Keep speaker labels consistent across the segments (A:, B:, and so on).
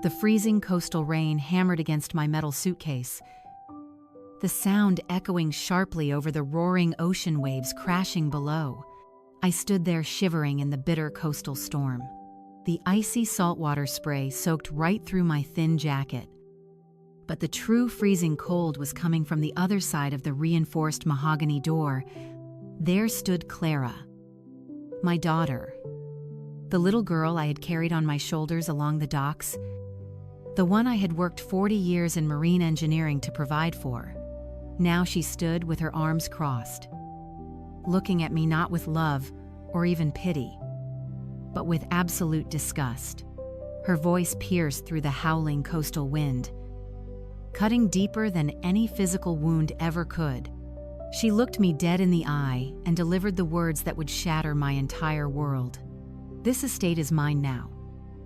A: The freezing coastal rain hammered against my metal suitcase, the sound echoing sharply over the roaring ocean waves crashing below. I stood there shivering in the bitter coastal storm. The icy saltwater spray soaked right through my thin jacket. But the true freezing cold was coming from the other side of the reinforced mahogany door. There stood Clara, my daughter, the little girl I had carried on my shoulders along the docks, the one I had worked 40 years in marine engineering to provide for. Now she stood with her arms crossed, looking at me not with love or even pity, but with absolute disgust. Her voice pierced through the howling coastal wind, cutting deeper than any physical wound ever could. She looked me dead in the eye and delivered the words that would shatter my entire world. "This estate is mine now.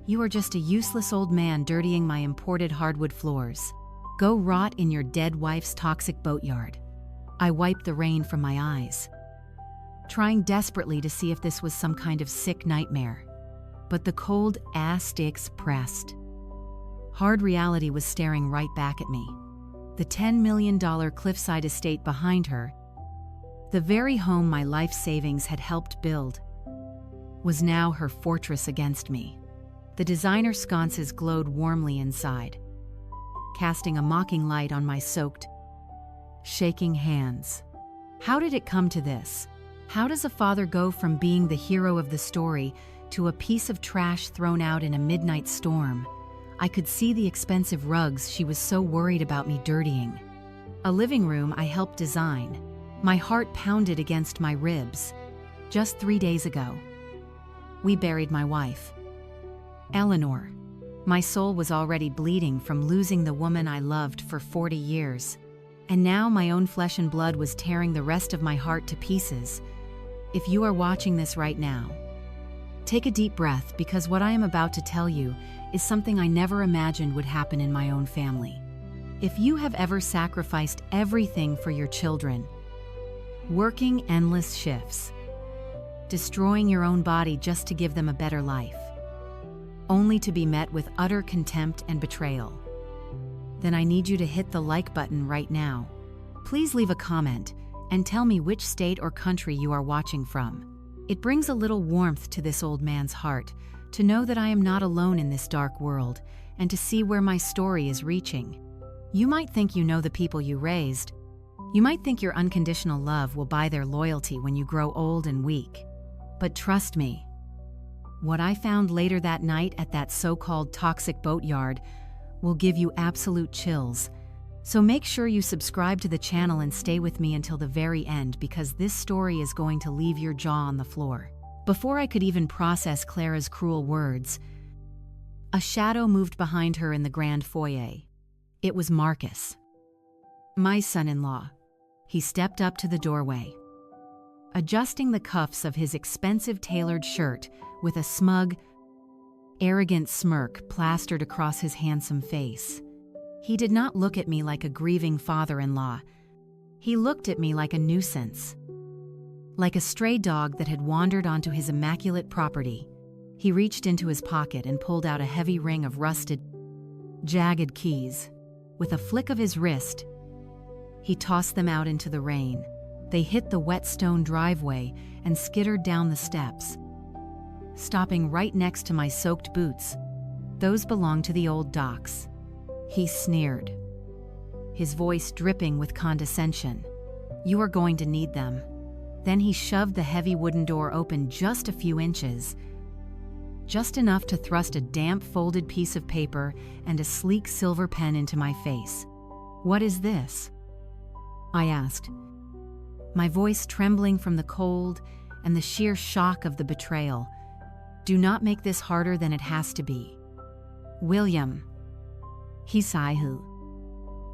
A: You are just a useless old man dirtying my imported hardwood floors. Go rot in your dead wife's toxic boatyard." I wiped the rain from my eyes, trying desperately to see if this was some kind of sick nightmare. But the cold ass sticks pressed. Hard reality was staring right back at me. The $10 million cliffside estate behind her, the very home my life savings had helped build, was now her fortress against me. The designer sconces glowed warmly inside, casting a mocking light on my soaked, shaking hands. How did it come to this? How does a father go from being the hero of the story to a piece of trash thrown out in a midnight storm? I could see the expensive rugs she was so worried about me dirtying. A living room I helped design. My heart pounded against my ribs. Just 3 days ago, we buried my wife, Eleanor. My soul was already bleeding from losing the woman I loved for 40 years. And now my own flesh and blood was tearing the rest of my heart to pieces. If you are watching this right now, take a deep breath, because what I am about to tell you is something I never imagined would happen in my own family. If you have ever sacrificed everything for your children, working endless shifts, destroying your own body just to give them a better life, only to be met with utter contempt and betrayal, then I need you to hit the like button right now. Please leave a comment and tell me which state or country you are watching from. It brings a little warmth to this old man's heart to know that I am not alone in this dark world, and to see where my story is reaching. You might think you know the people you raised. You might think your unconditional love will buy their loyalty when you grow old and weak. But trust me, what I found later that night at that so-called toxic boatyard will give you absolute chills. So make sure you subscribe to the channel and stay with me until the very end, because this story is going to leave your jaw on the floor. Before I could even process Clara's cruel words, a shadow moved behind her in the grand foyer. It was Marcus, my son-in-law. He stepped up to the doorway, adjusting the cuffs of his expensive tailored shirt with a smug, arrogant smirk plastered across his handsome face. He did not look at me like a grieving father-in-law. He looked at me like a nuisance, like a stray dog that had wandered onto his immaculate property. He reached into his pocket and pulled out a heavy ring of rusted, jagged keys. With a flick of his wrist, he tossed them out into the rain. They hit the wet stone driveway and skittered down the steps, stopping right next to my soaked boots. Those belonged to the old docks. He sneered, his voice dripping with condescension. "You are going to need them." Then he shoved the heavy wooden door open just a few inches, just enough to thrust a damp folded piece of paper and a sleek silver pen into my face. "What is this?" I asked, my voice trembling from the cold and the sheer shock of the betrayal. "Do not make this harder than it has to be, William," he sighed,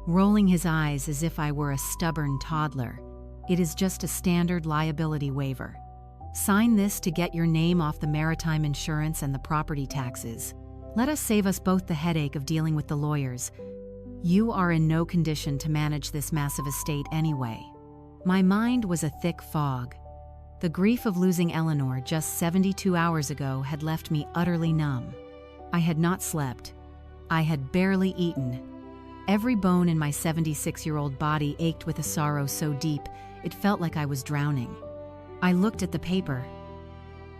A: rolling his eyes as if I were a stubborn toddler. "It is just a standard liability waiver. Sign this to get your name off the maritime insurance and the property taxes. Let us save us both the headache of dealing with the lawyers. You are in no condition to manage this massive estate anyway." My mind was a thick fog. The grief of losing Eleanor just 72 hours ago had left me utterly numb. I had not slept, I had barely eaten. Every bone in my 76-year-old body ached with a sorrow so deep, it felt like I was drowning. I looked at the paper,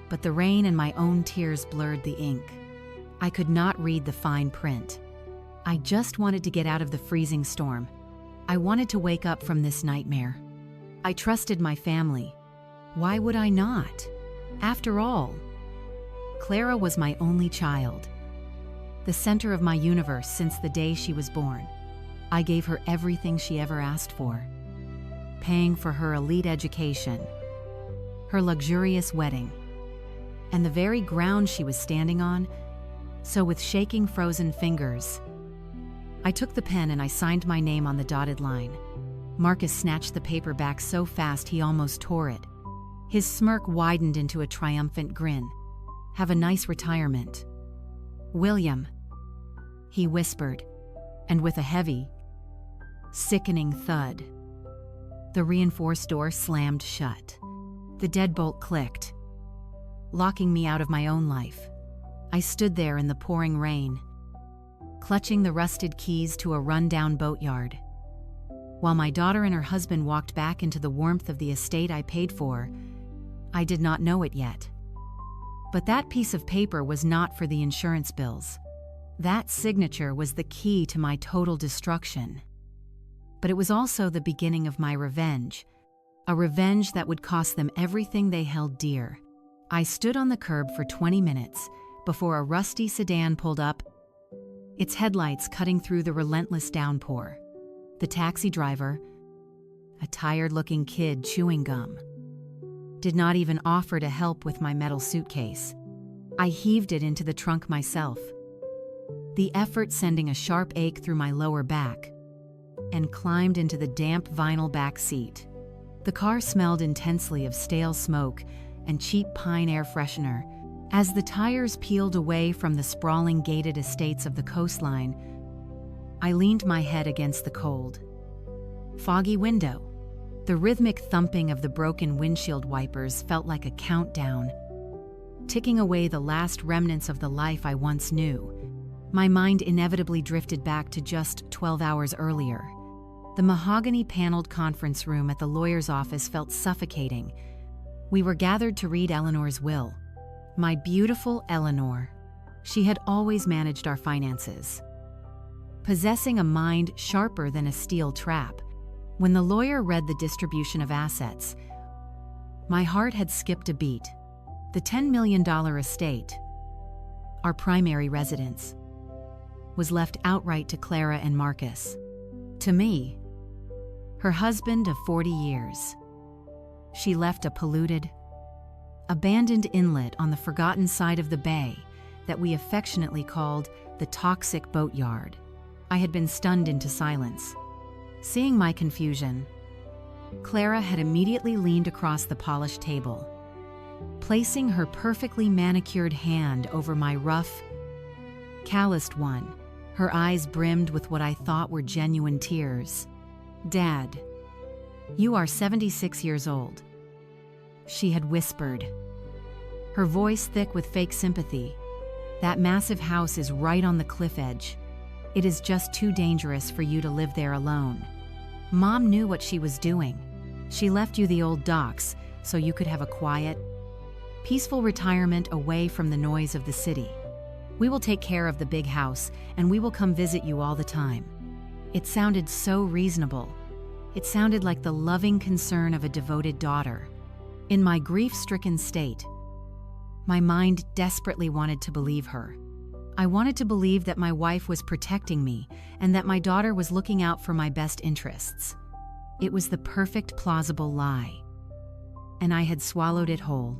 A: but the rain and my own tears blurred the ink. I could not read the fine print. I just wanted to get out of the freezing storm. I wanted to wake up from this nightmare. I trusted my family. Why would I not? After all, Clara was my only child, the center of my universe since the day she was born. I gave her everything she ever asked for, paying for her elite education, her luxurious wedding, and the very ground she was standing on. So with shaking frozen fingers, I took the pen and I signed my name on the dotted line. Marcus snatched the paper back so fast he almost tore it. His smirk widened into a triumphant grin. "Have a nice retirement, William," he whispered, and with a heavy, sickening thud, the reinforced door slammed shut. The deadbolt clicked, locking me out of my own life. I stood there in the pouring rain, clutching the rusted keys to a run-down boatyard, while my daughter and her husband walked back into the warmth of the estate I paid for. I did not know it yet, but that piece of paper was not for the insurance bills. That signature was the key to my total destruction. But it was also the beginning of my revenge, a revenge that would cost them everything they held dear. I stood on the curb for 20 minutes before a rusty sedan pulled up, its headlights cutting through the relentless downpour. The taxi driver, a tired-looking kid chewing gum, did not even offer to help with my metal suitcase. I heaved it into the trunk myself, the effort sending a sharp ache through my lower back, and climbed into the damp vinyl back seat. The car smelled intensely of stale smoke and cheap pine air freshener. As the tires peeled away from the sprawling gated estates of the coastline, I leaned my head against the cold, foggy window. The rhythmic thumping of the broken windshield wipers felt like a countdown, ticking away the last remnants of the life I once knew. My mind inevitably drifted back to just 12 hours earlier. The mahogany-paneled conference room at the lawyer's office felt suffocating. We were gathered to read Eleanor's will. My beautiful Eleanor. She had always managed our finances, possessing a mind sharper than a steel trap. When the lawyer read the distribution of assets, my heart had skipped a beat. The $10 million estate, our primary residence, was left outright to Clara and Marcus. To me, her husband of 40 years, she left a polluted, abandoned inlet on the forgotten side of the bay that we affectionately called the toxic boatyard. I had been stunned into silence. Seeing my confusion, Clara had immediately leaned across the polished table, placing her perfectly manicured hand over my rough, calloused one. Her eyes brimmed with what I thought were genuine tears. "Dad, you are 76 years old," she had whispered, her voice thick with fake sympathy. "That massive house is right on the cliff edge. It is just too dangerous for you to live there alone. Mom knew what she was doing. She left you the old docks so you could have a quiet, peaceful retirement away from the noise of the city. We will take care of the big house, and we will come visit you all the time." It sounded so reasonable. It sounded like the loving concern of a devoted daughter. In my grief-stricken state, my mind desperately wanted to believe her. I wanted to believe that my wife was protecting me and that my daughter was looking out for my best interests. It was the perfect plausible lie, and I had swallowed it whole.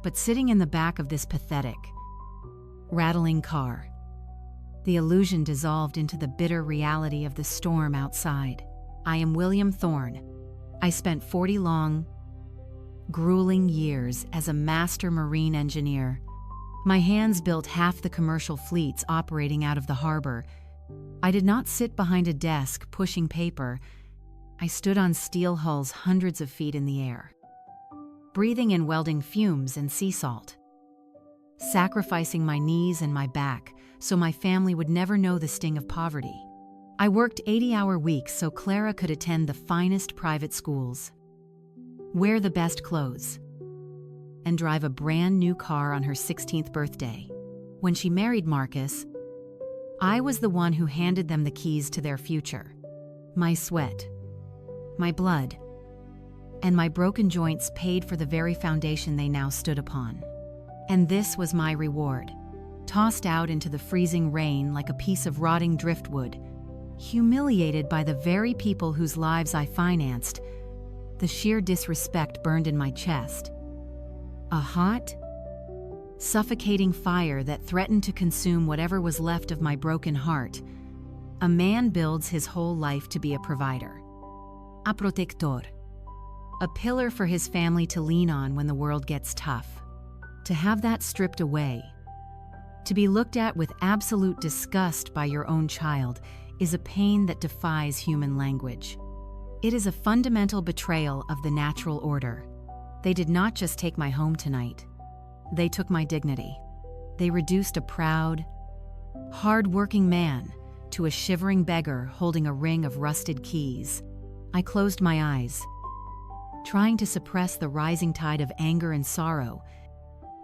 A: But sitting in the back of this pathetic, rattling car, the illusion dissolved into the bitter reality of the storm outside. I am William Thorne. I spent 40 long, grueling years as a master marine engineer. My hands built half the commercial fleets operating out of the harbor. I did not sit behind a desk pushing paper. I stood on steel hulls hundreds of feet in the air, breathing in welding fumes and sea salt, sacrificing my knees and my back so my family would never know the sting of poverty. I worked 80-hour weeks so Clara could attend the finest private schools, wear the best clothes, and drive a brand new car on her 16th birthday. When she married Marcus, I was the one who handed them the keys to their future. My sweat, my blood, and my broken joints paid for the very foundation they now stood upon. And this was my reward, tossed out into the freezing rain like a piece of rotting driftwood, humiliated by the very people whose lives I financed. The sheer disrespect burned in my chest. A hot, suffocating fire that threatened to consume whatever was left of my broken heart. A man builds his whole life to be a provider, a protector, a pillar for his family to lean on when the world gets tough. To have that stripped away, to be looked at with absolute disgust by your own child, is a pain that defies human language. It is a fundamental betrayal of the natural order. They did not just take my home tonight. They took my dignity. They reduced a proud, hard-working man to a shivering beggar holding a ring of rusted keys. I closed my eyes, trying to suppress the rising tide of anger and sorrow,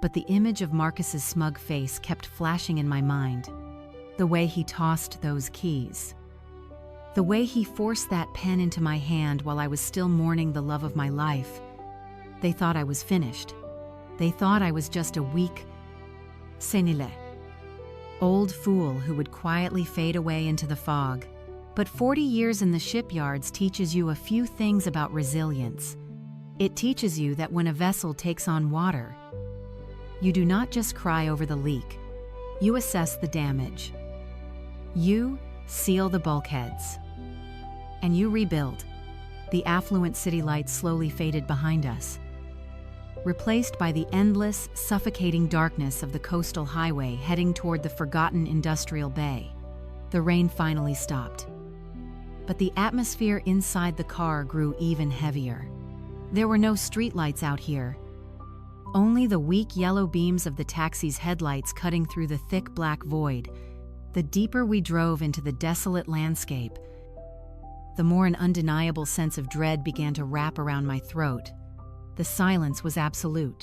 A: but the image of Marcus's smug face kept flashing in my mind. The way he tossed those keys. The way he forced that pen into my hand while I was still mourning the love of my life. They thought I was finished. They thought I was just a weak, senile, old fool who would quietly fade away into the fog. But 40 years in the shipyards teaches you a few things about resilience. It teaches you that when a vessel takes on water, you do not just cry over the leak. You assess the damage. You seal the bulkheads. And you rebuild. The affluent city lights slowly faded behind us, replaced by the endless, suffocating darkness of the coastal highway heading toward the forgotten industrial bay. The rain finally stopped. But the atmosphere inside the car grew even heavier. There were no streetlights out here. Only the weak yellow beams of the taxi's headlights cutting through the thick black void. The deeper we drove into the desolate landscape, the more an undeniable sense of dread began to wrap around my throat. The silence was absolute.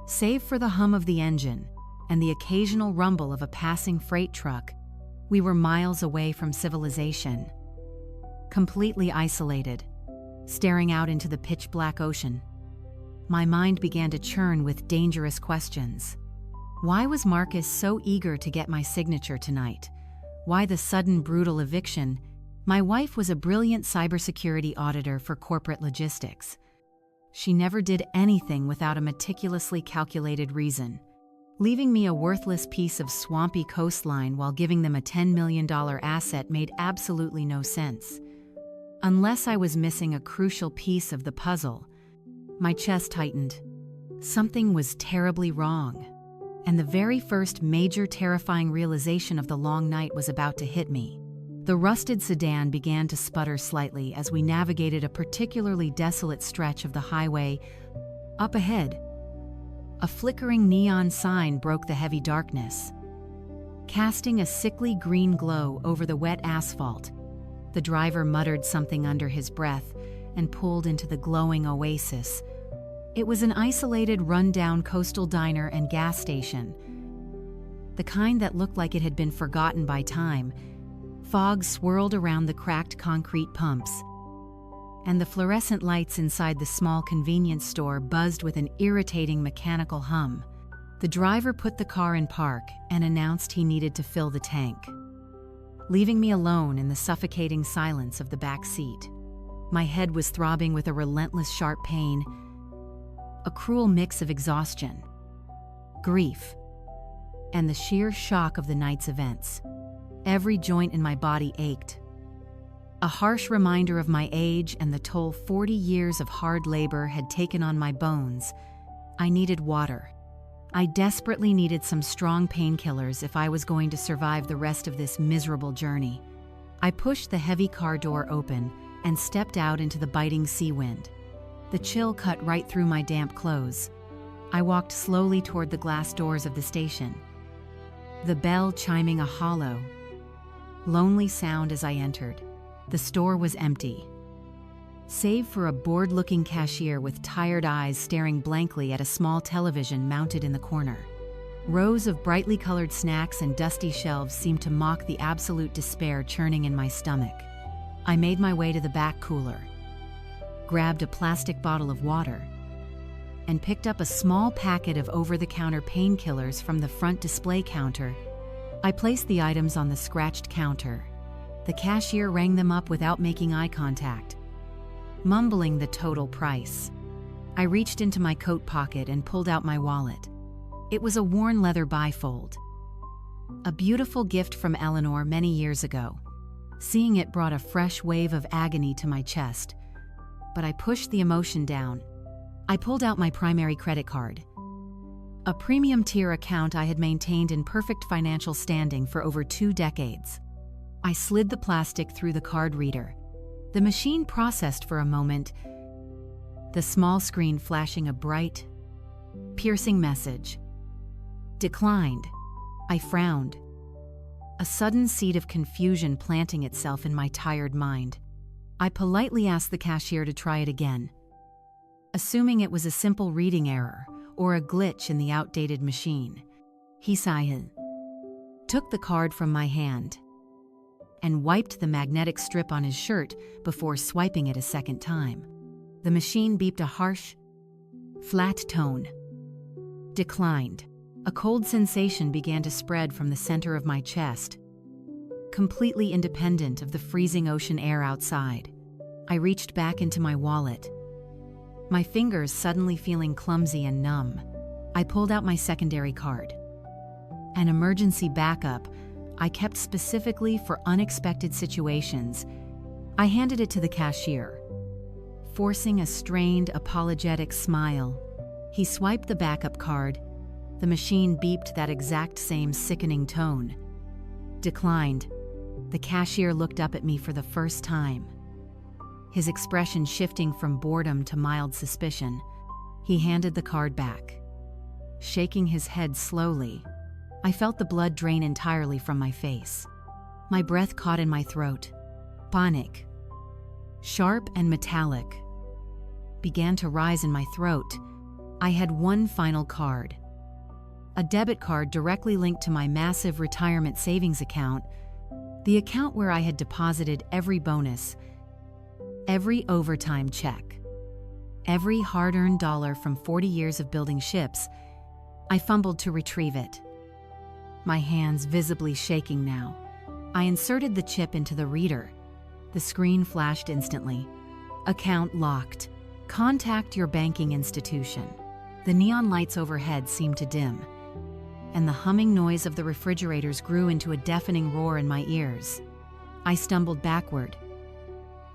A: Save for the hum of the engine and the occasional rumble of a passing freight truck, we were miles away from civilization. Completely isolated, staring out into the pitch-black ocean. My mind began to churn with dangerous questions. Why was Marcus so eager to get my signature tonight? Why the sudden brutal eviction? My wife was a brilliant cybersecurity auditor for corporate logistics. She never did anything without a meticulously calculated reason. Leaving me a worthless piece of swampy coastline while giving them a $10 million asset made absolutely no sense. Unless I was missing a crucial piece of the puzzle. My chest tightened. Something was terribly wrong. And the very first major terrifying realization of the long night was about to hit me. The rusted sedan began to sputter slightly as we navigated a particularly desolate stretch of the highway. Up ahead, a flickering neon sign broke the heavy darkness, casting a sickly green glow over the wet asphalt. The driver muttered something under his breath and pulled into the glowing oasis. It was an isolated, run-down coastal diner and gas station, the kind that looked like it had been forgotten by time. Fog swirled around the cracked concrete pumps, and the fluorescent lights inside the small convenience store buzzed with an irritating mechanical hum. The driver put the car in park and announced he needed to fill the tank, leaving me alone in the suffocating silence of the back seat. My head was throbbing with a relentless sharp pain, a cruel mix of exhaustion, grief, and the sheer shock of the night's events. Every joint in my body ached. A harsh reminder of my age and the toll 40 years of hard labor had taken on my bones. I needed water. I desperately needed some strong painkillers if I was going to survive the rest of this miserable journey. I pushed the heavy car door open and stepped out into the biting sea wind. The chill cut right through my damp clothes. I walked slowly toward the glass doors of the station, the bell chiming a hollow, lonely sound as I entered. The store was empty, save for a bored-looking cashier with tired eyes staring blankly at a small television mounted in the corner. Rows of brightly colored snacks and dusty shelves seemed to mock the absolute despair churning in my stomach. I made my way to the back cooler, grabbed a plastic bottle of water, and picked up a small packet of over-the-counter painkillers from the front display counter. I placed the items on the scratched counter. The cashier rang them up without making eye contact, mumbling the total price. I reached into my coat pocket and pulled out my wallet. It was a worn leather bifold, a beautiful gift from Eleanor many years ago. Seeing it brought a fresh wave of agony to my chest, but I pushed the emotion down. I pulled out my primary credit card, a premium tier account I had maintained in perfect financial standing for over 2 decades. I slid the plastic through the card reader. The machine processed for a moment, the small screen flashing a bright, piercing message. Declined. I frowned, a sudden seed of confusion planting itself in my tired mind. I politely asked the cashier to try it again, assuming it was a simple reading error or a glitch in the outdated machine. He sighed, took the card from my hand, and wiped the magnetic strip on his shirt before swiping it a second time. The machine beeped a harsh, flat tone. Declined. A cold sensation began to spread from the center of my chest, completely independent of the freezing ocean air outside. I reached back into my wallet, my fingers suddenly feeling clumsy and numb. I pulled out my secondary card, an emergency backup I kept specifically for unexpected situations. I handed it to the cashier, forcing a strained, apologetic smile. He swiped the backup card. The machine beeped that exact same sickening tone. Declined. The cashier looked up at me for the first time, his expression shifting from boredom to mild suspicion. He handed the card back, shaking his head slowly. I felt the blood drain entirely from my face. My breath caught in my throat. Panic, sharp and metallic, began to rise in my throat. I had one final card, a debit card directly linked to my massive retirement savings account, the account where I had deposited every bonus, every overtime check, every hard-earned dollar from 40 years of building ships. I fumbled to retrieve it, my hands visibly shaking now. I inserted the chip into the reader. The screen flashed instantly. Account locked. Contact your banking institution. The neon lights overhead seemed to dim, and the humming noise of the refrigerators grew into a deafening roar in my ears. I stumbled backward,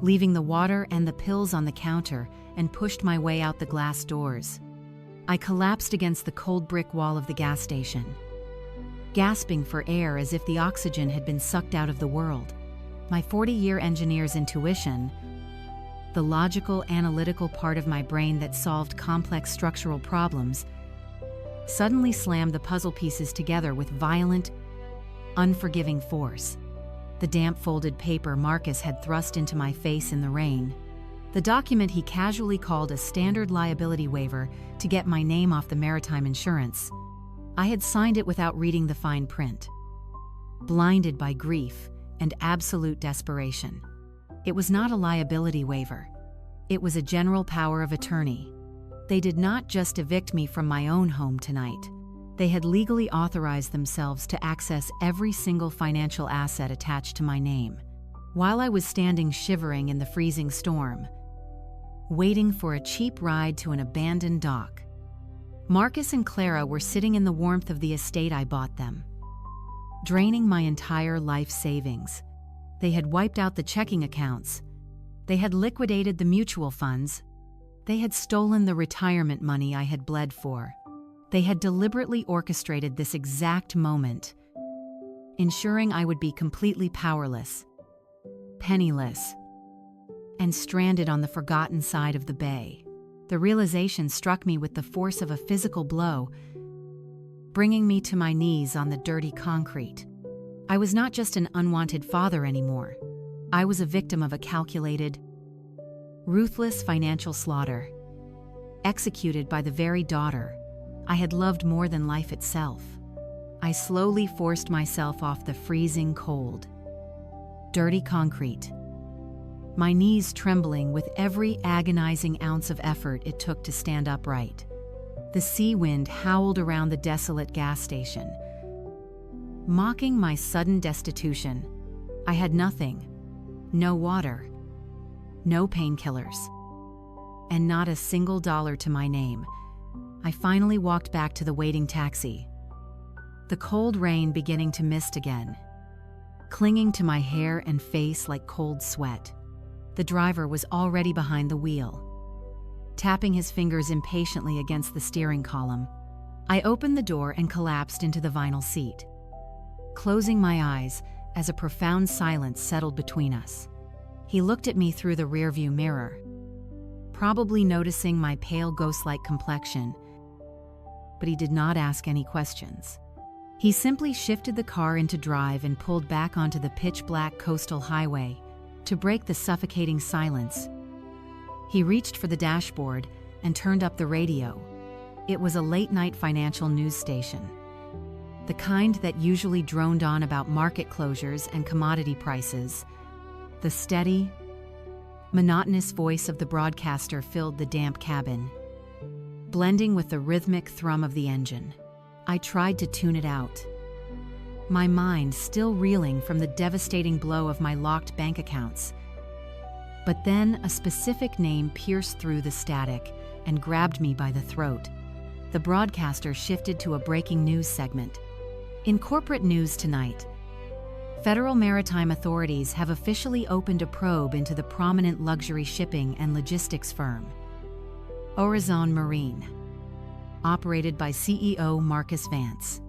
A: leaving the water and the pills on the counter, and pushed my way out the glass doors. I collapsed against the cold brick wall of the gas station, gasping for air as if the oxygen had been sucked out of the world. My 40-year engineer's intuition, the logical, analytical part of my brain that solved complex structural problems, suddenly slammed the puzzle pieces together with violent, unforgiving force. The damp folded paper Marcus had thrust into my face in the rain, the document he casually called a standard liability waiver to get my name off the maritime insurance. I had signed it without reading the fine print, blinded by grief and absolute desperation. It was not a liability waiver. It was a general power of attorney. They did not just evict me from my own home tonight. They had legally authorized themselves to access every single financial asset attached to my name. While I was standing shivering in the freezing storm, waiting for a cheap ride to an abandoned dock, Marcus and Clara were sitting in the warmth of the estate I bought them, draining my entire life savings. They had wiped out the checking accounts. They had liquidated the mutual funds. They had stolen the retirement money I had bled for. They had deliberately orchestrated this exact moment, ensuring I would be completely powerless, penniless, and stranded on the forgotten side of the bay. The realization struck me with the force of a physical blow, bringing me to my knees on the dirty concrete. I was not just an unwanted father anymore. I was a victim of a calculated, ruthless financial slaughter, executed by the very daughter I had loved more than life itself. I slowly forced myself off the freezing cold, dirty concrete, my knees trembling with every agonizing ounce of effort it took to stand upright. The sea wind howled around the desolate gas station, mocking my sudden destitution. I had nothing, no water, no painkillers, and not a single dollar to my name. I finally walked back to the waiting taxi, the cold rain beginning to mist again, clinging to my hair and face like cold sweat. The driver was already behind the wheel, tapping his fingers impatiently against the steering column. I opened the door and collapsed into the vinyl seat, closing my eyes as a profound silence settled between us. He looked at me through the rearview mirror, probably noticing my pale ghost-like complexion, but he did not ask any questions. He simply shifted the car into drive and pulled back onto the pitch-black coastal highway to break the suffocating silence. He reached for the dashboard and turned up the radio. It was a late-night financial news station, the kind that usually droned on about market closures and commodity prices. The steady, monotonous voice of the broadcaster filled the damp cabin, blending with the rhythmic thrum of the engine. I tried to tune it out, my mind still reeling from the devastating blow of my locked bank accounts. But then a specific name pierced through the static and grabbed me by the throat. The broadcaster shifted to a breaking news segment. In corporate news tonight, federal maritime authorities have officially opened a probe into the prominent luxury shipping and logistics firm, Horizon Marine, operated by CEO Marcus Vance.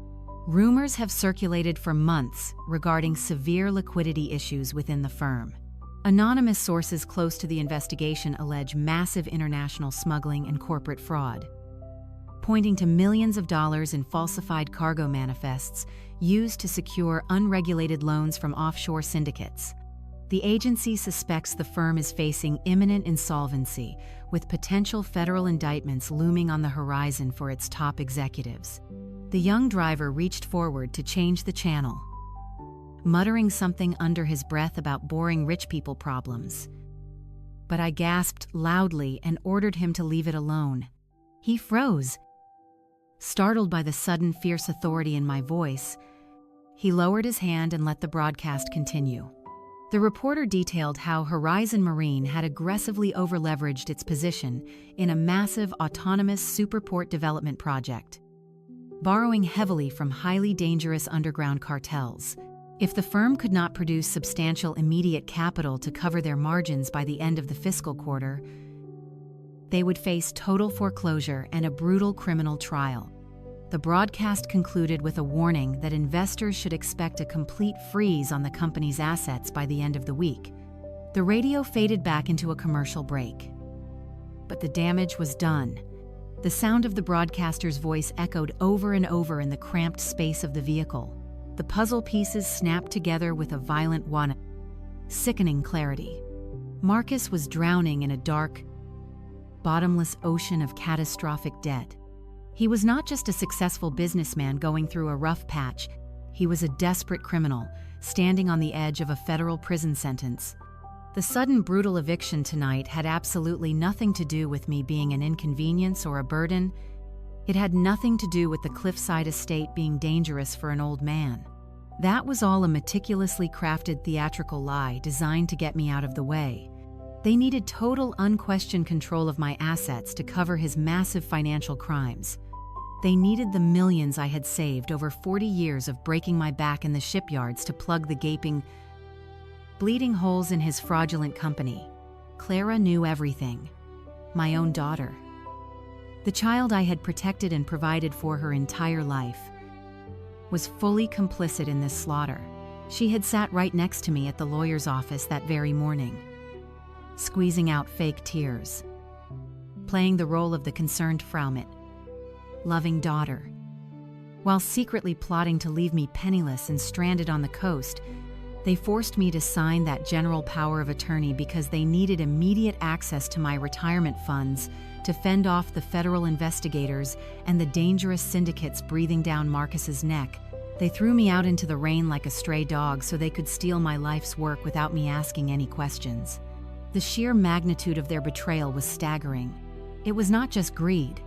A: Rumors have circulated for months regarding severe liquidity issues within the firm. Anonymous sources close to the investigation allege massive international smuggling and corporate fraud, pointing to millions of dollars in falsified cargo manifests used to secure unregulated loans from offshore syndicates. The agency suspects the firm is facing imminent insolvency, with potential federal indictments looming on the horizon for its top executives. The young driver reached forward to change the channel, muttering something under his breath about boring rich people problems. But I gasped loudly and ordered him to leave it alone. He froze, startled by the sudden fierce authority in my voice. He lowered his hand and let the broadcast continue. The reporter detailed how Horizon Marine had aggressively overleveraged its position in a massive autonomous superport development project, borrowing heavily from highly dangerous underground cartels. If the firm could not produce substantial immediate capital to cover their margins by the end of the fiscal quarter, they would face total foreclosure and a brutal criminal trial. The broadcast concluded with a warning that investors should expect a complete freeze on the company's assets by the end of the week. The radio faded back into a commercial break. But the damage was done. The sound of the broadcaster's voice echoed over and over in the cramped space of the vehicle. The puzzle pieces snapped together with a violent sickening clarity. Marcus was drowning in a dark, bottomless ocean of catastrophic debt. He was not just a successful businessman going through a rough patch. He was a desperate criminal, standing on the edge of a federal prison sentence. The sudden brutal eviction tonight had absolutely nothing to do with me being an inconvenience or a burden. It had nothing to do with the cliffside estate being dangerous for an old man. That was all a meticulously crafted theatrical lie designed to get me out of the way. They needed total, unquestioned control of my assets to cover his massive financial crimes. They needed the millions I had saved over 40 years of breaking my back in the shipyards to plug the gaping, bleeding holes in his fraudulent company. Clara knew everything. My own daughter, the child I had protected and provided for her entire life, was fully complicit in this slaughter. She had sat right next to me at the lawyer's office that very morning, squeezing out fake tears, playing the role of the concerned Fraumet, loving daughter, While secretly plotting to leave me penniless and stranded on the coast, they forced me to sign that general power of attorney because they needed immediate access to my retirement funds to fend off the federal investigators and the dangerous syndicates breathing down Marcus's neck. They threw me out into the rain like a stray dog so they could steal my life's work without me asking any questions. The sheer magnitude of their betrayal was staggering. It was not just greed.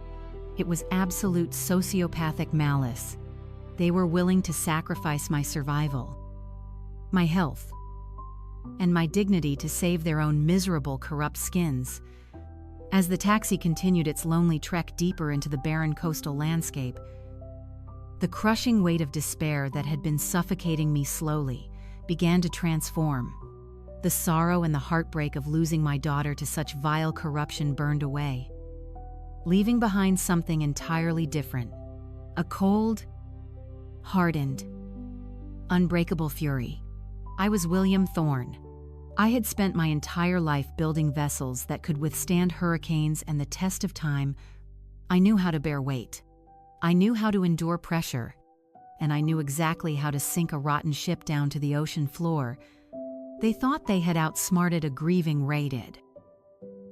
A: It was absolute sociopathic malice. They were willing to sacrifice my survival, my health, and my dignity to save their own miserable, corrupt skins. As the taxi continued its lonely trek deeper into the barren coastal landscape, the crushing weight of despair that had been suffocating me slowly began to transform. The sorrow and the heartbreak of losing my daughter to such vile corruption burned away, leaving behind something entirely different. A cold, hardened, unbreakable fury. I was William Thorne. I had spent my entire life building vessels that could withstand hurricanes and the test of time. I knew how to bear weight. I knew how to endure pressure. And I knew exactly how to sink a rotten ship down to the ocean floor. They thought they had outsmarted a grieving ray did.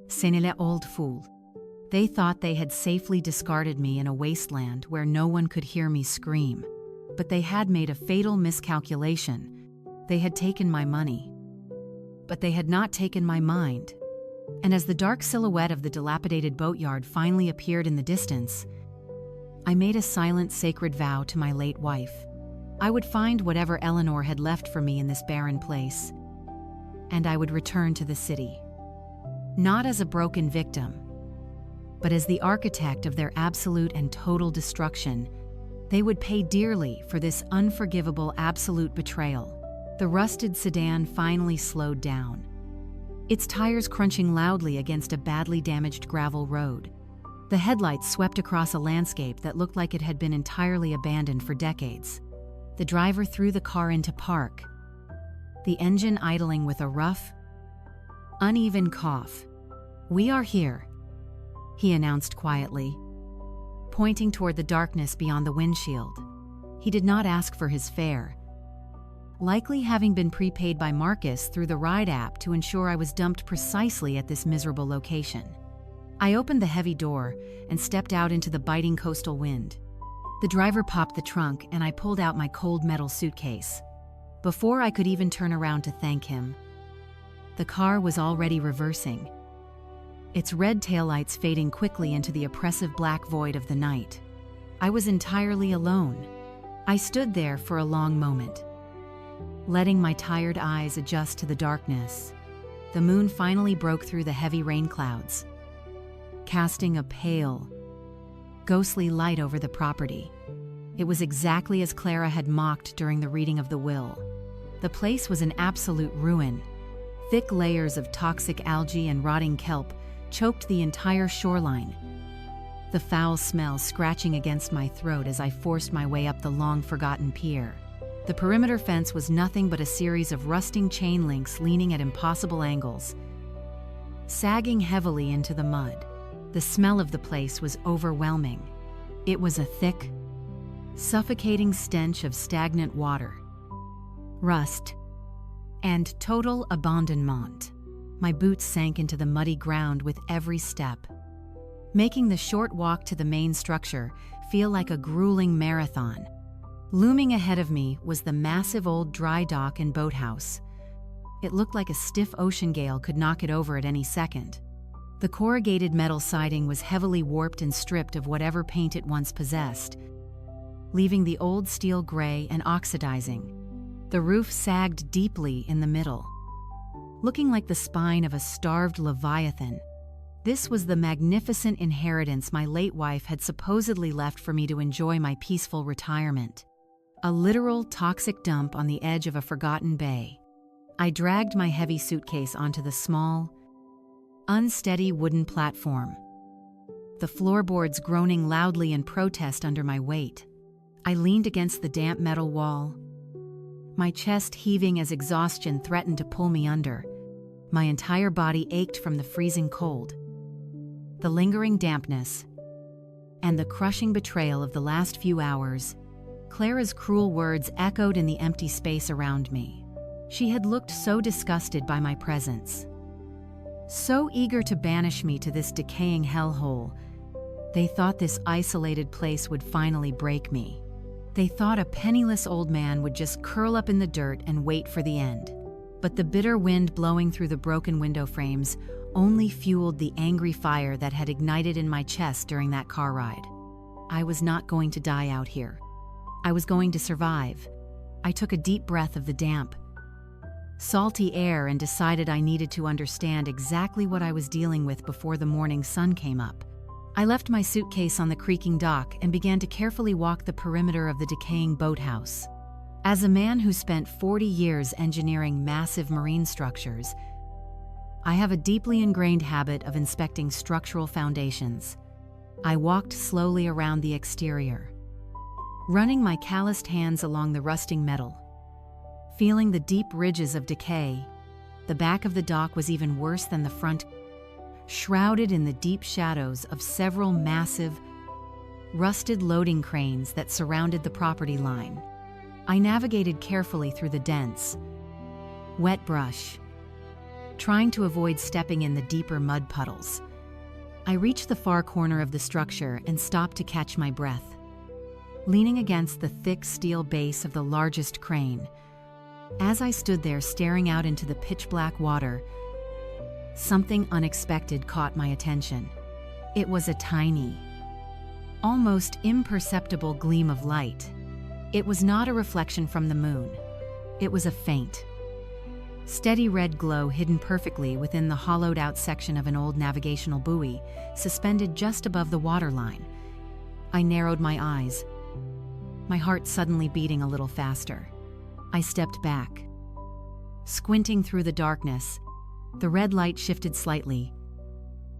A: Senile old fool. They thought they had safely discarded me in a wasteland where no one could hear me scream. But they had made a fatal miscalculation. They had taken my money. But they had not taken my mind. And as the dark silhouette of the dilapidated boatyard finally appeared in the distance, I made a silent, sacred vow to my late wife. I would find whatever Eleanor had left for me in this barren place, and I would return to the city. Not as a broken victim, but as the architect of their absolute and total destruction. They would pay dearly for this unforgivable absolute betrayal. The rusted sedan finally slowed down, its tires crunching loudly against a badly damaged gravel road. The headlights swept across a landscape that looked like it had been entirely abandoned for decades. The driver threw the car into park, the engine idling with a rough, uneven cough. "We are here," he announced quietly, pointing toward the darkness beyond the windshield. He did not ask for his fare, likely having been prepaid by Marcus through the ride app to ensure I was dumped precisely at this miserable location. I opened the heavy door and stepped out into the biting coastal wind. The driver popped the trunk and I pulled out my cold metal suitcase. Before I could even turn around to thank him, the car was already reversing, its red taillights fading quickly into the oppressive black void of the night. I was entirely alone. I stood there for a long moment, letting my tired eyes adjust to the darkness. The moon finally broke through the heavy rain clouds, casting a pale, ghostly light over the property. It was exactly as Clara had mocked during the reading of the will. The place was an absolute ruin. Thick layers of toxic algae and rotting kelp choked the entire shoreline, the foul smell scratching against my throat as I forced my way up the long-forgotten pier. The perimeter fence was nothing but a series of rusting chain links leaning at impossible angles, sagging heavily into the mud. The smell of the place was overwhelming. It was a thick, suffocating stench of stagnant water, rust, and total abandonment. My boots sank into the muddy ground with every step, making the short walk to the main structure feel like a grueling marathon. Looming ahead of me was the massive old dry dock and boathouse. It looked like a stiff ocean gale could knock it over at any second. The corrugated metal siding was heavily warped and stripped of whatever paint it once possessed, leaving the old steel gray and oxidizing. The roof sagged deeply in the middle, looking like the spine of a starved leviathan. This was the magnificent inheritance my late wife had supposedly left for me to enjoy my peaceful retirement. A literal toxic dump on the edge of a forgotten bay. I dragged my heavy suitcase onto the small, unsteady wooden platform, the floorboards groaning loudly in protest under my weight. I leaned against the damp metal wall, my chest heaving as exhaustion threatened to pull me under. My entire body ached from the freezing cold, the lingering dampness, and the crushing betrayal of the last few hours. Clara's cruel words echoed in the empty space around me. She had looked so disgusted by my presence, so eager to banish me to this decaying hellhole. They thought this isolated place would finally break me. They thought a penniless old man would just curl up in the dirt and wait for the end. But the bitter wind blowing through the broken window frames only fueled the angry fire that had ignited in my chest during that car ride. I was not going to die out here. I was going to survive. I took a deep breath of the damp, salty air and decided I needed to understand exactly what I was dealing with before the morning sun came up. I left my suitcase on the creaking dock and began to carefully walk the perimeter of the decaying boathouse. As a man who spent 40 years engineering massive marine structures, I have a deeply ingrained habit of inspecting structural foundations. I walked slowly around the exterior, running my calloused hands along the rusting metal, feeling the deep ridges of decay. The back of the dock was even worse than the front, shrouded in the deep shadows of several massive, rusted loading cranes that surrounded the property line. I navigated carefully through the dense, wet brush, trying to avoid stepping in the deeper mud puddles. I reached the far corner of the structure and stopped to catch my breath. Leaning against the thick steel base of the largest crane, as I stood there staring out into the pitch-black water, something unexpected caught my attention. It was a tiny, almost imperceptible gleam of light. It was not a reflection from the moon. It was a faint, steady red glow hidden perfectly within the hollowed-out section of an old navigational buoy, suspended just above the waterline. I narrowed my eyes, my heart suddenly beating a little faster. I stepped back. Squinting through the darkness, the red light shifted slightly,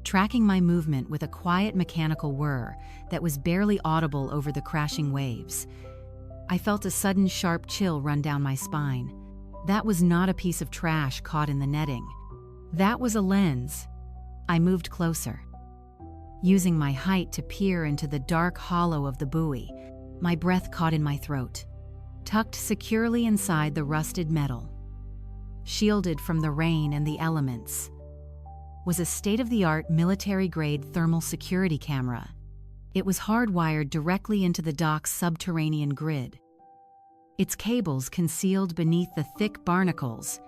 A: tracking my movement with a quiet mechanical whir that was barely audible over the crashing waves. I felt a sudden sharp chill run down my spine. That was not a piece of trash caught in the netting. That was a lens. I moved closer, using my height to peer into the dark hollow of the buoy. My breath caught in my throat. Tucked securely inside the rusted metal, shielded from the rain and the elements, was a state-of-the-art military-grade thermal security camera. It was hardwired directly into the dock's subterranean grid, its cables concealed beneath the thick barnacles.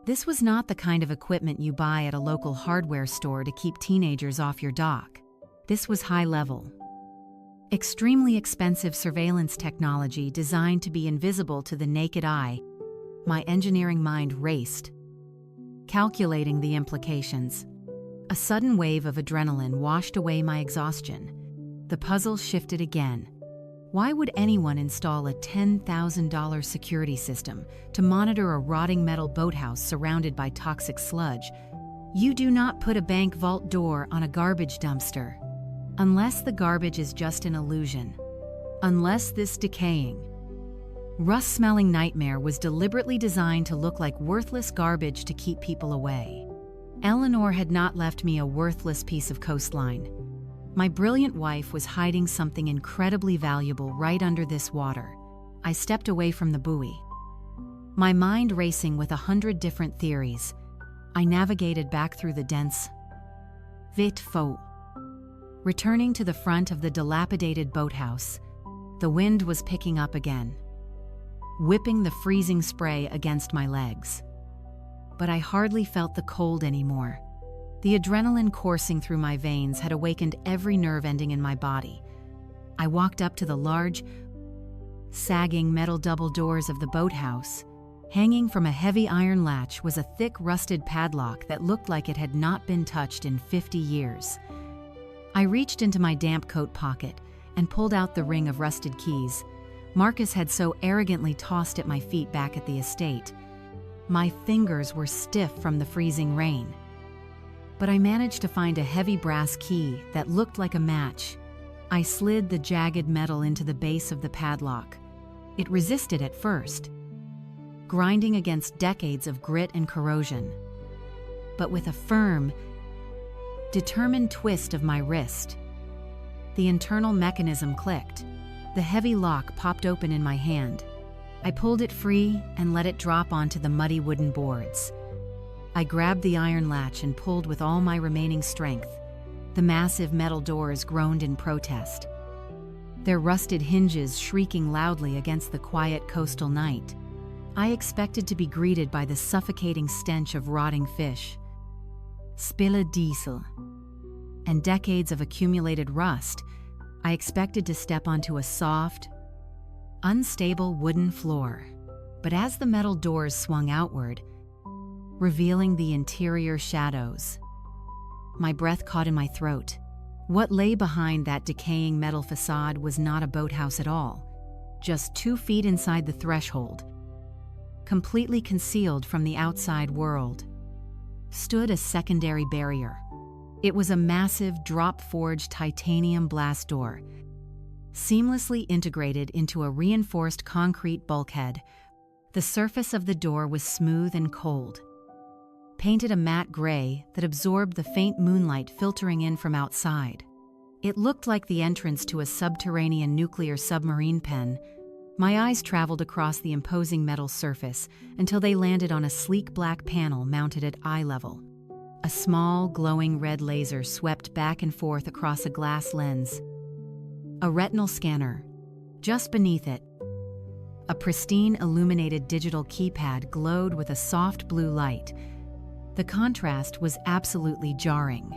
A: This was not the kind of equipment you buy at a local hardware store to keep teenagers off your dock. This was high-level, extremely expensive surveillance technology designed to be invisible to the naked eye. My engineering mind raced, calculating the implications. A sudden wave of adrenaline washed away my exhaustion. The puzzle shifted again. Why would anyone install a $10,000 security system to monitor a rotting metal boathouse surrounded by toxic sludge? You do not put a bank vault door on a garbage dumpster. Unless the garbage is just an illusion. Unless this decaying, rust-smelling nightmare was deliberately designed to look like worthless garbage to keep people away. Eleanor had not left me a worthless piece of coastline. My brilliant wife was hiding something incredibly valuable right under this water. I stepped away from the buoy, my mind racing with 100 different theories. I navigated back through the dense, vite faux. Returning to the front of the dilapidated boathouse, the wind was picking up again, whipping the freezing spray against my legs. But I hardly felt the cold anymore. The adrenaline coursing through my veins had awakened every nerve ending in my body. I walked up to the large, sagging metal double doors of the boathouse. Hanging from a heavy iron latch was a thick rusted padlock that looked like it had not been touched in 50 years. I reached into my damp coat pocket and pulled out the ring of rusted keys Marcus had so arrogantly tossed at my feet back at the estate. My fingers were stiff from the freezing rain. But I managed to find a heavy brass key that looked like a match. I slid the jagged metal into the base of the padlock. It resisted at first, grinding against decades of grit and corrosion. But with a firm, determined twist of my wrist, the internal mechanism clicked. The heavy lock popped open in my hand. I pulled it free and let it drop onto the muddy wooden boards. I grabbed the iron latch and pulled with all my remaining strength. The massive metal doors groaned in protest, their rusted hinges shrieking loudly against the quiet coastal night. I expected to be greeted by the suffocating stench of rotting fish, spille diesel, and decades of accumulated rust. I expected to step onto a soft, unstable wooden floor. But as the metal doors swung outward, revealing the interior shadows, my breath caught in my throat. What lay behind that decaying metal facade was not a boathouse at all. Just 2 feet inside the threshold, completely concealed from the outside world, stood a secondary barrier. It was a massive drop-forged titanium blast door, seamlessly integrated into a reinforced concrete bulkhead. The surface of the door was smooth and cold, painted a matte gray that absorbed the faint moonlight filtering in from outside. It looked like the entrance to a subterranean nuclear submarine pen. My eyes traveled across the imposing metal surface until they landed on a sleek black panel mounted at eye level. A small, glowing red laser swept back and forth across a glass lens. A retinal scanner. Just beneath it, a pristine illuminated digital keypad glowed with a soft blue light. The contrast was absolutely jarring.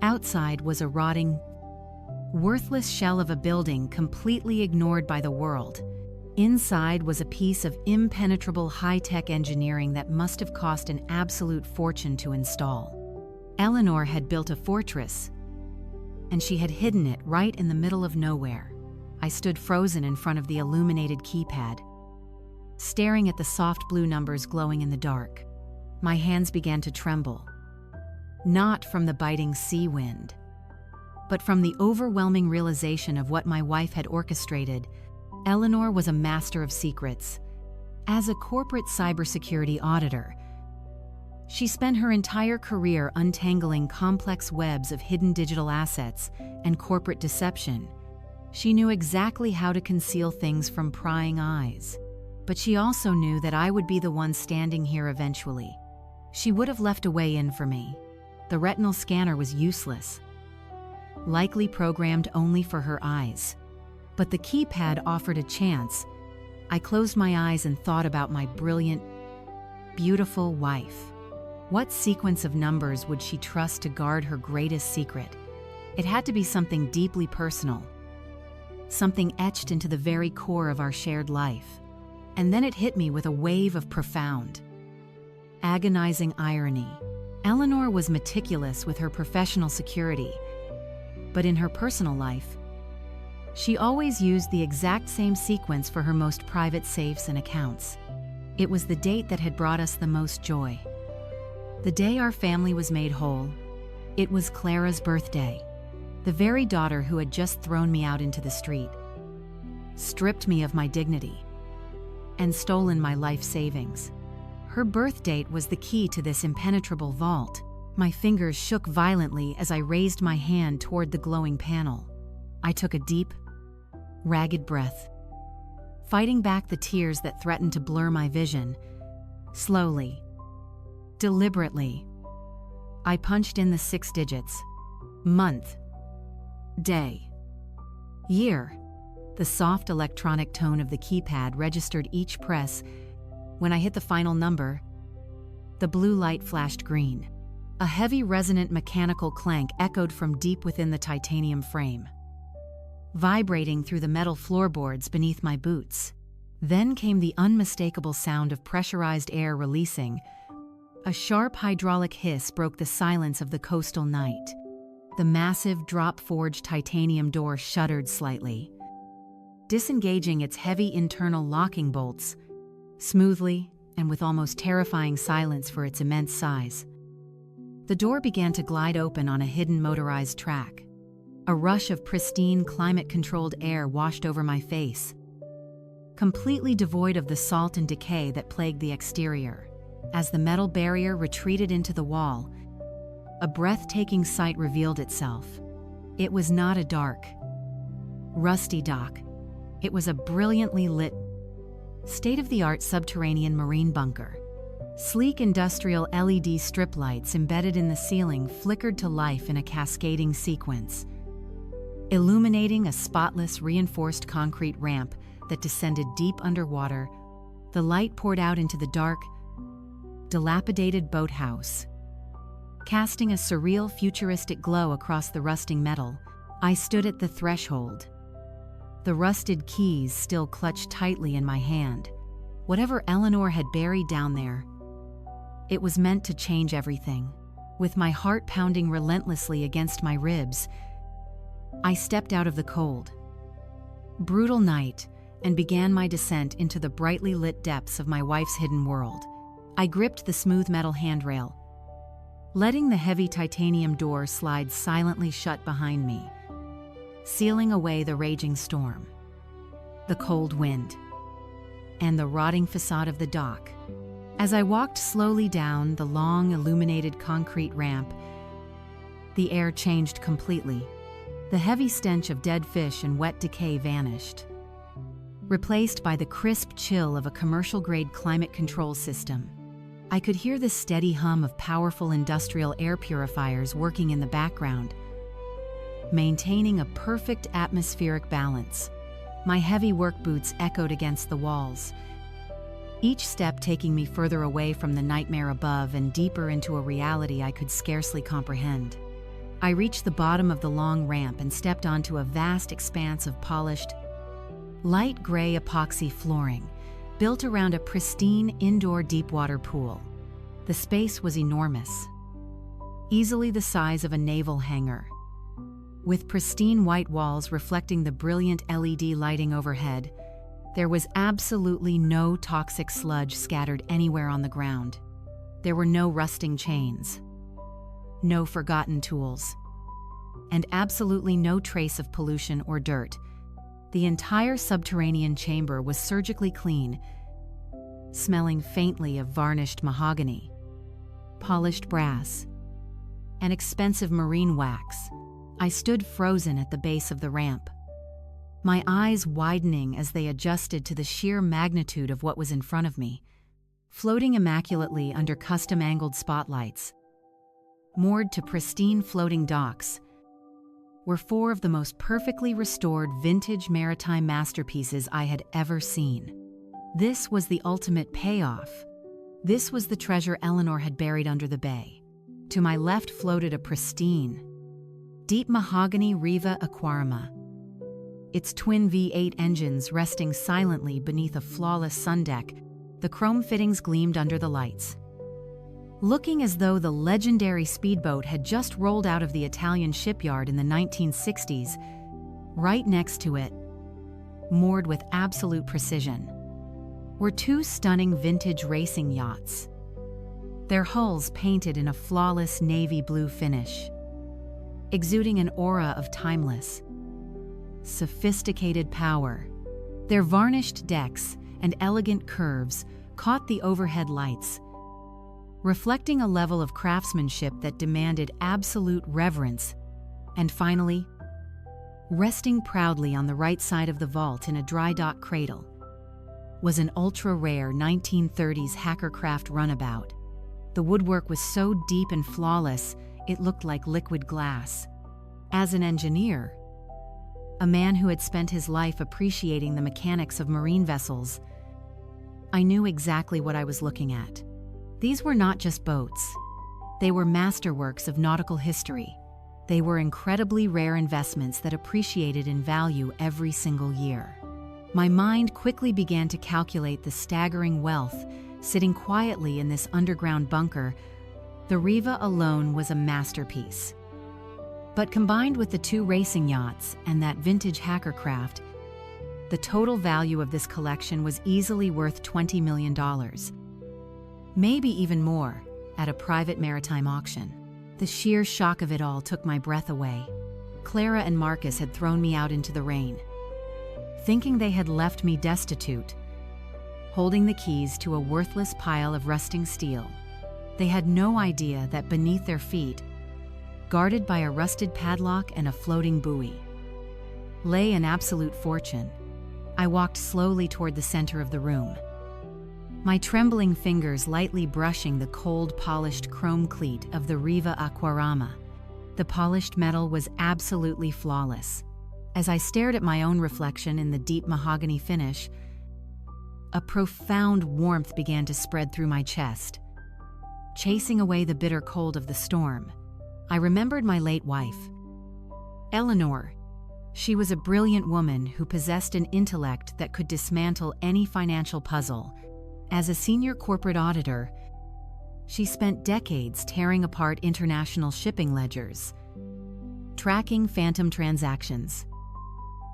A: Outside was a rotting, worthless shell of a building completely ignored by the world. Inside was a piece of impenetrable high-tech engineering that must have cost an absolute fortune to install. Eleanor had built a fortress, and she had hidden it right in the middle of nowhere. I stood frozen in front of the illuminated keypad, staring at the soft blue numbers glowing in the dark. My hands began to tremble, not from the biting sea wind, but from the overwhelming realization of what my wife had orchestrated. Eleanor was a master of secrets. As a corporate cybersecurity auditor, she spent her entire career untangling complex webs of hidden digital assets and corporate deception. She knew exactly how to conceal things from prying eyes. But she also knew that I would be the one standing here eventually. She would have left a way in for me. The retinal scanner was useless, likely programmed only for her eyes. But the keypad offered a chance. I closed my eyes and thought about my brilliant, beautiful wife. What sequence of numbers would she trust to guard her greatest secret? It had to be something deeply personal, something etched into the very core of our shared life. And then it hit me with a wave of profound, agonizing irony. Eleanor was meticulous with her professional security, but in her personal life, she always used the exact same sequence for her most private safes and accounts. It was the date that had brought us the most joy. The day our family was made whole. It was Clara's birthday. The very daughter who had just thrown me out into the street, stripped me of my dignity, and stolen my life savings. Her birth date was the key to this impenetrable vault. My fingers shook violently as I raised my hand toward the glowing panel. I took a deep, ragged breath, fighting back the tears that threatened to blur my vision. Slowly, deliberately, I punched in the 6 digits. Month, day, year. The soft electronic tone of the keypad registered each press. When I hit the final number, the blue light flashed green. A heavy, resonant mechanical clank echoed from deep within the titanium frame, vibrating through the metal floorboards beneath my boots. Then came the unmistakable sound of pressurized air releasing. A sharp hydraulic hiss broke the silence of the coastal night. The massive, drop-forged titanium door shuddered slightly, disengaging its heavy internal locking bolts, smoothly and with almost terrifying silence for its immense size. The door began to glide open on a hidden motorized track. A rush of pristine, climate-controlled air washed over my face, completely devoid of the salt and decay that plagued the exterior. As the metal barrier retreated into the wall, a breathtaking sight revealed itself. It was not a dark, rusty dock, It was a brilliantly lit, state-of-the-art subterranean marine bunker. Sleek industrial LED strip lights embedded in the ceiling flickered to life in a cascading sequence, illuminating a spotless reinforced concrete ramp that descended deep underwater. The light poured out into the dark, dilapidated boathouse, casting a surreal futuristic glow across the rusting metal. I stood at the threshold, the rusted keys still clutched tightly in my hand. Whatever Eleanor had buried down there, it was meant to change everything. With my heart pounding relentlessly against my ribs, I stepped out of the cold, brutal night and began my descent into the brightly lit depths of my wife's hidden world. I gripped the smooth metal handrail, letting the heavy titanium door slide silently shut behind me, sealing away the raging storm, the cold wind, and the rotting facade of the dock. As I walked slowly down the long, illuminated concrete ramp, the air changed completely. The heavy stench of dead fish and wet decay vanished, replaced by the crisp chill of a commercial-grade climate control system. I could hear the steady hum of powerful industrial air purifiers working in the background, maintaining a perfect atmospheric balance. My heavy work boots echoed against the walls, each step taking me further away from the nightmare above and deeper into a reality I could scarcely comprehend. I reached the bottom of the long ramp and stepped onto a vast expanse of polished, light gray epoxy flooring, built around a pristine indoor deepwater pool. The space was enormous, easily the size of a naval hangar, with pristine white walls reflecting the brilliant LED lighting overhead. There was absolutely no toxic sludge scattered anywhere on the ground. There were no rusting chains, no forgotten tools, and absolutely no trace of pollution or dirt. The entire subterranean chamber was surgically clean, smelling faintly of varnished mahogany, polished brass, and expensive marine wax. I stood frozen at the base of the ramp, my eyes widening as they adjusted to the sheer magnitude of what was in front of me. Floating immaculately under custom-angled spotlights, moored to pristine floating docks, were four of the most perfectly restored vintage maritime masterpieces I had ever seen. This was the ultimate payoff. This was the treasure Eleanor had buried under the bay. To my left floated a pristine, deep mahogany Riva Aquarima, its twin V8 engines resting silently beneath a flawless sun deck. The chrome fittings gleamed under the lights, looking as though the legendary speedboat had just rolled out of the Italian shipyard in the 1960s. Right next to it, moored with absolute precision, were two stunning vintage racing yachts, their hulls painted in a flawless navy blue finish, exuding an aura of timeless, sophisticated power. Their varnished decks and elegant curves caught the overhead lights, reflecting a level of craftsmanship that demanded absolute reverence. And finally, resting proudly on the right side of the vault in a dry dock cradle, was an ultra-rare 1930s hackercraft runabout. The woodwork was so deep and flawless, it looked like liquid glass. As an engineer, a man who had spent his life appreciating the mechanics of marine vessels, I knew exactly what I was looking at. These were not just boats. They were masterworks of nautical history. They were incredibly rare investments that appreciated in value every single year. My mind quickly began to calculate the staggering wealth sitting quietly in this underground bunker. The Riva alone was a masterpiece. But combined with the two racing yachts and that vintage hackercraft, the total value of this collection was easily worth $20 million. Maybe even more, at a private maritime auction. The sheer shock of it all took my breath away. Clara and Marcus had thrown me out into the rain, thinking they had left me destitute, holding the keys to a worthless pile of rusting steel. They had no idea that beneath their feet, guarded by a rusted padlock and a floating buoy, lay an absolute fortune. I walked slowly toward the center of the room, my trembling fingers lightly brushing the cold, polished chrome cleat of the Riva Aquarama. The polished metal was absolutely flawless. As I stared at my own reflection in the deep mahogany finish, a profound warmth began to spread through my chest, chasing away the bitter cold of the storm. I remembered my late wife, Eleanor. She was a brilliant woman who possessed an intellect that could dismantle any financial puzzle. As a senior corporate auditor, she spent decades tearing apart international shipping ledgers, tracking phantom transactions,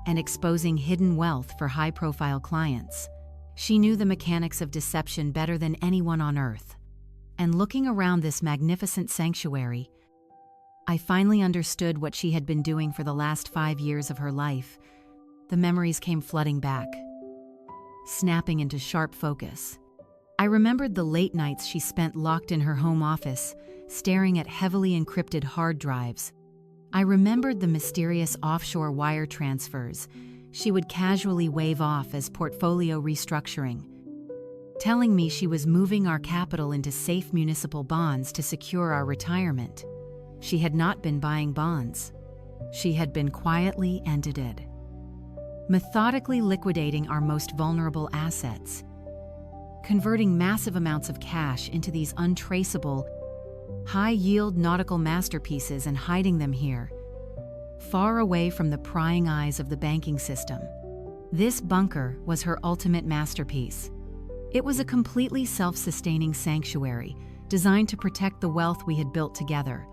A: and exposing hidden wealth for high-profile clients. She knew the mechanics of deception better than anyone on Earth. And looking around this magnificent sanctuary, I finally understood what she had been doing for the last 5 years of her life. The memories came flooding back, snapping into sharp focus. I remembered the late nights she spent locked in her home office, staring at heavily encrypted hard drives. I remembered the mysterious offshore wire transfers she would casually wave off as portfolio restructuring, telling me she was moving our capital into safe municipal bonds to secure our retirement. She had not been buying bonds. She had been quietly methodically liquidating our most vulnerable assets, converting massive amounts of cash into these untraceable, high-yield nautical masterpieces and hiding them here, far away from the prying eyes of the banking system. This bunker was her ultimate masterpiece. It was a completely self-sustaining sanctuary designed to protect the wealth we had built together.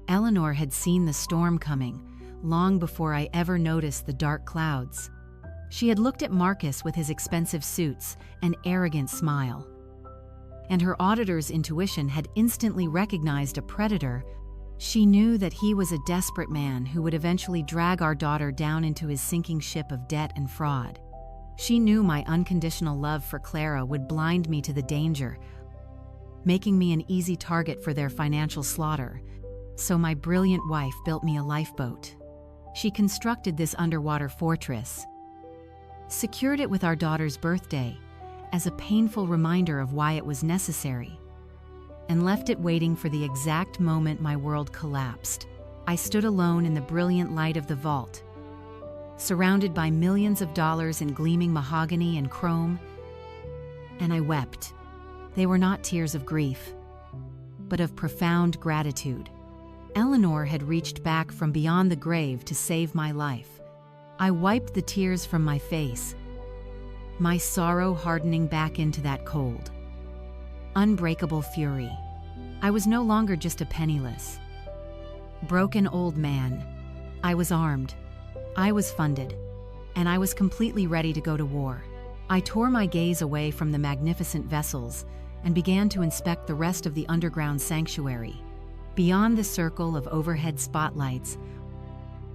A: Eleanor had seen the storm coming long before I ever noticed the dark clouds. She had looked at Marcus with his expensive suits and arrogant smile, and her auditor's intuition had instantly recognized a predator. She knew that he was a desperate man who would eventually drag our daughter down into his sinking ship of debt and fraud. She knew my unconditional love for Clara would blind me to the danger, making me an easy target for their financial slaughter. So my brilliant wife built me a lifeboat. She constructed this underwater fortress, secured it with our daughter's birthday as a painful reminder of why it was necessary, and left it waiting for the exact moment my world collapsed. I stood alone in the brilliant light of the vault, surrounded by millions of dollars in gleaming mahogany and chrome, and I wept. They were not tears of grief, but of profound gratitude. Eleanor had reached back from beyond the grave to save my life. I wiped the tears from my face, my sorrow hardening back into that cold, unbreakable fury. I was no longer just a penniless, broken old man. I was armed, I was funded, and I was completely ready to go to war. I tore my gaze away from the magnificent vessels and began to inspect the rest of the underground sanctuary. Beyond the circle of overhead spotlights,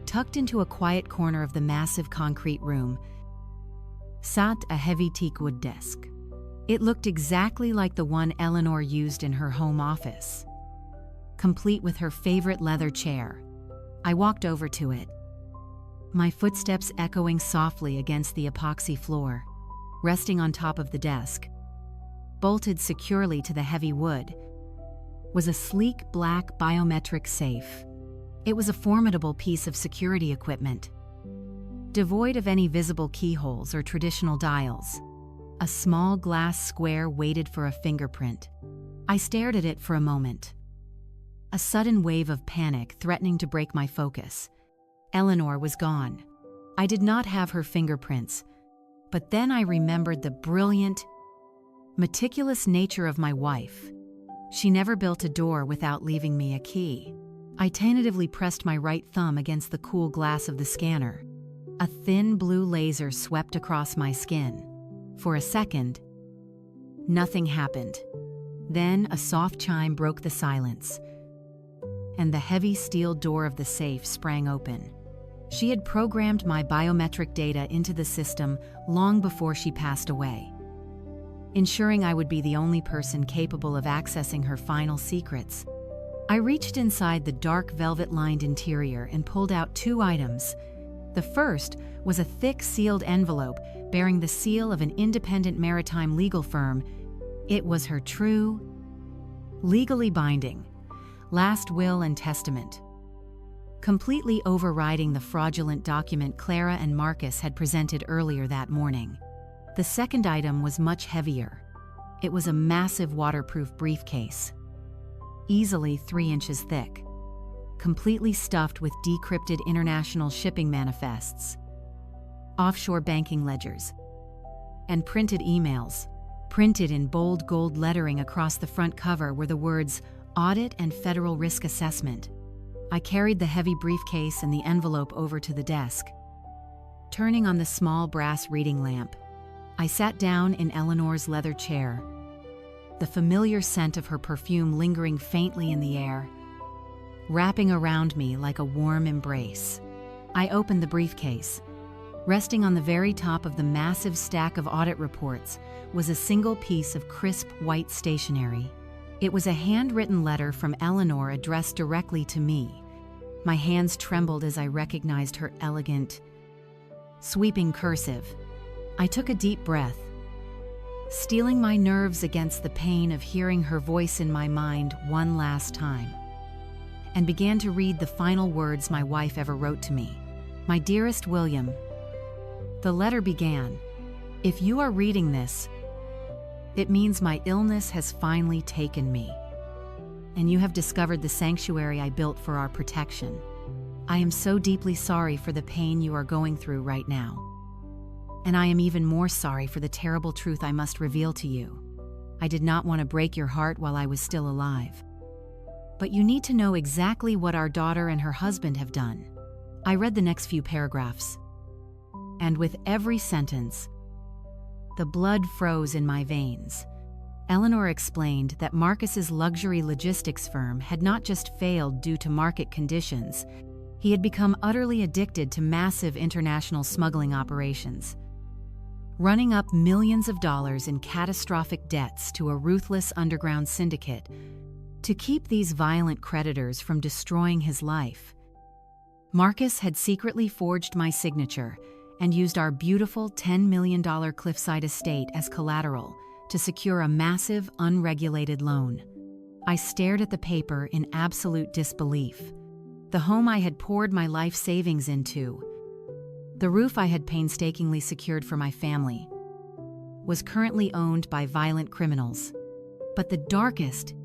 A: tucked into a quiet corner of the massive concrete room, sat a heavy teakwood desk. It looked exactly like the one Eleanor used in her home office, complete with her favorite leather chair. I walked over to it, my footsteps echoing softly against the epoxy floor. Resting on top of the desk, bolted securely to the heavy wood, was a sleek black biometric safe. It was a formidable piece of security equipment, devoid of any visible keyholes or traditional dials. A small glass square waited for a fingerprint. I stared at it for a moment, a sudden wave of panic threatening to break my focus. Eleanor was gone. I did not have her fingerprints, but then I remembered the brilliant, meticulous nature of my wife. She never built a door without leaving me a key. I tentatively pressed my right thumb against the cool glass of the scanner. A thin blue laser swept across my skin. For a second, nothing happened. Then a soft chime broke the silence, and the heavy steel door of the safe sprang open. She had programmed my biometric data into the system long before she passed away, ensuring I would be the only person capable of accessing her final secrets. I reached inside the dark velvet-lined interior and pulled out 2 items, The first was a thick sealed envelope bearing the seal of an independent maritime legal firm. It was her true, legally binding, last will and testament, completely overriding the fraudulent document Clara and Marcus had presented earlier that morning. The second item was much heavier. It was a massive waterproof briefcase, easily 3 inches thick, completely stuffed with decrypted international shipping manifests, offshore banking ledgers, and printed emails. Printed in bold gold lettering across the front cover were the words Audit and Federal Risk Assessment. I carried the heavy briefcase and the envelope over to the desk. Turning on the small brass reading lamp, I sat down in Eleanor's leather chair, the familiar scent of her perfume lingering faintly in the air, wrapping around me like a warm embrace. I opened the briefcase. Resting on the very top of the massive stack of audit reports was a single piece of crisp white stationery. It was a handwritten letter from Eleanor addressed directly to me. My hands trembled as I recognized her elegant, sweeping cursive. I took a deep breath, steeling my nerves against the pain of hearing her voice in my mind one last time, and began to read the final words my wife ever wrote to me. My dearest William, the letter began, "If you are reading this, it means my illness has finally taken me, and you have discovered the sanctuary I built for our protection. I am so deeply sorry for the pain you are going through right now. And I am even more sorry for the terrible truth I must reveal to you. I did not want to break your heart while I was still alive. But you need to know exactly what our daughter and her husband have done." I read the next few paragraphs, and with every sentence, the blood froze in my veins. Eleanor explained that Marcus's luxury logistics firm had not just failed due to market conditions, he had become utterly addicted to massive international smuggling operations, running up millions of dollars in catastrophic debts to a ruthless underground syndicate to keep these violent creditors from destroying his life. Marcus had secretly forged my signature and used our beautiful $10 million cliffside estate as collateral to secure a massive, unregulated loan. I stared at the paper in absolute disbelief. The home I had poured my life savings into, the roof I had painstakingly secured for my family, was currently owned by violent criminals. But the darkest,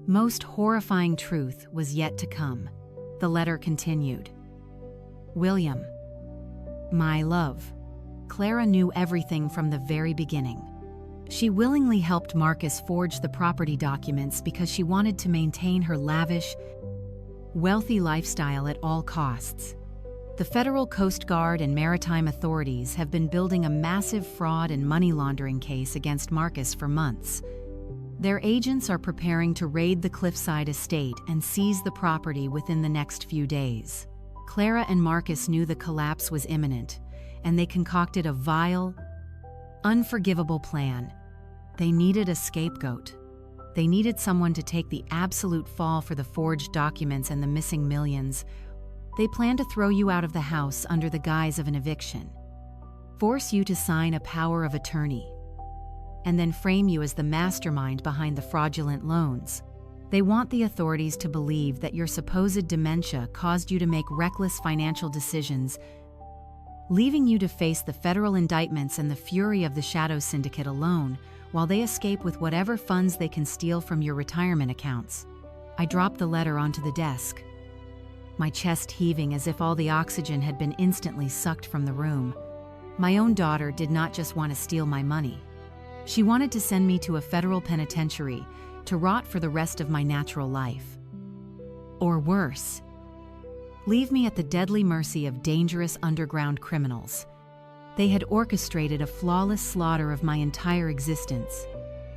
A: most horrifying truth was yet to come. The letter continued. "William, my love, Clara knew everything from the very beginning. She willingly helped Marcus forge the property documents because she wanted to maintain her lavish, wealthy lifestyle at all costs. The Federal Coast Guard and maritime authorities have been building a massive fraud and money laundering case against Marcus for months. Their agents are preparing to raid the cliffside estate and seize the property within the next few days. Clara and Marcus knew the collapse was imminent, and they concocted a vile, unforgivable plan. They needed a scapegoat. They needed someone to take the absolute fall for the forged documents and the missing millions. They planned to throw you out of the house under the guise of an eviction, force you to sign a power of attorney, and then frame you as the mastermind behind the fraudulent loans. They want the authorities to believe that your supposed dementia caused you to make reckless financial decisions, leaving you to face the federal indictments and the fury of the Shadow Syndicate alone, while they escape with whatever funds they can steal from your retirement accounts." I dropped the letter onto the desk, my chest heaving as if all the oxygen had been instantly sucked from the room. My own daughter did not just want to steal my money. She wanted to send me to a federal penitentiary to rot for the rest of my natural life. Or worse, leave me at the deadly mercy of dangerous underground criminals. They had orchestrated a flawless slaughter of my entire existence.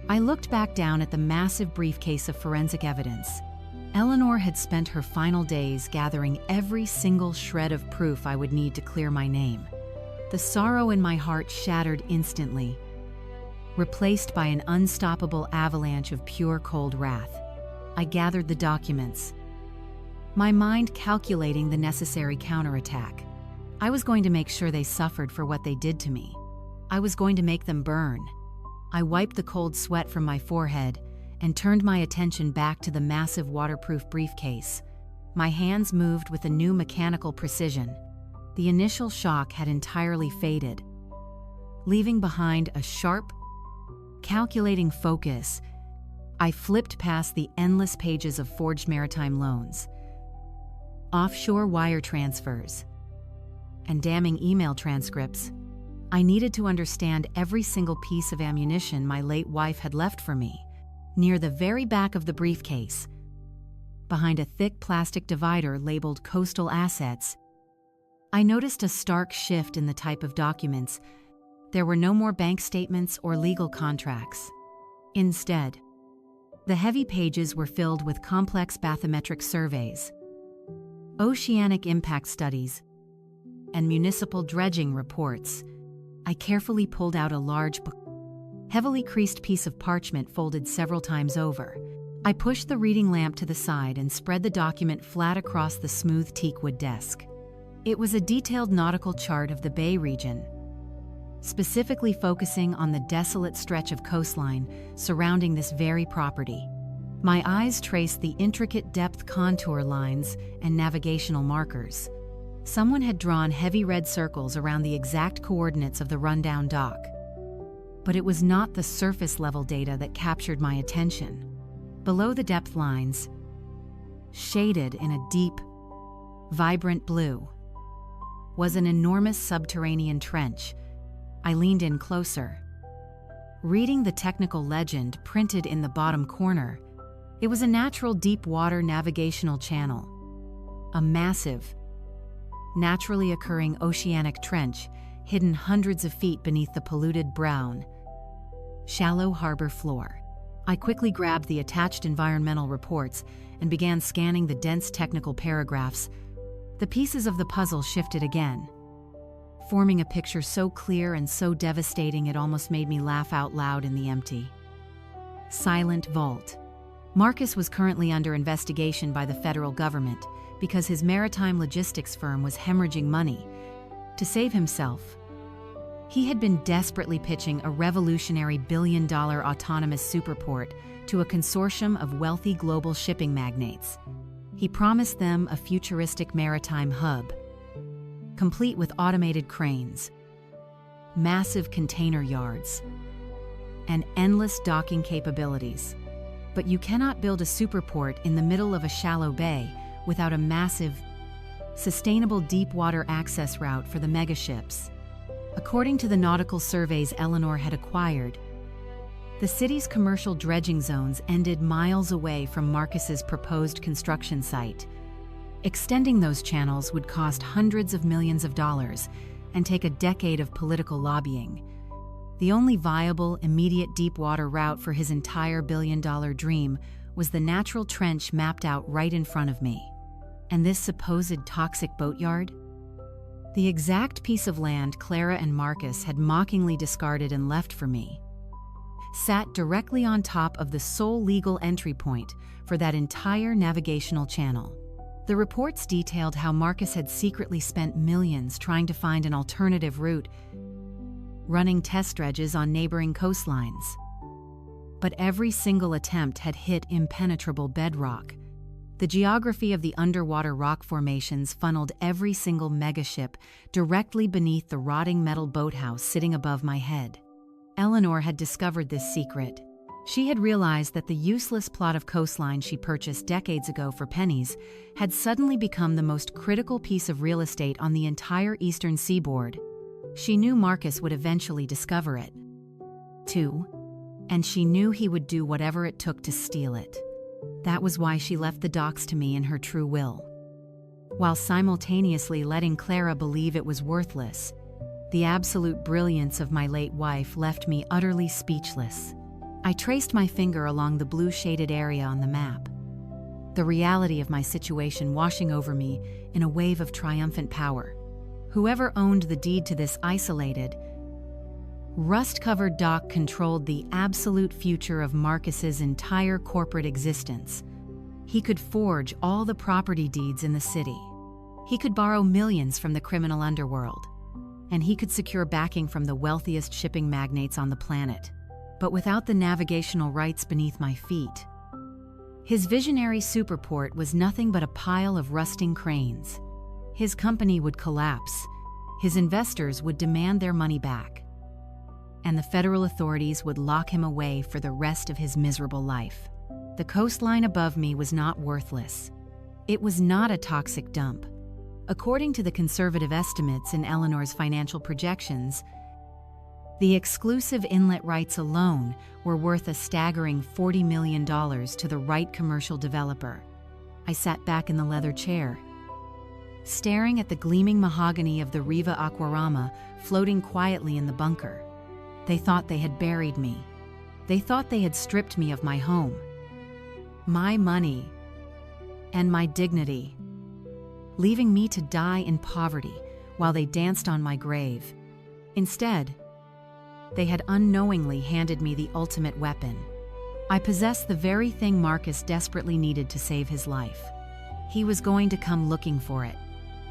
A: I looked back down at the massive briefcase of forensic evidence. Eleanor had spent her final days gathering every single shred of proof I would need to clear my name. The sorrow in my heart shattered instantly, replaced by an unstoppable avalanche of pure cold wrath. I gathered the documents, my mind calculating the necessary counterattack. I was going to make sure they suffered for what they did to me. I was going to make them burn. I wiped the cold sweat from my forehead and turned my attention back to the massive waterproof briefcase. My hands moved with a new mechanical precision. The initial shock had entirely faded, leaving behind a sharp, calculating focus. I flipped past the endless pages of forged maritime loans, offshore wire transfers, and damning email transcripts. I needed to understand every single piece of ammunition my late wife had left for me. Near the very back of the briefcase, behind a thick plastic divider labeled Coastal Assets, I noticed a stark shift in the type of documents. There were no more bank statements or legal contracts. Instead, the heavy pages were filled with complex bathymetric surveys, oceanic impact studies, and municipal dredging reports. I carefully pulled out a large, heavily creased piece of parchment folded several times over. I pushed the reading lamp to the side and spread the document flat across the smooth teakwood desk. It was a detailed nautical chart of the Bay region, specifically focusing on the desolate stretch of coastline surrounding this very property. My eyes traced the intricate depth contour lines and navigational markers. Someone had drawn heavy red circles around the exact coordinates of the rundown dock. But it was not the surface-level data that captured my attention. Below the depth lines, shaded in a deep, vibrant blue, was an enormous subterranean trench. I leaned in closer. Reading the technical legend printed in the bottom corner, it was a natural deep-water navigational channel. A massive, naturally occurring oceanic trench hidden hundreds of feet beneath the polluted brown, shallow harbor floor. I quickly grabbed the attached environmental reports and began scanning the dense technical paragraphs. The pieces of the puzzle shifted again, forming a picture so clear and so devastating it almost made me laugh out loud in the empty, silent vault. Marcus was currently under investigation by the federal government because his maritime logistics firm was hemorrhaging money. To save himself, he had been desperately pitching a revolutionary billion-dollar autonomous superport to a consortium of wealthy global shipping magnates. He promised them a futuristic maritime hub, complete with automated cranes, massive container yards, and endless docking capabilities. But you cannot build a superport in the middle of a shallow bay without a massive, sustainable deep-water access route for the megaships. According to the nautical surveys Eleanor had acquired, the city's commercial dredging zones ended miles away from Marcus's proposed construction site. Extending those channels would cost hundreds of millions of dollars and take a decade of political lobbying. The only viable, immediate deep-water route for his entire billion-dollar dream was the natural trench mapped out right in front of me. And this supposed toxic boatyard? The exact piece of land Clara and Marcus had mockingly discarded and left for me sat directly on top of the sole legal entry point for that entire navigational channel. The reports detailed how Marcus had secretly spent millions trying to find an alternative route, running test dredges on neighboring coastlines. But every single attempt had hit impenetrable bedrock. The geography of the underwater rock formations funneled every single megaship directly beneath the rotting metal boathouse sitting above my head. Eleanor had discovered this secret. She had realized that the useless plot of coastline she purchased decades ago for pennies had suddenly become the most critical piece of real estate on the entire eastern seaboard. She knew Marcus would eventually discover it, too, and she knew he would do whatever it took to steal it. That was why she left the docks to me in her true will, while simultaneously letting Clara believe it was worthless. The absolute brilliance of my late wife left me utterly speechless. I traced my finger along the blue-shaded area on the map, the reality of my situation washing over me in a wave of triumphant power. Whoever owned the deed to this isolated, rust-covered dock controlled the absolute future of Marcus's entire corporate existence. He could forge all the property deeds in the city. He could borrow millions from the criminal underworld, and he could secure backing from the wealthiest shipping magnates on the planet. But without the navigational rights beneath my feet, his visionary superport was nothing but a pile of rusting cranes. His company would collapse, his investors would demand their money back, and the federal authorities would lock him away for the rest of his miserable life. The coastline above me was not worthless. It was not a toxic dump. According to the conservative estimates in Eleanor's financial projections, the exclusive inlet rights alone were worth a staggering $40 million to the right commercial developer. I sat back in the leather chair, staring at the gleaming mahogany of the Riva Aquarama floating quietly in the bunker. They thought they had buried me. They thought they had stripped me of my home, my money, and my dignity, leaving me to die in poverty while they danced on my grave. Instead, they had unknowingly handed me the ultimate weapon. I possessed the very thing Marcus desperately needed to save his life. He was going to come looking for it.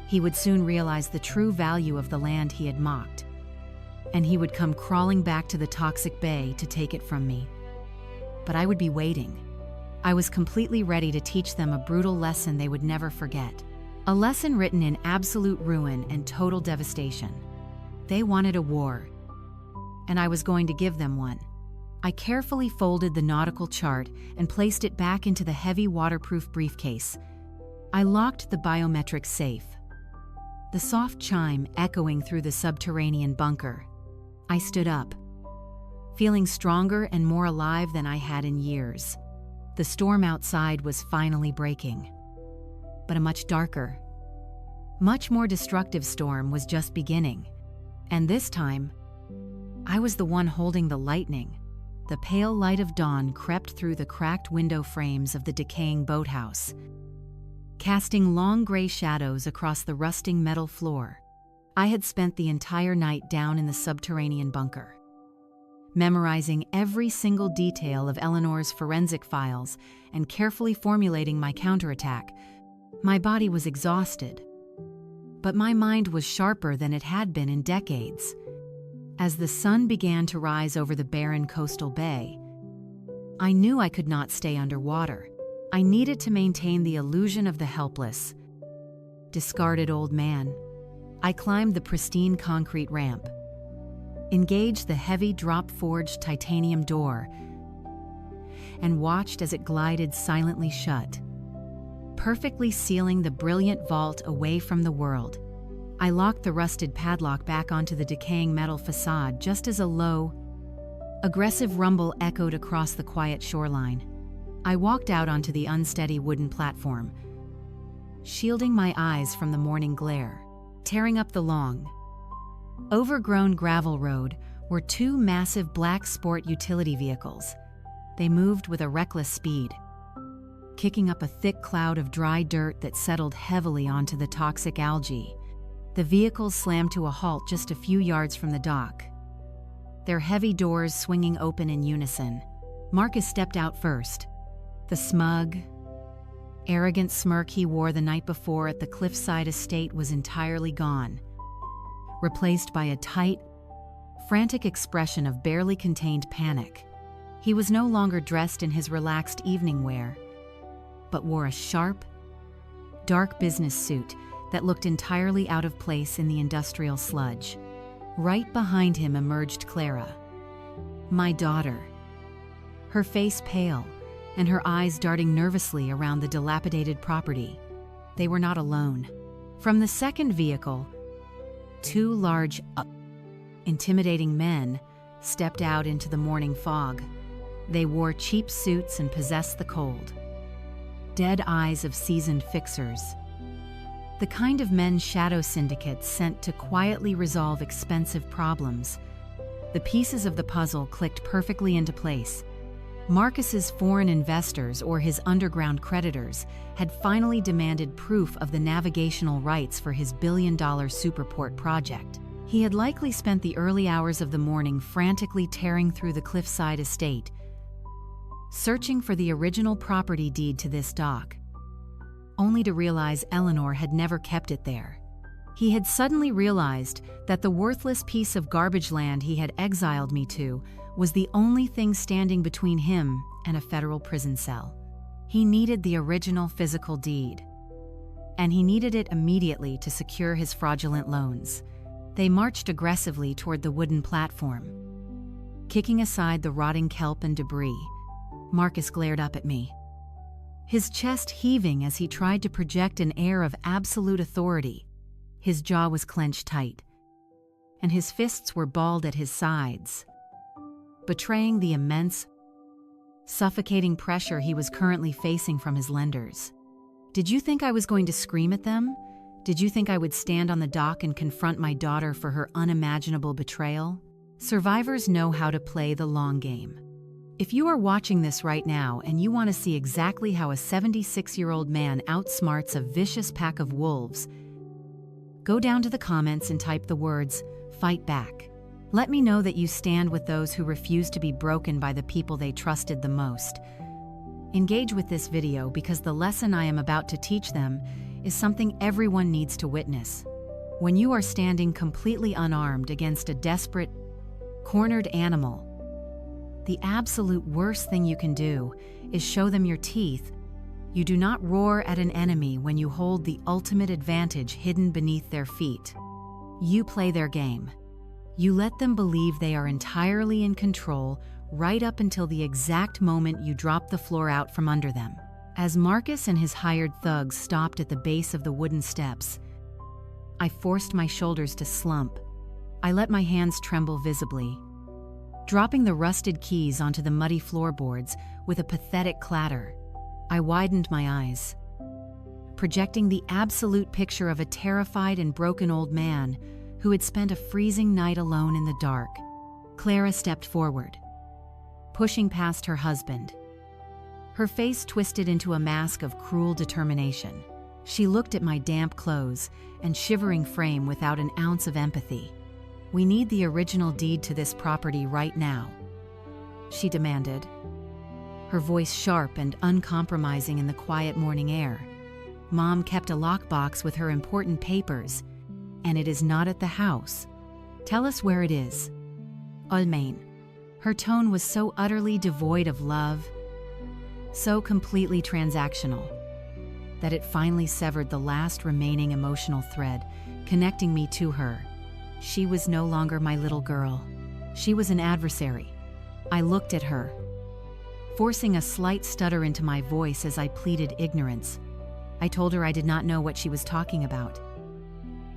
A: He would soon realize the true value of the land he had mocked, and he would come crawling back to the toxic bay to take it from me. But I would be waiting. I was completely ready to teach them a brutal lesson they would never forget. A lesson written in absolute ruin and total devastation. They wanted a war, and I was going to give them one. I carefully folded the nautical chart and placed it back into the heavy waterproof briefcase. I locked the biometric safe, the soft chime echoing through the subterranean bunker. I stood up, feeling stronger and more alive than I had in years. The storm outside was finally breaking, but a much darker, much more destructive storm was just beginning. And this time, I was the one holding the lightning. The pale light of dawn crept through the cracked window frames of the decaying boathouse, casting long gray shadows across the rusting metal floor. I had spent the entire night down in the subterranean bunker, memorizing every single detail of Eleanor's forensic files and carefully formulating my counterattack. My body was exhausted, but my mind was sharper than it had been in decades. As the sun began to rise over the barren coastal bay, I knew I could not stay underwater. I needed to maintain the illusion of the helpless, discarded old man. I climbed the pristine concrete ramp, engaged the heavy drop-forged titanium door, and watched as it glided silently shut, perfectly sealing the brilliant vault away from the world. I locked the rusted padlock back onto the decaying metal facade just as a low, aggressive rumble echoed across the quiet shoreline. I walked out onto the unsteady wooden platform, shielding my eyes from the morning glare. Tearing up the long, overgrown gravel road were two massive black sport utility vehicles. They moved with a reckless speed, kicking up a thick cloud of dry dirt that settled heavily onto the toxic algae. The vehicles slammed to a halt just a few yards from the dock, their heavy doors swinging open in unison. Marcus stepped out first. The smug, arrogant smirk he wore the night before at the cliffside estate was entirely gone, replaced by a tight, frantic expression of barely contained panic. He was no longer dressed in his relaxed evening wear, but wore a sharp, dark business suit that looked entirely out of place in the industrial sludge. Right behind him emerged Clara, my daughter, her face pale and her eyes darting nervously around the dilapidated property. They were not alone. From the second vehicle, two large, intimidating men stepped out into the morning fog. They wore cheap suits and possessed the cold, dead eyes of seasoned fixers. The kind of men shadow syndicates sent to quietly resolve expensive problems. The pieces of the puzzle clicked perfectly into place. Marcus's foreign investors or his underground creditors had finally demanded proof of the navigational rights for his billion-dollar superport project. He had likely spent the early hours of the morning frantically tearing through the cliffside estate, searching for the original property deed to this dock, only to realize Eleanor had never kept it there. He had suddenly realized that the worthless piece of garbage land he had exiled me to was the only thing standing between him and a federal prison cell. He needed the original physical deed, and he needed it immediately to secure his fraudulent loans. They marched aggressively toward the wooden platform. Kicking aside the rotting kelp and debris, Marcus glared up at me, his chest heaving as he tried to project an air of absolute authority. His jaw was clenched tight, and his fists were balled at his sides, betraying the immense, suffocating pressure he was currently facing from his lenders. Did you think I was going to scream at them? Did you think I would stand on the dock and confront my daughter for her unimaginable betrayal? Survivors know how to play the long game. If you are watching this right now and you want to see exactly how a 76-year-old man outsmarts a vicious pack of wolves, go down to the comments and type the words, "Fight back." Let me know that you stand with those who refuse to be broken by the people they trusted the most. Engage with this video because the lesson I am about to teach them is something everyone needs to witness. When you are standing completely unarmed against a desperate, cornered animal, the absolute worst thing you can do is show them your teeth. You do not roar at an enemy when you hold the ultimate advantage hidden beneath their feet. You play their game. You let them believe they are entirely in control right up until the exact moment you drop the floor out from under them. As Marcus and his hired thugs stopped at the base of the wooden steps, I forced my shoulders to slump. I let my hands tremble visibly, dropping the rusted keys onto the muddy floorboards with a pathetic clatter. I widened my eyes, projecting the absolute picture of a terrified and broken old man who had spent a freezing night alone in the dark. Clara stepped forward, pushing past her husband, her face twisted into a mask of cruel determination. She looked at my damp clothes and shivering frame without an ounce of empathy. "We need the original deed to this property right now," she demanded, her voice sharp and uncompromising in the quiet morning air. "Mom kept a lockbox with her important papers, and it is not at the house. Tell us where it is." Ulmain. Her tone was so utterly devoid of love, so completely transactional, that it finally severed the last remaining emotional thread connecting me to her. She was no longer my little girl. She was an adversary. I looked at her, forcing a slight stutter into my voice as I pleaded ignorance. I told her I did not know what she was talking about,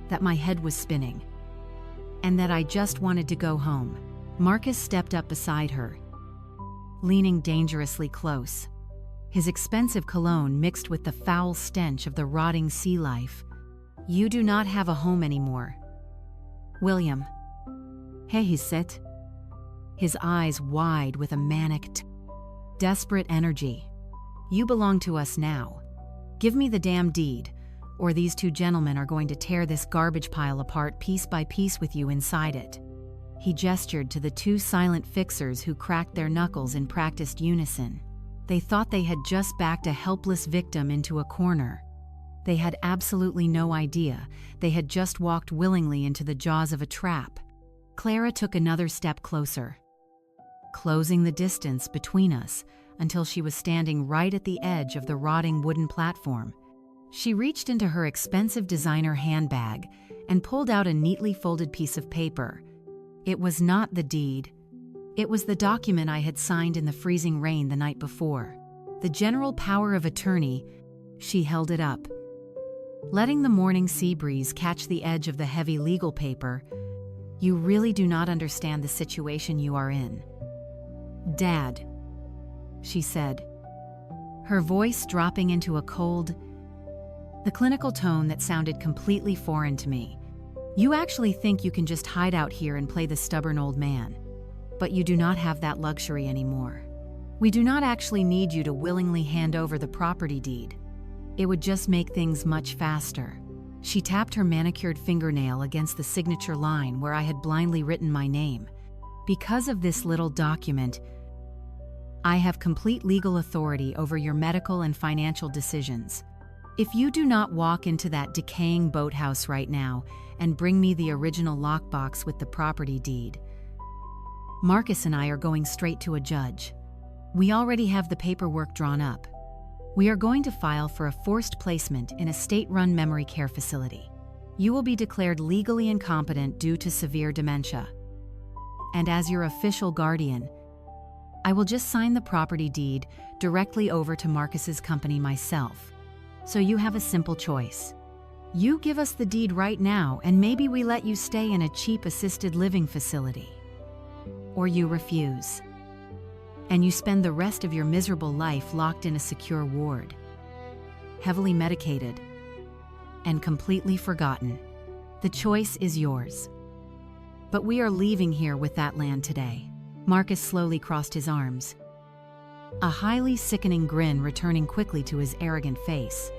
A: that my head was spinning, and that I just wanted to go home. Marcus stepped up beside her, leaning dangerously close, his expensive cologne mixed with the foul stench of the rotting sea life. "You do not have a home anymore, William." "Hey," he said, his eyes wide with a manic, desperate energy. "You belong to us now. Give me the damn deed, or these two gentlemen are going to tear this garbage pile apart piece by piece with you inside it." He gestured to the two silent fixers who cracked their knuckles in practiced unison. They thought they had just backed a helpless victim into a corner. They had absolutely no idea they had just walked willingly into the jaws of a trap. Clara took another step closer, closing the distance between us until she was standing right at the edge of the rotting wooden platform. She reached into her expensive designer handbag and pulled out a neatly folded piece of paper. It was not the deed. It was the document I had signed in the freezing rain the night before. The general power of attorney. She held it up, letting the morning sea breeze catch the edge of the heavy legal paper. "You really do not understand the situation you are in, Dad," she said, her voice dropping into a cold, the clinical tone that sounded completely foreign to me. "You actually think you can just hide out here and play the stubborn old man, but you do not have that luxury anymore. We do not actually need you to willingly hand over the property deed. It would just make things much faster." She tapped her manicured fingernail against the signature line where I had blindly written my name. "Because of this little document, I have complete legal authority over your medical and financial decisions. If you do not walk into that decaying boathouse right now and bring me the original lockbox with the property deed, Marcus and I are going straight to a judge. We already have the paperwork drawn up. We are going to file for a forced placement in a state-run memory care facility. You will be declared legally incompetent due to severe dementia. And as your official guardian, I will just sign the property deed directly over to Marcus's company myself. So you have a simple choice. You give us the deed right now and maybe we let you stay in a cheap assisted living facility. Or you refuse. And you spend the rest of your miserable life locked in a secure ward, heavily medicated, and completely forgotten. The choice is yours. But we are leaving here with that land today. Marcus slowly crossed his arms, a highly sickening grin returning quickly to his arrogant face.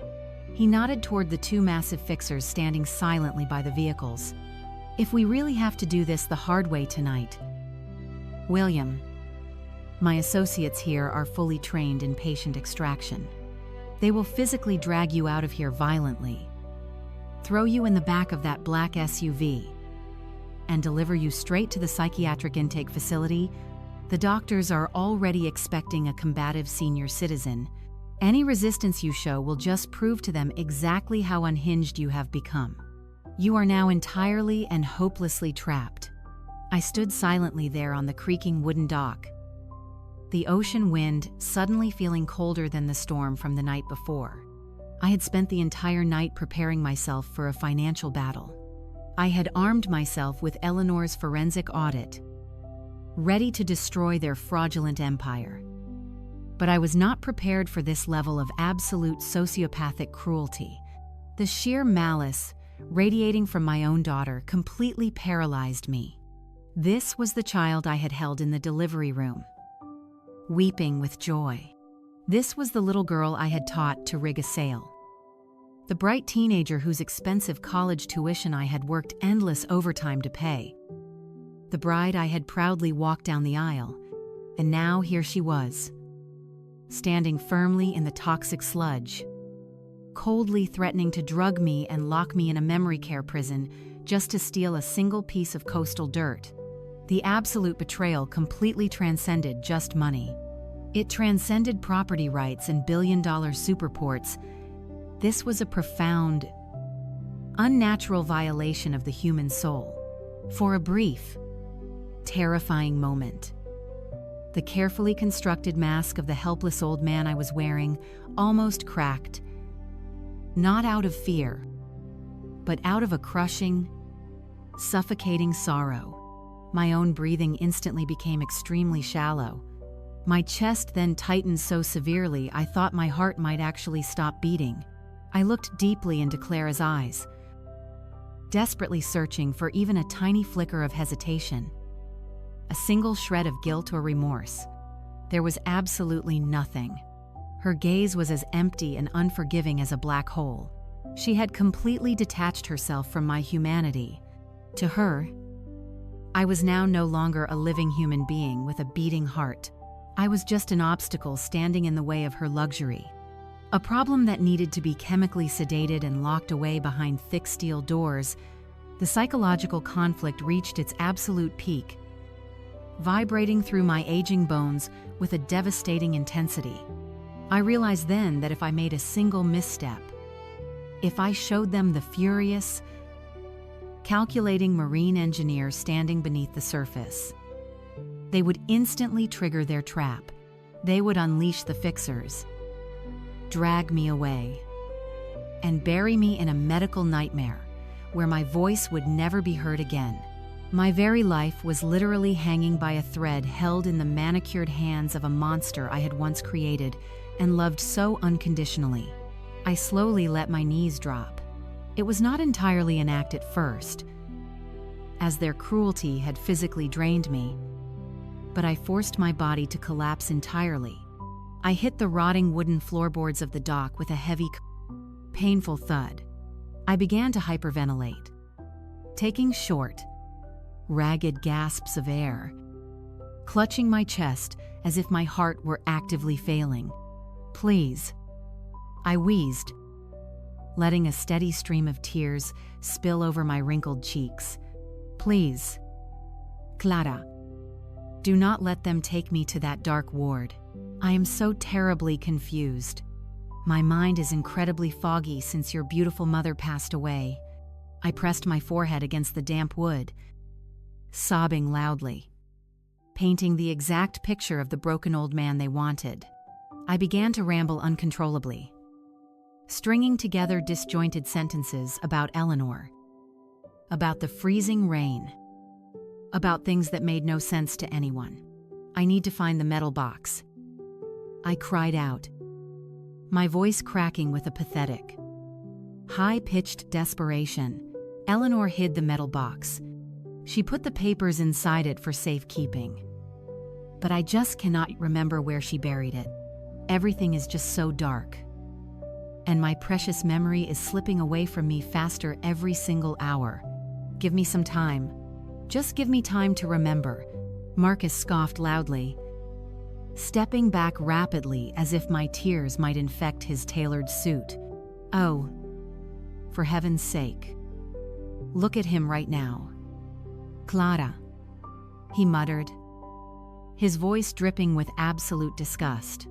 A: He nodded toward the two massive fixers standing silently by the vehicles. If we really have to do this the hard way tonight, William, my associates here are fully trained in patient extraction. They will physically drag you out of here violently, throw you in the back of that black SUV, and deliver you straight to the psychiatric intake facility. The doctors are already expecting a combative senior citizen. Any resistance you show will just prove to them exactly how unhinged you have become. You are now entirely and hopelessly trapped. I stood silently there on the creaking wooden dock, the ocean wind suddenly feeling colder than the storm from the night before. I had spent the entire night preparing myself for a financial battle. I had armed myself with Eleanor's forensic audit, ready to destroy their fraudulent empire. But I was not prepared for this level of absolute sociopathic cruelty. The sheer malice radiating from my own daughter completely paralyzed me. This was the child I had held in the delivery room, weeping with joy. This was the little girl I had taught to rig a sail, the bright teenager whose expensive college tuition I had worked endless overtime to pay, the bride I had proudly walked down the aisle, and now here she was, standing firmly in the toxic sludge, coldly threatening to drug me and lock me in a memory care prison just to steal a single piece of coastal dirt. The absolute betrayal completely transcended just money. It transcended property rights and billion-dollar superports. This was a profound, unnatural violation of the human soul. For a brief, terrifying moment, the carefully constructed mask of the helpless old man I was wearing almost cracked, not out of fear, but out of a crushing, suffocating sorrow. My own breathing instantly became extremely shallow. My chest then tightened so severely I thought my heart might actually stop beating. I looked deeply into Clara's eyes, desperately searching for even a tiny flicker of hesitation, a single shred of guilt or remorse. There was absolutely nothing. Her gaze was as empty and unforgiving as a black hole. She had completely detached herself from my humanity. To her, I was now no longer a living human being with a beating heart. I was just an obstacle standing in the way of her luxury, a problem that needed to be chemically sedated and locked away behind thick steel doors. The psychological conflict reached its absolute peak, vibrating through my aging bones with a devastating intensity. I realized then that if I made a single misstep, if I showed them the furious, calculating marine engineer standing beneath the surface, they would instantly trigger their trap. They would unleash the fixers, drag me away, and bury me in a medical nightmare where my voice would never be heard again. My very life was literally hanging by a thread held in the manicured hands of a monster I had once created and loved so unconditionally. I slowly let my knees drop. It was not entirely an act at first, as their cruelty had physically drained me, but I forced my body to collapse entirely. I hit the rotting wooden floorboards of the dock with a heavy, painful thud. I began to hyperventilate, taking short, ragged gasps of air, clutching my chest as if my heart were actively failing. "Please," I wheezed, letting a steady stream of tears spill over my wrinkled cheeks. Please, Clara, do not let them take me to that dark ward. I am so terribly confused. My mind is incredibly foggy since your beautiful mother passed away. I pressed my forehead against the damp wood, sobbing loudly, painting the exact picture of the broken old man they wanted. I began to ramble uncontrollably, stringing together disjointed sentences about Eleanor, about the freezing rain, about things that made no sense to anyone. I need to find the metal box, I cried out, my voice cracking with a pathetic, high-pitched desperation. Eleanor hid the metal box. She put the papers inside it for safekeeping. But I just cannot remember where she buried it. Everything is just so dark. And my precious memory is slipping away from me faster every single hour. Give me some time. Just give me time to remember. Marcus scoffed loudly, stepping back rapidly as if my tears might infect his tailored suit. Oh, for heaven's sake. Look at him right now. Clara, he muttered, his voice dripping with absolute disgust.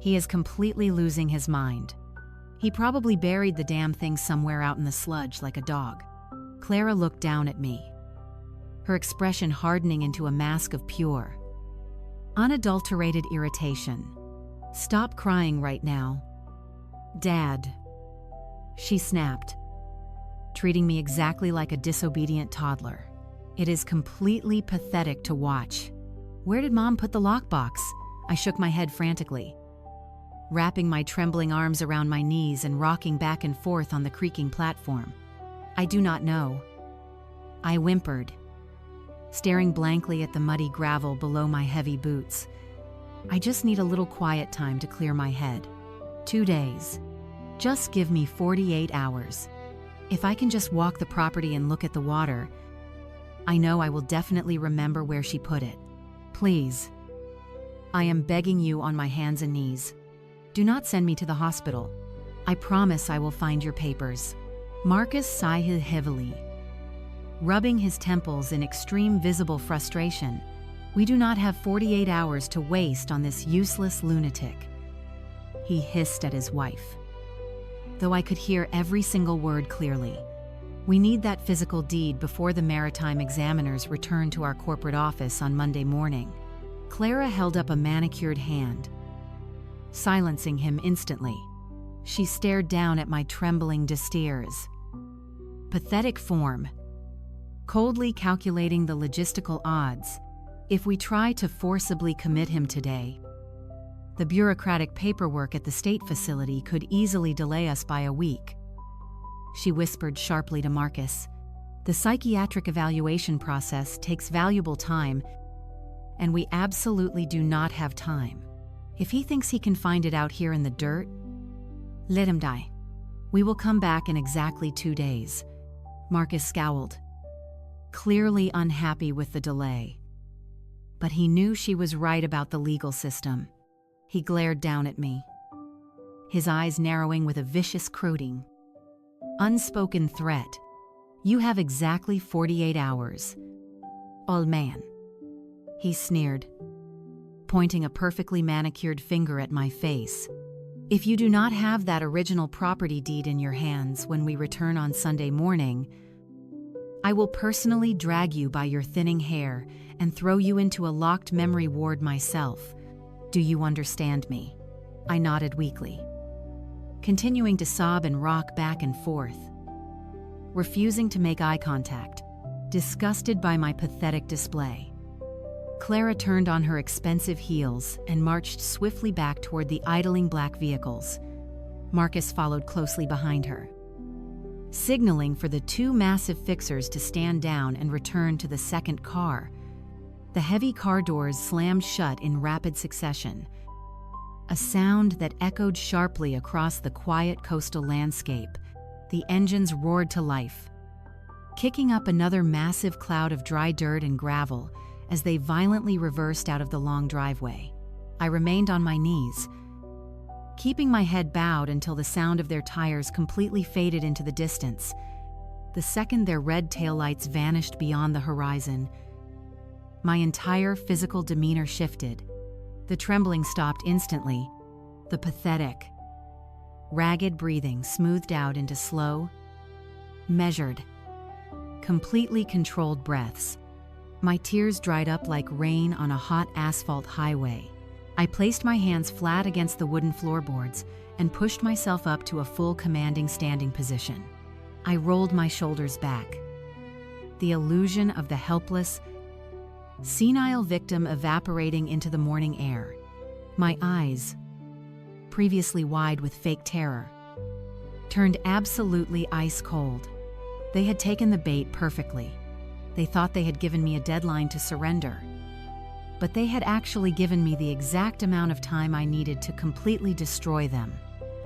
A: He is completely losing his mind. He probably buried the damn thing somewhere out in the sludge like a dog. Clara looked down at me, her expression hardening into a mask of pure, unadulterated irritation. Stop crying right now. Dad, she snapped, treating me exactly like a disobedient toddler. It is completely pathetic to watch. Where did Mom put the lockbox? I shook my head frantically, wrapping my trembling arms around my knees and rocking back and forth on the creaking platform. I do not know. I whimpered, staring blankly at the muddy gravel below my heavy boots. I just need a little quiet time to clear my head. 2 days. Just give me 48 hours. If I can just walk the property and look at the water, I know I will definitely remember where she put it. Please. I am begging you on my hands and knees. Do not send me to the hospital. I promise I will find your papers. Marcus sighed heavily, rubbing his temples in extreme visible frustration. We do not have 48 hours to waste on this useless lunatic. He hissed at his wife, though I could hear every single word clearly. We need that physical deed before the maritime examiners return to our corporate office on Monday morning. Clara held up a manicured hand, silencing him instantly. She stared down at my trembling destiers. Pathetic form, coldly calculating the logistical odds. If we try to forcibly commit him today, the bureaucratic paperwork at the state facility could easily delay us by a week. She whispered sharply to Marcus. The psychiatric evaluation process takes valuable time, and we absolutely do not have time. If he thinks he can find it out here in the dirt, let him die. We will come back in exactly 2 days. Marcus scowled, clearly unhappy with the delay. But he knew she was right about the legal system. He glared down at me, his eyes narrowing with a vicious crowing. Unspoken threat. You have exactly 48 hours. Old man. He sneered, pointing a perfectly manicured finger at my face. If you do not have that original property deed in your hands when we return on Sunday morning, I will personally drag you by your thinning hair and throw you into a locked memory ward myself. Do you understand me? I nodded weakly, continuing to sob and rock back and forth, refusing to make eye contact, disgusted by my pathetic display. Clara turned on her expensive heels and marched swiftly back toward the idling black vehicles. Marcus followed closely behind her, signaling for the 2 massive fixers to stand down and return to the second car. The heavy car doors slammed shut in rapid succession, a sound that echoed sharply across the quiet coastal landscape. The engines roared to life, kicking up another massive cloud of dry dirt and gravel as they violently reversed out of the long driveway. I remained on my knees, keeping my head bowed until the sound of their tires completely faded into the distance. The second their red taillights vanished beyond the horizon, my entire physical demeanor shifted. The trembling stopped instantly. The pathetic, ragged breathing smoothed out into slow, measured, completely controlled breaths. My tears dried up like rain on a hot asphalt highway. I placed my hands flat against the wooden floorboards and pushed myself up to a full commanding standing position. I rolled my shoulders back. The illusion of the helpless, senile victim evaporating into the morning air. My eyes, previously wide with fake terror, turned absolutely ice cold. They had taken the bait perfectly. They thought they had given me a deadline to surrender, but they had actually given me the exact amount of time I needed to completely destroy them.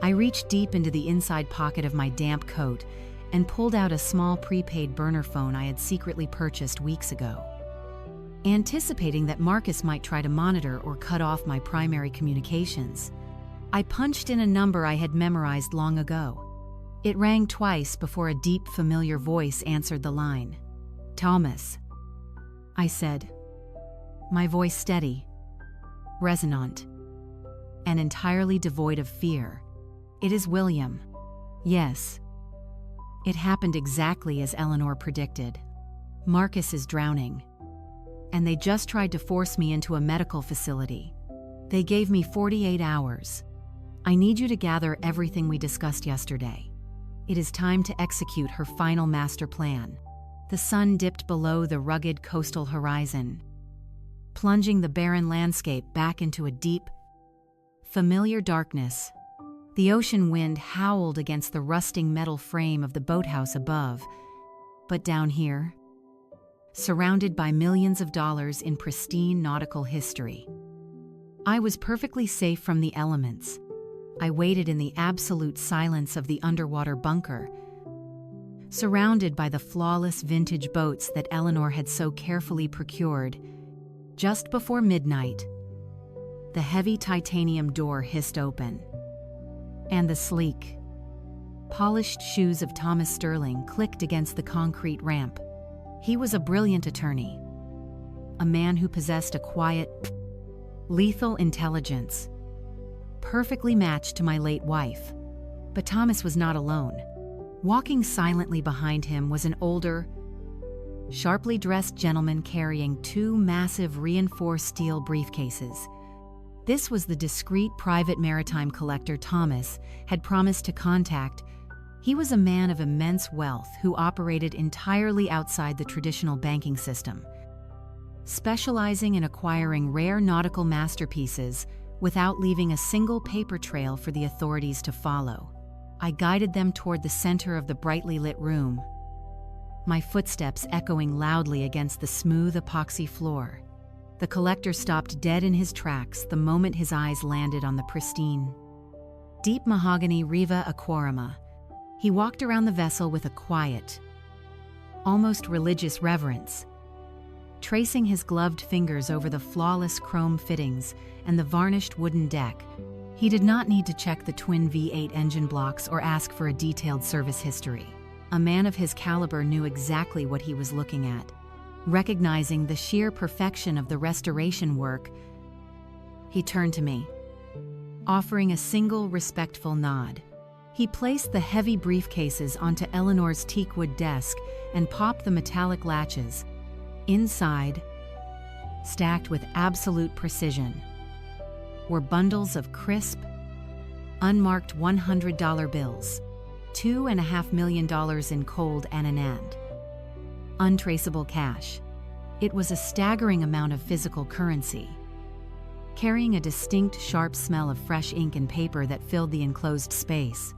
A: I reached deep into the inside pocket of my damp coat and pulled out a small prepaid burner phone I had secretly purchased weeks ago. Anticipating that Marcus might try to monitor or cut off my primary communications, I punched in a number I had memorized long ago. It rang twice before a deep, familiar voice answered the line. "Thomas," I said, my voice steady, resonant, and entirely devoid of fear. "It is William." Yes. It happened exactly as Eleanor predicted. Marcus is drowning, and they just tried to force me into a medical facility. They gave me 48 hours. I need you to gather everything we discussed yesterday. It is time to execute her final master plan. The sun dipped below the rugged coastal horizon, plunging the barren landscape back into a deep, familiar darkness. The ocean wind howled against the rusting metal frame of the boathouse above, but down here, surrounded by millions of dollars in pristine nautical history, I was perfectly safe from the elements. I waited in the absolute silence of the underwater bunker, surrounded by the flawless vintage boats that Eleanor had so carefully procured. Just before midnight, the heavy titanium door hissed open, and the sleek, polished shoes of Thomas Sterling clicked against the concrete ramp. He was a brilliant attorney, a man who possessed a quiet, lethal intelligence, perfectly matched to my late wife. But Thomas was not alone. Walking silently behind him was an older, sharply dressed gentleman carrying two massive reinforced steel briefcases. This was the discreet private maritime collector Thomas had promised to contact. He was a man of immense wealth who operated entirely outside the traditional banking system, specializing in acquiring rare nautical masterpieces without leaving a single paper trail for the authorities to follow. I guided them toward the center of the brightly lit room, my footsteps echoing loudly against the smooth epoxy floor. The collector stopped dead in his tracks the moment his eyes landed on the pristine, deep mahogany Riva Aquarima. He walked around the vessel with a quiet, almost religious reverence, tracing his gloved fingers over the flawless chrome fittings and the varnished wooden deck. He did not need to check the twin V8 engine blocks or ask for a detailed service history. A man of his caliber knew exactly what he was looking at. Recognizing the sheer perfection of the restoration work, he turned to me, offering a single respectful nod. He placed the heavy briefcases onto Eleanor's teakwood desk and popped the metallic latches. Inside, stacked with absolute precision, were bundles of crisp, unmarked $100 bills, $2.5 million in cold and untraceable cash. It was a staggering amount of physical currency, carrying a distinct sharp smell of fresh ink and paper that filled the enclosed space.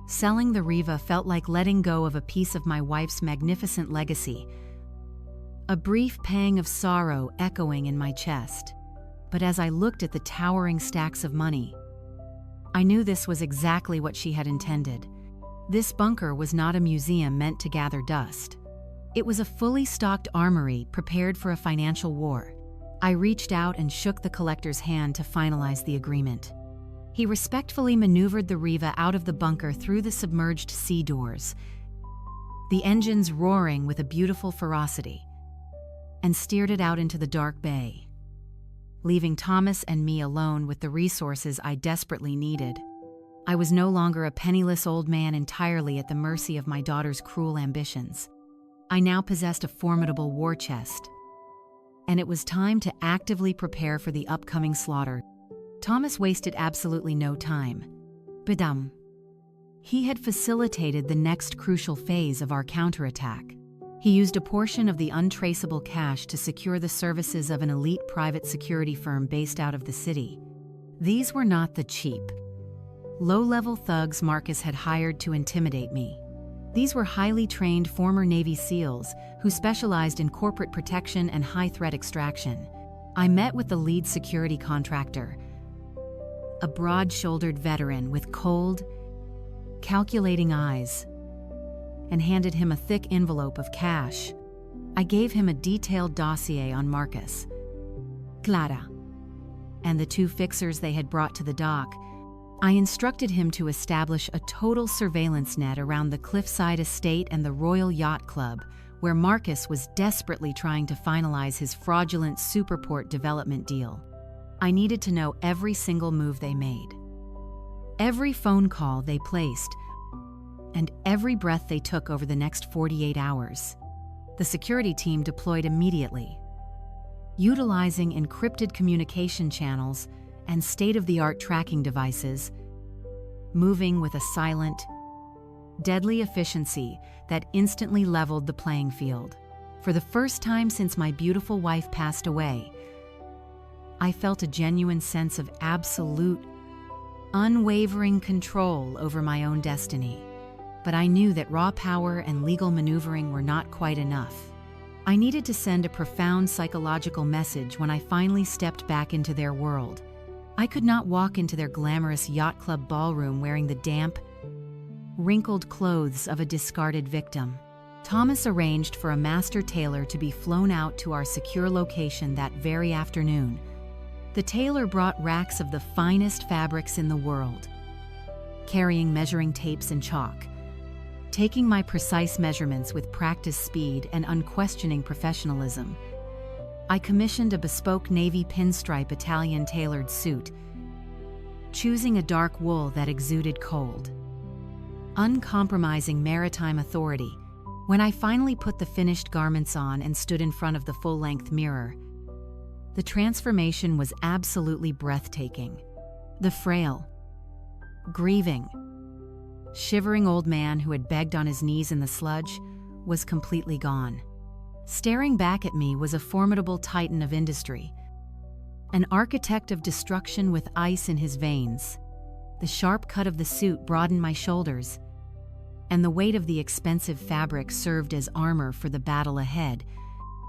A: Selling the Riva felt like letting go of a piece of my wife's magnificent legacy, a brief pang of sorrow echoing in my chest. But as I looked at the towering stacks of money, I knew this was exactly what she had intended. This bunker was not a museum meant to gather dust. It was a fully stocked armory prepared for a financial war. I reached out and shook the collector's hand to finalize the agreement. He respectfully maneuvered the Riva out of the bunker through the submerged sea doors, the engines roaring with a beautiful ferocity, and steered it out into the dark bay, leaving Thomas and me alone with the resources I desperately needed. I was no longer a penniless old man entirely at the mercy of my daughter's cruel ambitions. I now possessed a formidable war chest, and it was time to actively prepare for the upcoming slaughter. Thomas wasted absolutely no time. Badum. He had facilitated the next crucial phase of our counterattack. He used a portion of the untraceable cash to secure the services of an elite private security firm based out of the city. These were not the cheap, low-level thugs Marcus had hired to intimidate me. These were highly trained former Navy SEALs who specialized in corporate protection and high-threat extraction. I met with the lead security contractor, a broad-shouldered veteran with cold, calculating eyes, and handed him a thick envelope of cash. I gave him a detailed dossier on Marcus, Clara, and the two fixers they had brought to the dock. I instructed him to establish a total surveillance net around the Cliffside Estate and the Royal Yacht Club, where Marcus was desperately trying to finalize his fraudulent Superport development deal. I needed to know every single move they made, every phone call they placed, and every breath they took over the next 48 hours. The security team deployed immediately, utilizing encrypted communication channels and state-of-the-art tracking devices, moving with a silent, deadly efficiency that instantly leveled the playing field. For the first time since my beautiful wife passed away, I felt a genuine sense of absolute, unwavering control over my own destiny. But I knew that raw power and legal maneuvering were not quite enough. I needed to send a profound psychological message when I finally stepped back into their world. I could not walk into their glamorous yacht club ballroom wearing the damp, wrinkled clothes of a discarded victim. Thomas arranged for a master tailor to be flown out to our secure location that very afternoon. The tailor brought racks of the finest fabrics in the world, carrying measuring tapes and chalk, taking my precise measurements with practiced speed and unquestioning professionalism. I commissioned a bespoke navy pinstripe Italian tailored suit, choosing a dark wool that exuded cold, uncompromising maritime authority. When I finally put the finished garments on and stood in front of the full-length mirror, the transformation was absolutely breathtaking. The frail, grieving, shivering old man who had begged on his knees in the sludge was completely gone. Staring back at me was a formidable titan of industry, an architect of destruction with ice in his veins. The sharp cut of the suit broadened my shoulders, and the weight of the expensive fabric served as armor for the battle ahead.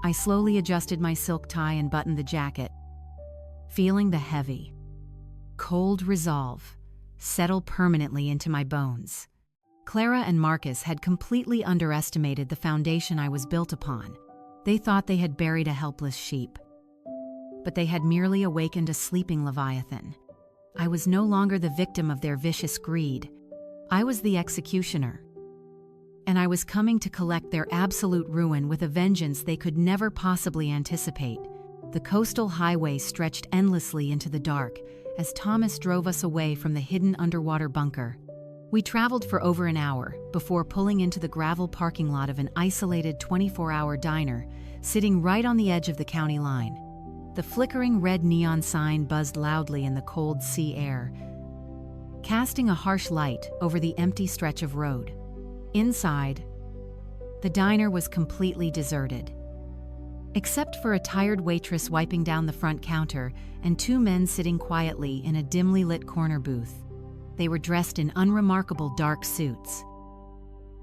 A: I slowly adjusted my silk tie and buttoned the jacket, feeling the heavy, cold resolve settle permanently into my bones. Clara and Marcus had completely underestimated the foundation I was built upon. They thought they had buried a helpless sheep, but they had merely awakened a sleeping leviathan. I was no longer the victim of their vicious greed. I was the executioner, and I was coming to collect their absolute ruin with a vengeance they could never possibly anticipate. The coastal highway stretched endlessly into the dark as Thomas drove us away from the hidden underwater bunker. We traveled for over an hour before pulling into the gravel parking lot of an isolated 24-hour diner sitting right on the edge of the county line. The flickering red neon sign buzzed loudly in the cold sea air, casting a harsh light over the empty stretch of road. Inside, the diner was completely deserted, except for a tired waitress wiping down the front counter and two men sitting quietly in a dimly lit corner booth. They were dressed in unremarkable dark suits,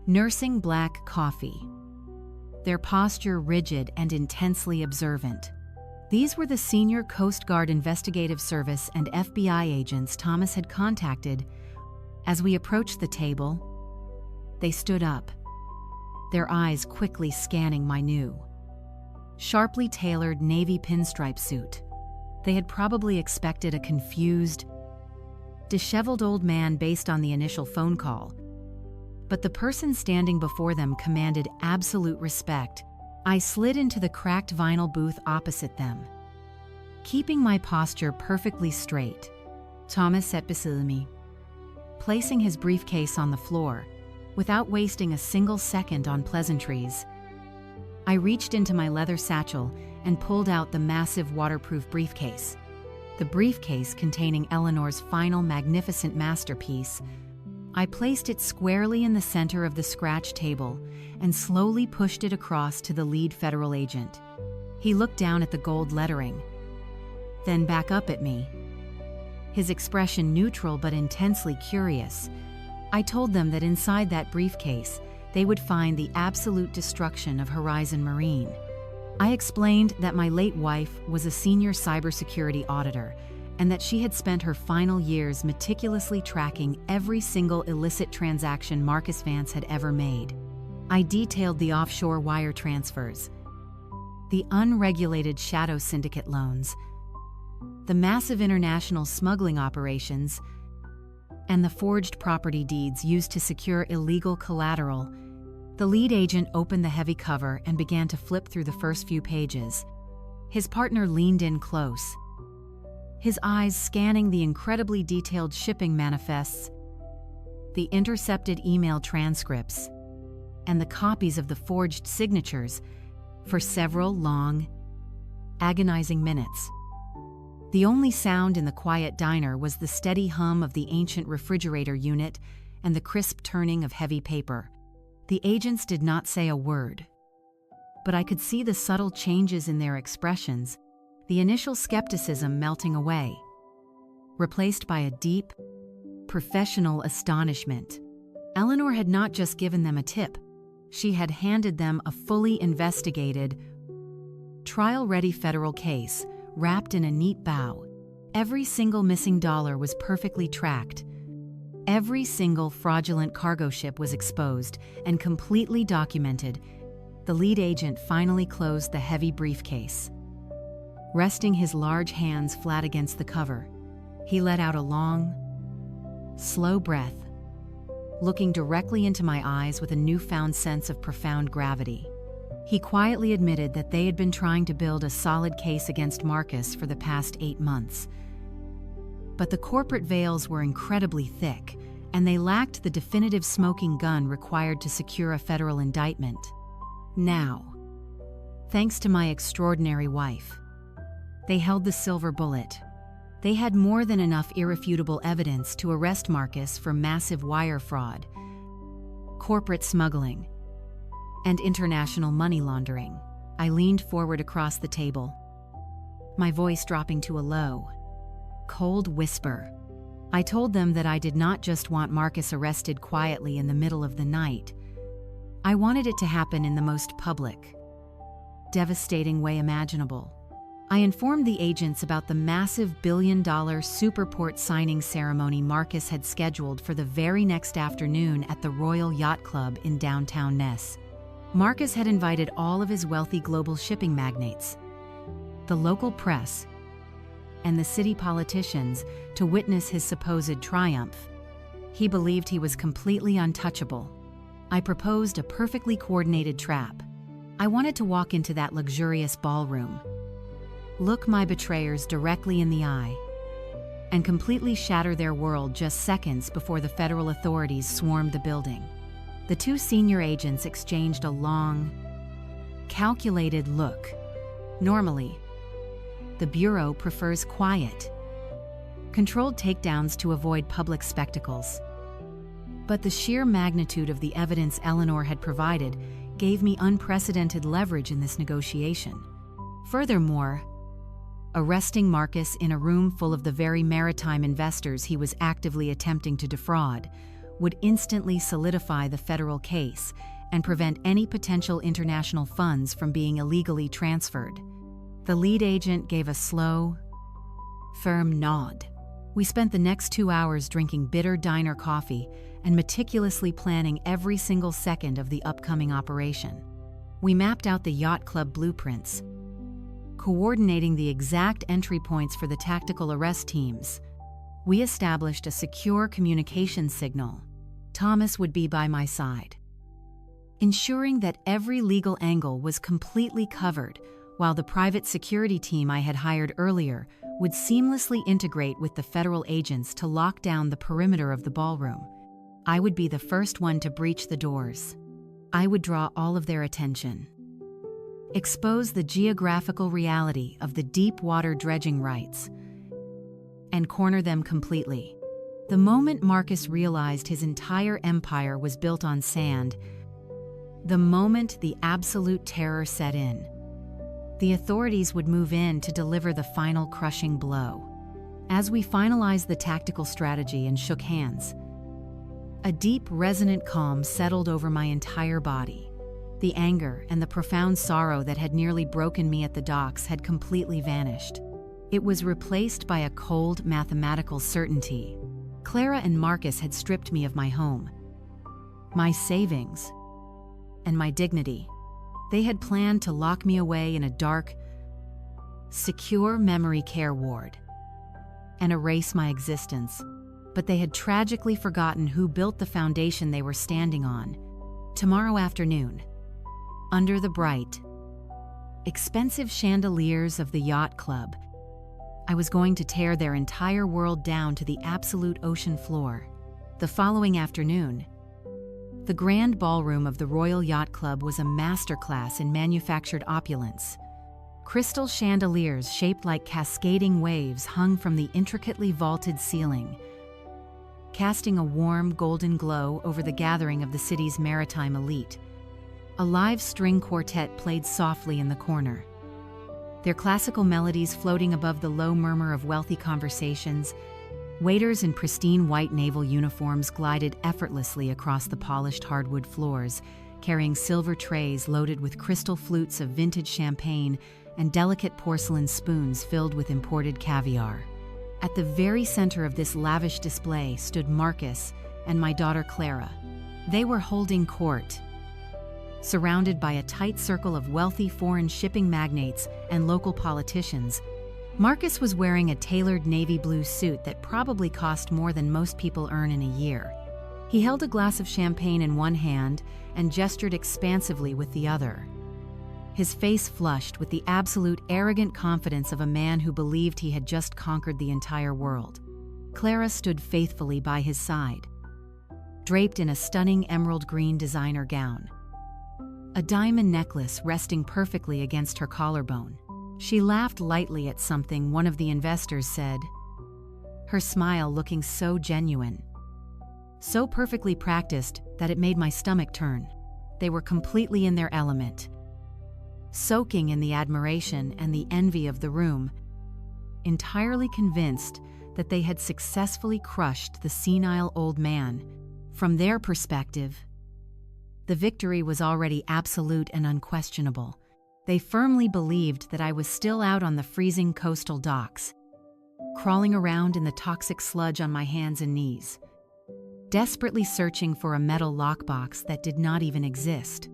A: nursing black coffee, their posture rigid and intensely observant. These were the senior Coast Guard Investigative Service and FBI agents Thomas had contacted. As we approached the table, they stood up, their eyes quickly scanning my new, sharply tailored navy pinstripe suit. They had probably expected a confused, disheveled old man based on the initial phone call. But the person standing before them commanded absolute respect. I slid into the cracked vinyl booth opposite them, keeping my posture perfectly straight. Thomas sat beside me, placing his briefcase on the floor. Without wasting a single second on pleasantries, I reached into my leather satchel and pulled out the massive waterproof briefcase. The briefcase containing Eleanor's final magnificent masterpiece. I placed it squarely in the center of the scratch table and slowly pushed it across to the lead federal agent. He looked down at the gold lettering, then back up at me, his expression neutral but intensely curious. I told them that inside that briefcase, they would find the absolute destruction of Horizon Marine. I explained that my late wife was a senior cybersecurity auditor and that she had spent her final years meticulously tracking every single illicit transaction Marcus Vance had ever made. I detailed the offshore wire transfers, the unregulated shadow syndicate loans, the massive international smuggling operations, and the forged property deeds used to secure illegal collateral. The lead agent opened the heavy cover and began to flip through the first few pages. His partner leaned in close, his eyes scanning the incredibly detailed shipping manifests, the intercepted email transcripts, and the copies of the forged signatures for several long, agonizing minutes. The only sound in the quiet diner was the steady hum of the ancient refrigerator unit and the crisp turning of heavy paper. The agents did not say a word, but I could see the subtle changes in their expressions, the initial skepticism melting away, replaced by a deep, professional astonishment. Eleanor had not just given them a tip, she had handed them a fully investigated, trial-ready federal case wrapped in a neat bow. Every single missing dollar was perfectly tracked. Every single fraudulent cargo ship was exposed and completely documented. The lead agent finally closed the heavy briefcase. Resting his large hands flat against the cover, he let out a long, slow breath, looking directly into my eyes with a newfound sense of profound gravity. He quietly admitted that they had been trying to build a solid case against Marcus for the past 8 months. But the corporate veils were incredibly thick, and they lacked the definitive smoking gun required to secure a federal indictment. Now, thanks to my extraordinary wife, they held the silver bullet. They had more than enough irrefutable evidence to arrest Marcus for massive wire fraud, corporate smuggling, and international money laundering. I leaned forward across the table, my voice dropping to a low, cold whisper. I told them that I did not just want Marcus arrested quietly in the middle of the night. I wanted it to happen in the most public, devastating way imaginable. I informed the agents about the massive billion-dollar Superport signing ceremony Marcus had scheduled for the very next afternoon at the Royal Yacht Club in downtown Ness. Marcus had invited all of his wealthy global shipping magnates, the local press, and the city politicians to witness his supposed triumph. He believed he was completely untouchable. I proposed a perfectly coordinated trap. I wanted to walk into that luxurious ballroom, look my betrayers directly in the eye, and completely shatter their world just seconds before the federal authorities swarmed the building. The two senior agents exchanged a long, calculated look. Normally, the Bureau prefers quiet, controlled takedowns to avoid public spectacles. But the sheer magnitude of the evidence Eleanor had provided gave me unprecedented leverage in this negotiation. Furthermore, arresting Marcus in a room full of the very maritime investors he was actively attempting to defraud would instantly solidify the federal case and prevent any potential international funds from being illegally transferred. The lead agent gave a slow, firm nod. We spent the next 2 hours drinking bitter diner coffee and meticulously planning every single second of the upcoming operation. We mapped out the yacht club blueprints, coordinating the exact entry points for the tactical arrest teams, We established a secure communication signal. Thomas would be by my side, ensuring that every legal angle was completely covered, while the private security team I had hired earlier would seamlessly integrate with the federal agents to lock down the perimeter of the ballroom. I would be the first one to breach the doors. I would draw all of their attention, expose the geographical reality of the deep water dredging rights, and corner them completely. The moment Marcus realized his entire empire was built on sand, the moment the absolute terror set in, the authorities would move in to deliver the final crushing blow. As we finalized the tactical strategy and shook hands, a deep, resonant calm settled over my entire body. The anger and the profound sorrow that had nearly broken me at the docks had completely vanished. It was replaced by a cold, mathematical certainty. Clara and Marcus had stripped me of my home, my savings, and my dignity. They had planned to lock me away in a dark, secure memory care ward and erase my existence. But they had tragically forgotten who built the foundation they were standing on. Tomorrow afternoon, under the bright, expensive chandeliers of the yacht club, I was going to tear their entire world down to the absolute ocean floor. The following afternoon, the grand ballroom of the Royal Yacht Club was a masterclass in manufactured opulence. Crystal chandeliers shaped like cascading waves hung from the intricately vaulted ceiling, casting a warm golden glow over the gathering of the city's maritime elite. A live string quartet played softly in the corner, their classical melodies floating above the low murmur of wealthy conversations. Waiters in pristine white naval uniforms glided effortlessly across the polished hardwood floors, carrying silver trays loaded with crystal flutes of vintage champagne and delicate porcelain spoons filled with imported caviar. At the very center of this lavish display stood Marcus and my daughter Clara. They were holding court, surrounded by a tight circle of wealthy foreign shipping magnates and local politicians. Marcus was wearing a tailored navy blue suit that probably cost more than most people earn in a year. He held a glass of champagne in one hand and gestured expansively with the other, his face flushed with the absolute arrogant confidence of a man who believed he had just conquered the entire world. Clara stood faithfully by his side, draped in a stunning emerald green designer gown, a diamond necklace resting perfectly against her collarbone. She laughed lightly at something one of the investors said, her smile looking so genuine, so perfectly practiced that it made my stomach turn. They were completely in their element, soaking in the admiration and the envy of the room, entirely convinced that they had successfully crushed the senile old man. From their perspective, the victory was already absolute and unquestionable. They firmly believed that I was still out on the freezing coastal docks, crawling around in the toxic sludge on my hands and knees, desperately searching for a metal lockbox that did not even exist.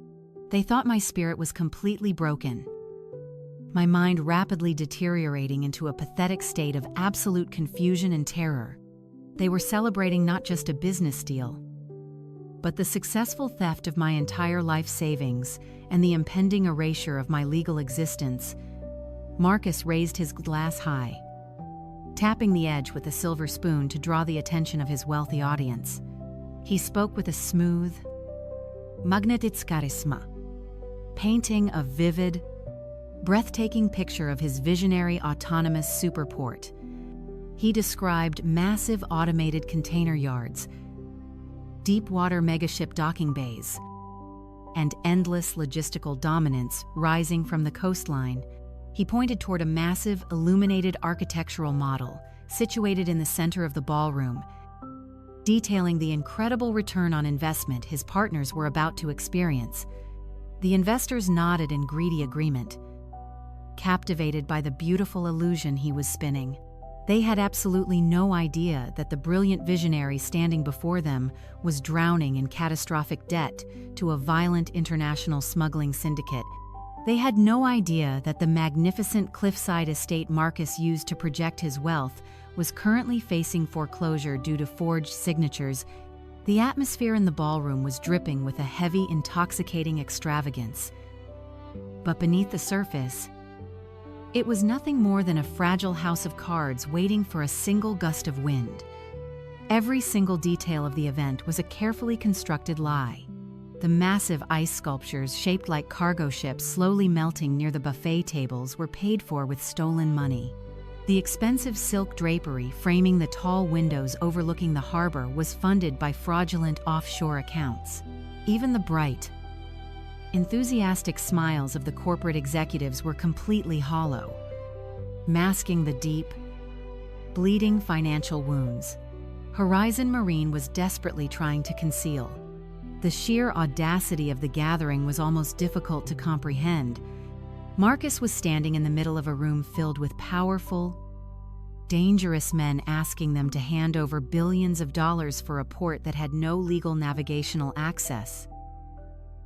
A: They thought my spirit was completely broken, my mind rapidly deteriorating into a pathetic state of absolute confusion and terror. They were celebrating not just a business deal, but the successful theft of my entire life savings and the impending erasure of my legal existence. Marcus raised his glass high, tapping the edge with a silver spoon to draw the attention of his wealthy audience. He spoke with a smooth, magnetic charisma, painting a vivid, breathtaking picture of his visionary autonomous superport. He described massive automated container yards, deep-water megaship docking bays, and endless logistical dominance rising from the coastline. He pointed toward a massive, illuminated architectural model situated in the center of the ballroom, detailing the incredible return on investment his partners were about to experience. The investors nodded in greedy agreement, captivated by the beautiful illusion he was spinning. They had absolutely no idea that the brilliant visionary standing before them was drowning in catastrophic debt to a violent international smuggling syndicate. They had no idea that the magnificent cliffside estate Marcus used to project his wealth was currently facing foreclosure due to forged signatures. The atmosphere in the ballroom was dripping with a heavy, intoxicating extravagance. But beneath the surface, it was nothing more than a fragile house of cards waiting for a single gust of wind. Every single detail of the event was a carefully constructed lie. The massive ice sculptures shaped like cargo ships slowly melting near the buffet tables were paid for with stolen money. The expensive silk drapery framing the tall windows overlooking the harbor was funded by fraudulent offshore accounts. Even the bright, enthusiastic smiles of the corporate executives were completely hollow, masking the deep, bleeding financial wounds Horizon Marine was desperately trying to conceal. The sheer audacity of the gathering was almost difficult to comprehend. Marcus was standing in the middle of a room filled with powerful, dangerous men asking them to hand over billions of dollars for a port that had no legal navigational access,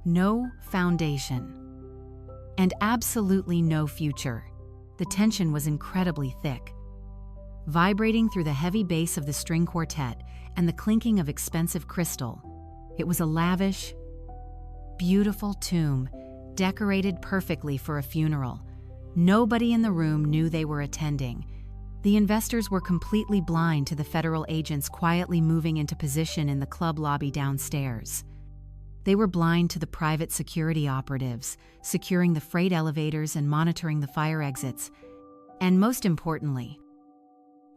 A: no foundation, and absolutely no future. The tension was incredibly thick, vibrating through the heavy bass of the string quartet and the clinking of expensive crystal. It was a lavish, beautiful tomb, decorated perfectly for a funeral. Nobody in the room knew they were attending. The investors were completely blind to the federal agents quietly moving into position in the club lobby downstairs. They were blind to the private security operatives, securing the freight elevators and monitoring the fire exits. And most importantly,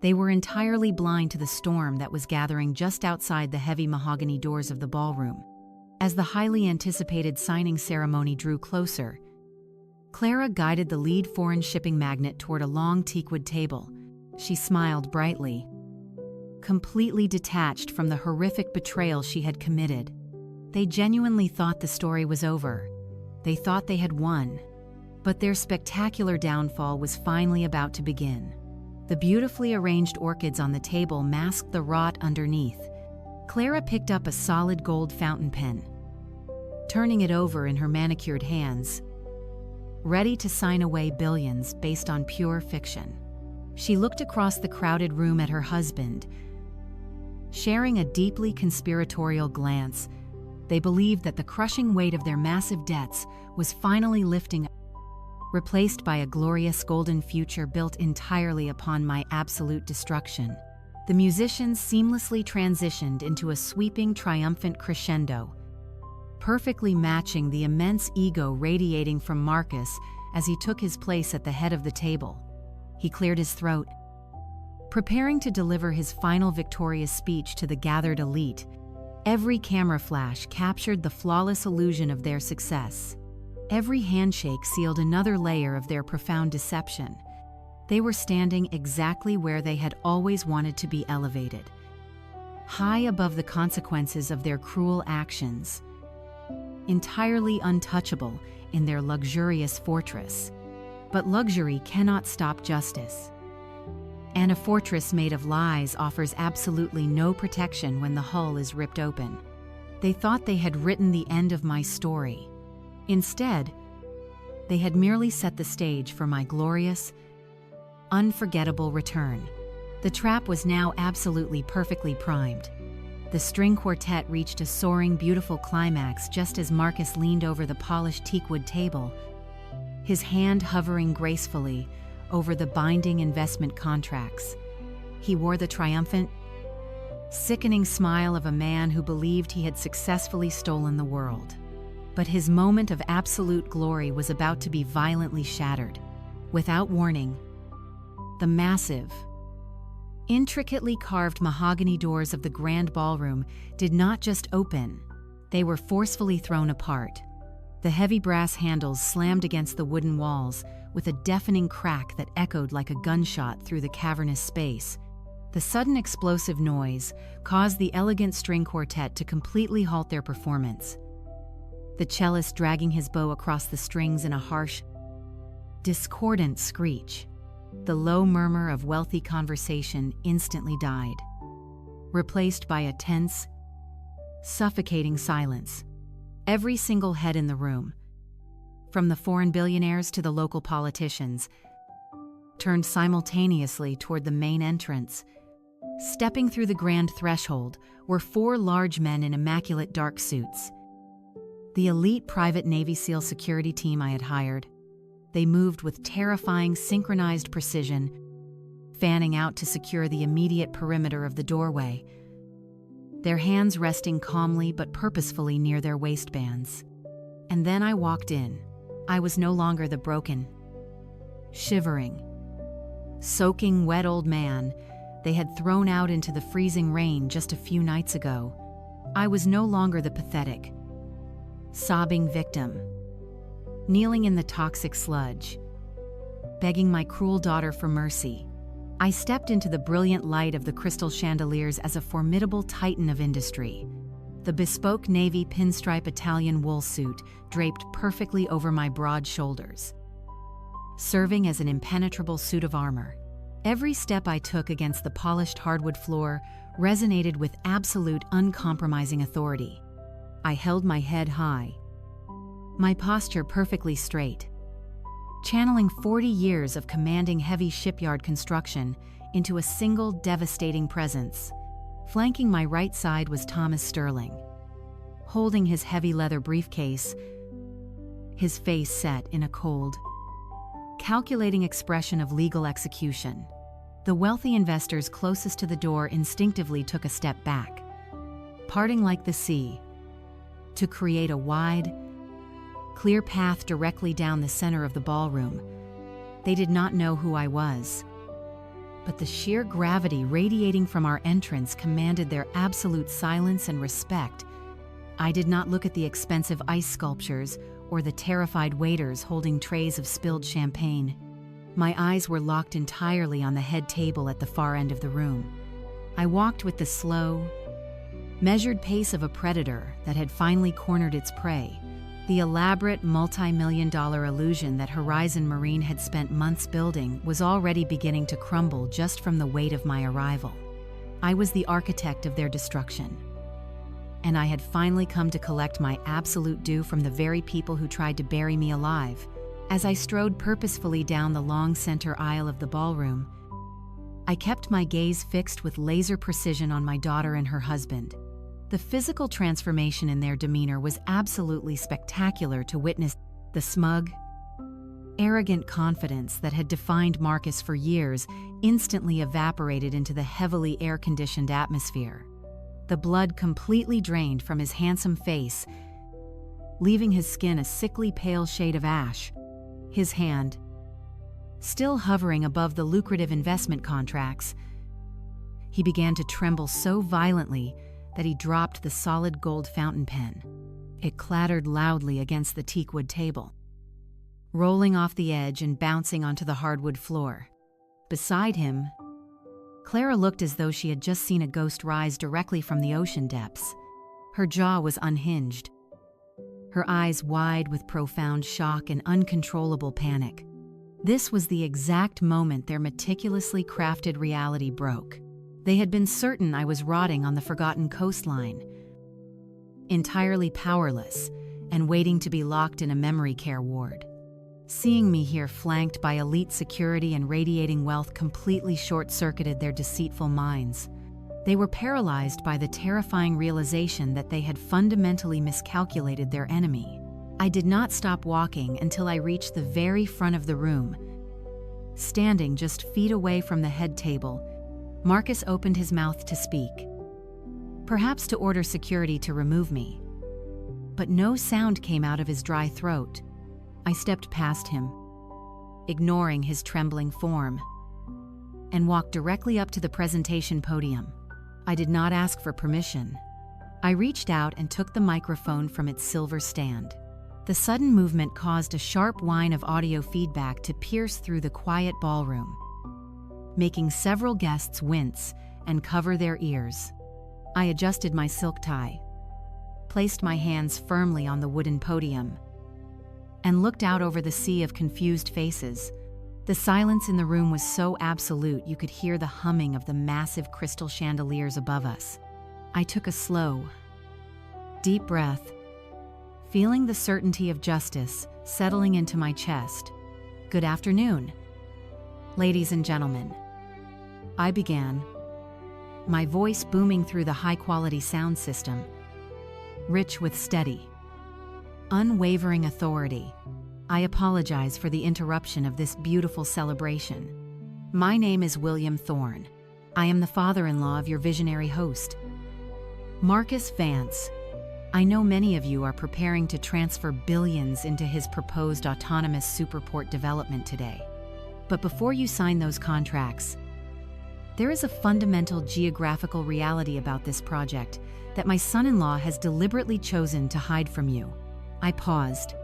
A: they were entirely blind to the storm that was gathering just outside the heavy mahogany doors of the ballroom. As the highly anticipated signing ceremony drew closer, Clara guided the lead foreign shipping magnate toward a long teakwood table. She smiled brightly, completely detached from the horrific betrayal she had committed. They genuinely thought the story was over. They thought they had won. But their spectacular downfall was finally about to begin. The beautifully arranged orchids on the table masked the rot underneath. Clara picked up a solid gold fountain pen, turning it over in her manicured hands, ready to sign away billions based on pure fiction. She looked across the crowded room at her husband, sharing a deeply conspiratorial glance. They believed that the crushing weight of their massive debts was finally lifting, replaced by a glorious golden future built entirely upon my absolute destruction. The musicians seamlessly transitioned into a sweeping, triumphant crescendo, perfectly matching the immense ego radiating from Marcus as he took his place at the head of the table. He cleared his throat, preparing to deliver his final victorious speech to the gathered elite. Every camera flash captured the flawless illusion of their success. Every handshake sealed another layer of their profound deception. They were standing exactly where they had always wanted to be elevated, high above the consequences of their cruel actions, entirely untouchable in their luxurious fortress. But luxury cannot stop justice. And a fortress made of lies offers absolutely no protection when the hull is ripped open. They thought they had written the end of my story. Instead, they had merely set the stage for my glorious, unforgettable return. The trap was now absolutely perfectly primed. The string quartet reached a soaring, beautiful climax just as Marcus leaned over the polished teakwood table, his hand hovering gracefully over the binding investment contracts. He wore the triumphant, sickening smile of a man who believed he had successfully stolen the world. But his moment of absolute glory was about to be violently shattered. Without warning, the massive, intricately carved mahogany doors of the grand ballroom did not just open, they were forcefully thrown apart. The heavy brass handles slammed against the wooden walls with a deafening crack that echoed like a gunshot through the cavernous space. The sudden explosive noise caused the elegant string quartet to completely halt their performance, the cellist dragging his bow across the strings in a harsh, discordant screech. The low murmur of wealthy conversation instantly died, replaced by a tense, suffocating silence. Every single head in the room, from the foreign billionaires to the local politicians, turned simultaneously toward the main entrance. Stepping through the grand threshold were 4 large men in immaculate dark suits. The elite private Navy SEAL security team I had hired. They moved with terrifying synchronized precision, fanning out to secure the immediate perimeter of the doorway, their hands resting calmly but purposefully near their waistbands. And then I walked in. I was no longer the broken, shivering, soaking wet old man they had thrown out into the freezing rain just a few nights ago. I was no longer the pathetic, sobbing victim, kneeling in the toxic sludge, begging my cruel daughter for mercy. I stepped into the brilliant light of the crystal chandeliers as a formidable titan of industry. The bespoke navy pinstripe Italian wool suit draped perfectly over my broad shoulders, serving as an impenetrable suit of armor. Every step I took against the polished hardwood floor resonated with absolute, uncompromising authority. I held my head high, my posture perfectly straight, channeling 40 years of commanding heavy shipyard construction into a single devastating presence. Flanking my right side was Thomas Sterling, holding his heavy leather briefcase, his face set in a cold, calculating expression of legal execution. The wealthy investors closest to the door instinctively took a step back, parting like the sea, to create a wide, clear path directly down the center of the ballroom. They did not know who I was, but the sheer gravity radiating from our entrance commanded their absolute silence and respect. I did not look at the expensive ice sculptures or the terrified waiters holding trays of spilled champagne. My eyes were locked entirely on the head table at the far end of the room. I walked with the slow, measured pace of a predator that had finally cornered its prey. The elaborate multi-million-dollar illusion that Horizon Marine had spent months building was already beginning to crumble just from the weight of my arrival. I was the architect of their destruction, and I had finally come to collect my absolute due from the very people who tried to bury me alive. As I strode purposefully down the long center aisle of the ballroom, I kept my gaze fixed with laser precision on my daughter and her husband. The physical transformation in their demeanor was absolutely spectacular to witness. The smug, arrogant confidence that had defined Marcus for years instantly evaporated into the heavily air-conditioned atmosphere. The blood completely drained from his handsome face, leaving his skin a sickly pale shade of ash. His hand, still hovering above the lucrative investment contracts, he began to tremble so violently that he dropped the solid gold fountain pen. It clattered loudly against the teakwood table, rolling off the edge and bouncing onto the hardwood floor. Beside him, Clara looked as though she had just seen a ghost rise directly from the ocean depths. Her jaw was unhinged, her eyes wide with profound shock and uncontrollable panic. This was the exact moment their meticulously crafted reality broke. They had been certain I was rotting on the forgotten coastline, entirely powerless and waiting to be locked in a memory care ward. Seeing me here flanked by elite security and radiating wealth completely short-circuited their deceitful minds. They were paralyzed by the terrifying realization that they had fundamentally miscalculated their enemy. I did not stop walking until I reached the very front of the room. Standing just feet away from the head table, Marcus opened his mouth to speak, perhaps to order security to remove me. But no sound came out of his dry throat. I stepped past him, ignoring his trembling form, and walked directly up to the presentation podium. I did not ask for permission. I reached out and took the microphone from its silver stand. The sudden movement caused a sharp whine of audio feedback to pierce through the quiet ballroom, making several guests wince and cover their ears. I adjusted my silk tie, placed my hands firmly on the wooden podium, and looked out over the sea of confused faces. The silence in the room was so absolute you could hear the humming of the massive crystal chandeliers above us. I took a slow, deep breath, feeling the certainty of justice settling into my chest. "Good afternoon, ladies and gentlemen," I began, my voice booming through the high-quality sound system, rich with steady, unwavering authority. "I apologize for the interruption of this beautiful celebration. My name is William Thorne. I am the father-in-law of your visionary host, Marcus Vance. I know many of you are preparing to transfer billions into his proposed autonomous superport development today. But before you sign those contracts, there is a fundamental geographical reality about this project that my son-in-law has deliberately chosen to hide from you." I paused,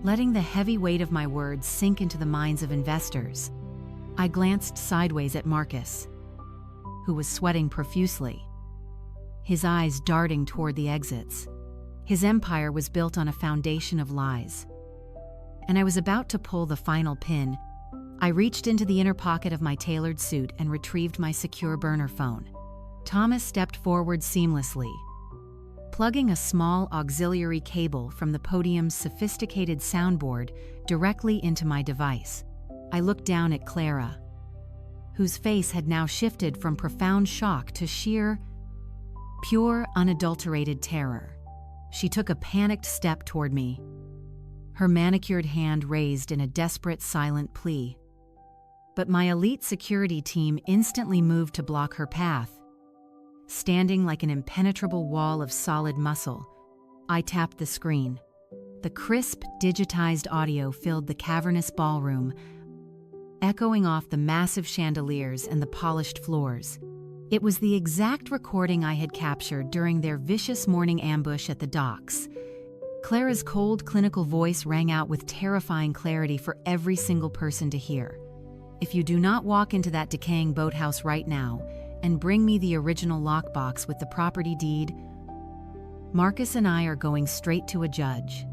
A: letting the heavy weight of my words sink into the minds of investors. I glanced sideways at Marcus, who was sweating profusely, his eyes darting toward the exits. His empire was built on a foundation of lies. And I was about to pull the final pin. I reached into the inner pocket of my tailored suit and retrieved my secure burner phone. Thomas stepped forward seamlessly, plugging a small auxiliary cable from the podium's sophisticated soundboard directly into my device. I looked down at Clara, whose face had now shifted from profound shock to sheer, pure, unadulterated terror. She took a panicked step toward me, her manicured hand raised in a desperate, silent plea. But my elite security team instantly moved to block her path. Standing like an impenetrable wall of solid muscle, I tapped the screen. The crisp, digitized audio filled the cavernous ballroom, echoing off the massive chandeliers and the polished floors. It was the exact recording I had captured during their vicious morning ambush at the docks. Clara's cold, clinical voice rang out with terrifying clarity for every single person to hear. "If you do not walk into that decaying boathouse right now and bring me the original lockbox with the property deed, Marcus and I are going straight to a judge.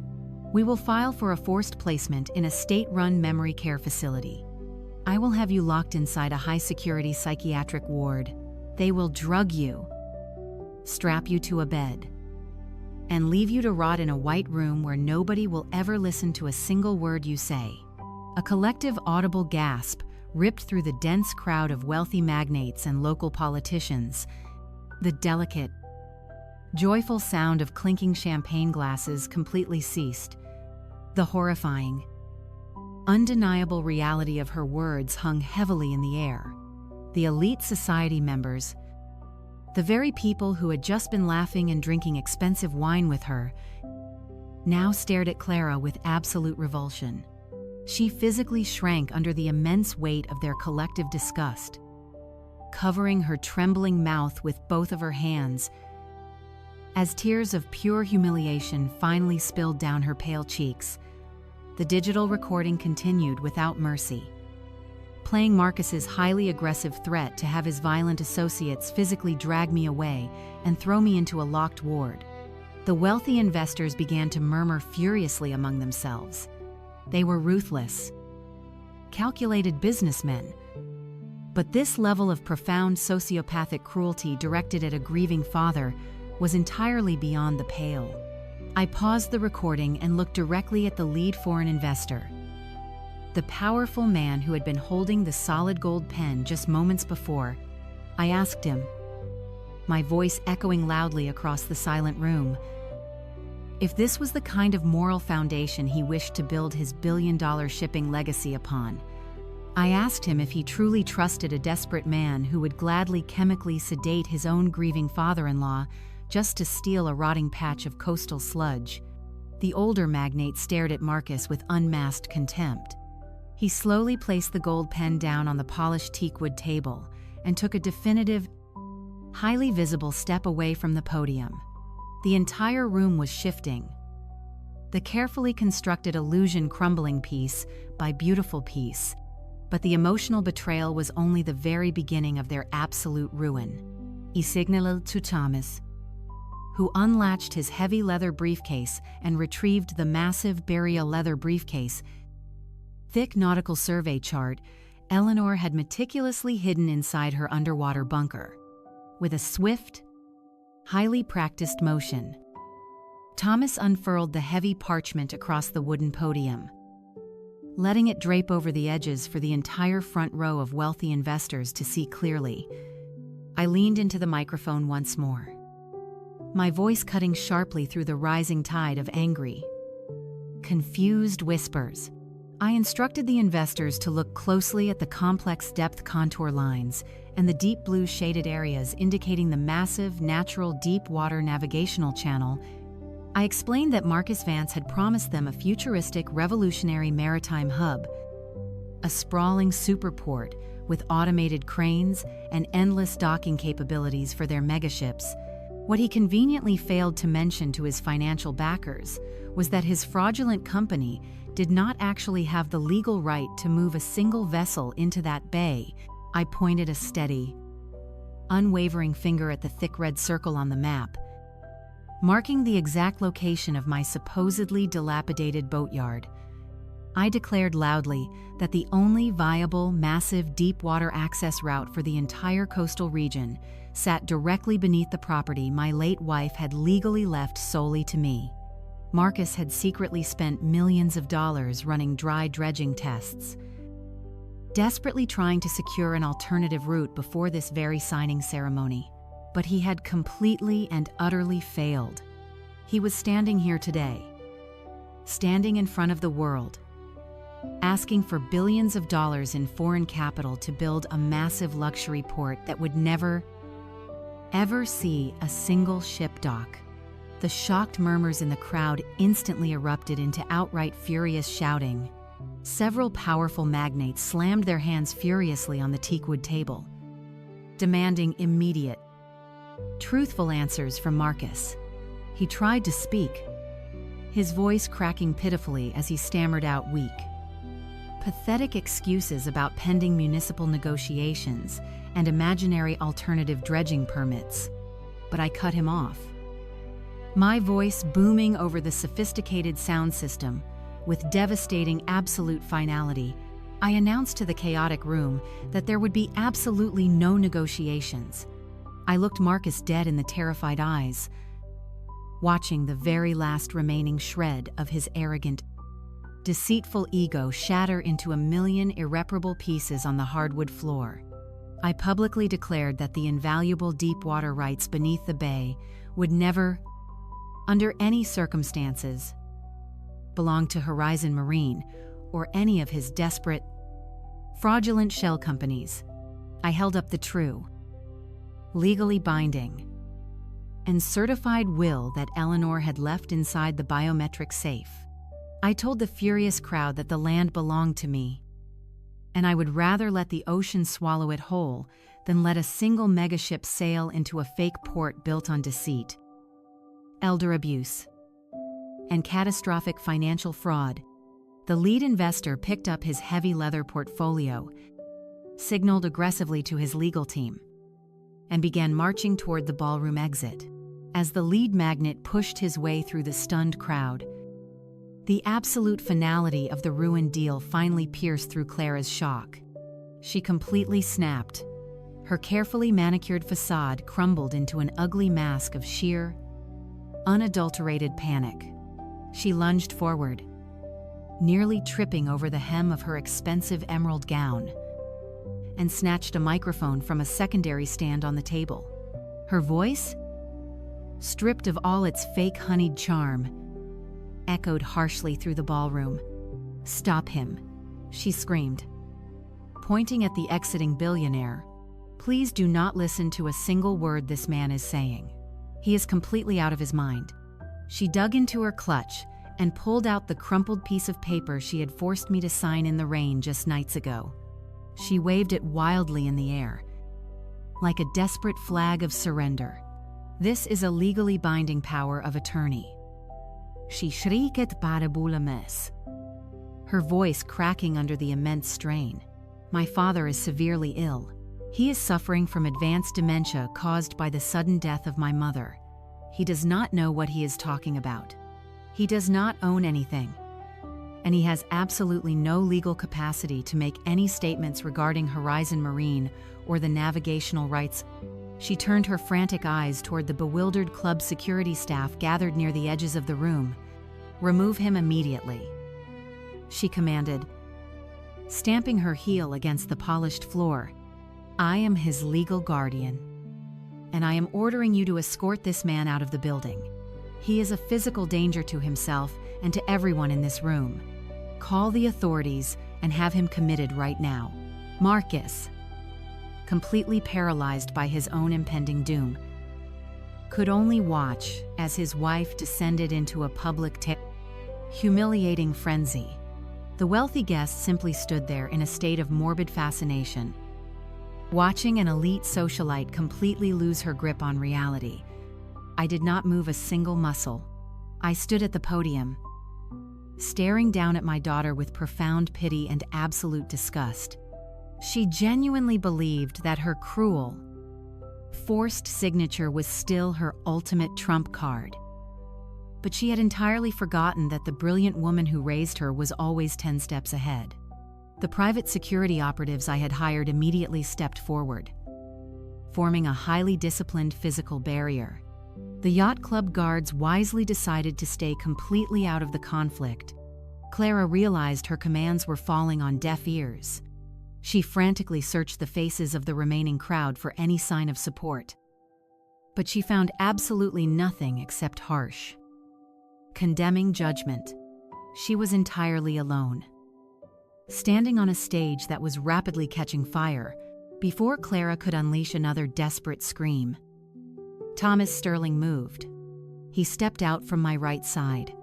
A: We will file for a forced placement in a state-run memory care facility. I will have you locked inside a high-security psychiatric ward. They will drug you, strap you to a bed, and leave you to rot in a white room where nobody will ever listen to a single word you say." A collective audible gasp ripped through the dense crowd of wealthy magnates and local politicians. The delicate, joyful sound of clinking champagne glasses completely ceased. The horrifying, undeniable reality of her words hung heavily in the air. The elite society members, the very people who had just been laughing and drinking expensive wine with her, now stared at Clara with absolute revulsion. She physically shrank under the immense weight of their collective disgust, covering her trembling mouth with both of her hands. As tears of pure humiliation finally spilled down her pale cheeks, the digital recording continued without mercy, playing Marcus's highly aggressive threat to have his violent associates physically drag me away and throw me into a locked ward. The wealthy investors began to murmur furiously among themselves. They were ruthless, calculated businessmen. But this level of profound sociopathic cruelty directed at a grieving father was entirely beyond the pale. I paused the recording and looked directly at the lead foreign investor, the powerful man who had been holding the solid gold pen just moments before. I asked him, my voice echoing loudly across the silent room, if this was the kind of moral foundation he wished to build his billion-dollar shipping legacy upon. I asked him if he truly trusted a desperate man who would gladly chemically sedate his own grieving father-in-law just to steal a rotting patch of coastal sludge. The older magnate stared at Marcus with unmasked contempt. He slowly placed the gold pen down on the polished teakwood table and took a definitive, highly visible step away from the podium. The entire room was shifting, the carefully constructed illusion crumbling piece by beautiful piece, but the emotional betrayal was only the very beginning of their absolute ruin. He signaled to Thomas, who unlatched his heavy leather briefcase and retrieved the massive burial leather briefcase. Thick nautical survey chart Eleanor had meticulously hidden inside her underwater bunker. With a swift, highly practiced motion, Thomas unfurled the heavy parchment across the wooden podium, letting it drape over the edges for the entire front row of wealthy investors to see clearly. I leaned into the microphone once more, my voice cutting sharply through the rising tide of angry, confused whispers. I instructed the investors to look closely at the complex depth contour lines and the deep blue shaded areas indicating the massive, natural deep water navigational channel. I explained that Marcus Vance had promised them a futuristic, revolutionary maritime hub, a sprawling superport with automated cranes and endless docking capabilities for their megaships. What he conveniently failed to mention to his financial backers was that his fraudulent company did not actually have the legal right to move a single vessel into that bay. I pointed a steady, unwavering finger at the thick red circle on the map, marking the exact location of my supposedly dilapidated boatyard. I declared loudly that the only viable, massive deep-water access route for the entire coastal region sat directly beneath the property my late wife had legally left solely to me. Marcus had secretly spent millions of dollars running dry dredging tests, desperately trying to secure an alternative route before this very signing ceremony. But he had completely and utterly failed. He was standing here today, standing in front of the world, asking for billions of dollars in foreign capital to build a massive luxury port that would never, ever see a single ship dock. The shocked murmurs in the crowd instantly erupted into outright furious shouting. Several powerful magnates slammed their hands furiously on the teakwood table, demanding immediate, truthful answers from Marcus. He tried to speak, his voice cracking pitifully as he stammered out weak, pathetic excuses about pending municipal negotiations and imaginary alternative dredging permits. But I cut him off, my voice booming over the sophisticated sound system. With devastating absolute finality, I announced to the chaotic room that there would be absolutely no negotiations. I looked Marcus dead in the terrified eyes, watching the very last remaining shred of his arrogant, deceitful ego shatter into a million irreparable pieces on the hardwood floor. I publicly declared that the invaluable deep water rights beneath the bay would never, under any circumstances, belong to Horizon Marine or any of his desperate, fraudulent shell companies. I held up the true, legally binding, and certified will that Eleanor had left inside the biometric safe. I told the furious crowd that the land belonged to me, and I would rather let the ocean swallow it whole than let a single megaship sail into a fake port built on deceit, elder abuse, and catastrophic financial fraud. The lead investor picked up his heavy leather portfolio, signaled aggressively to his legal team, and began marching toward the ballroom exit. As the lead magnate pushed his way through the stunned crowd, the absolute finality of the ruined deal finally pierced through Clara's shock. She completely snapped. Her carefully manicured facade crumbled into an ugly mask of sheer, unadulterated panic. She lunged forward, nearly tripping over the hem of her expensive emerald gown, and snatched a microphone from a secondary stand on the table. Her voice, stripped of all its fake honeyed charm, echoed harshly through the ballroom. "Stop him," she screamed, pointing at the exiting billionaire. "Please do not listen to a single word this man is saying. He is completely out of his mind." She dug into her clutch and pulled out the crumpled piece of paper she had forced me to sign in the rain just nights ago. She waved it wildly in the air, like a desperate flag of surrender. "This is a legally binding power of attorney." She shrieked parabulames, her voice cracking under the immense strain. "My father is severely ill. He is suffering from advanced dementia caused by the sudden death of my mother. He does not know what he is talking about. He does not own anything, and he has absolutely no legal capacity to make any statements regarding Horizon Marine or the navigational rights." She turned her frantic eyes toward the bewildered club security staff gathered near the edges of the room. "Remove him immediately," she commanded, stamping her heel against the polished floor. "I am his legal guardian, and I am ordering you to escort this man out of the building. He is a physical danger to himself and to everyone in this room. Call the authorities and have him committed right now." Marcus, completely paralyzed by his own impending doom, could only watch as his wife descended into a public humiliating frenzy. The wealthy guest simply stood there in a state of morbid fascination, watching an elite socialite completely lose her grip on reality. I did not move a single muscle. I stood at the podium, staring down at my daughter with profound pity and absolute disgust. She genuinely believed that her cruel, forced signature was still her ultimate trump card. But she had entirely forgotten that the brilliant woman who raised her was always 10 steps ahead. The private security operatives I had hired immediately stepped forward, forming a highly disciplined physical barrier. The yacht club guards wisely decided to stay completely out of the conflict. Clara realized her commands were falling on deaf ears. She frantically searched the faces of the remaining crowd for any sign of support. But she found absolutely nothing except harsh, condemning judgment. She was entirely alone, standing on a stage that was rapidly catching fire before Clara could unleash another desperate scream. Thomas Sterling moved. He stepped out from my right side,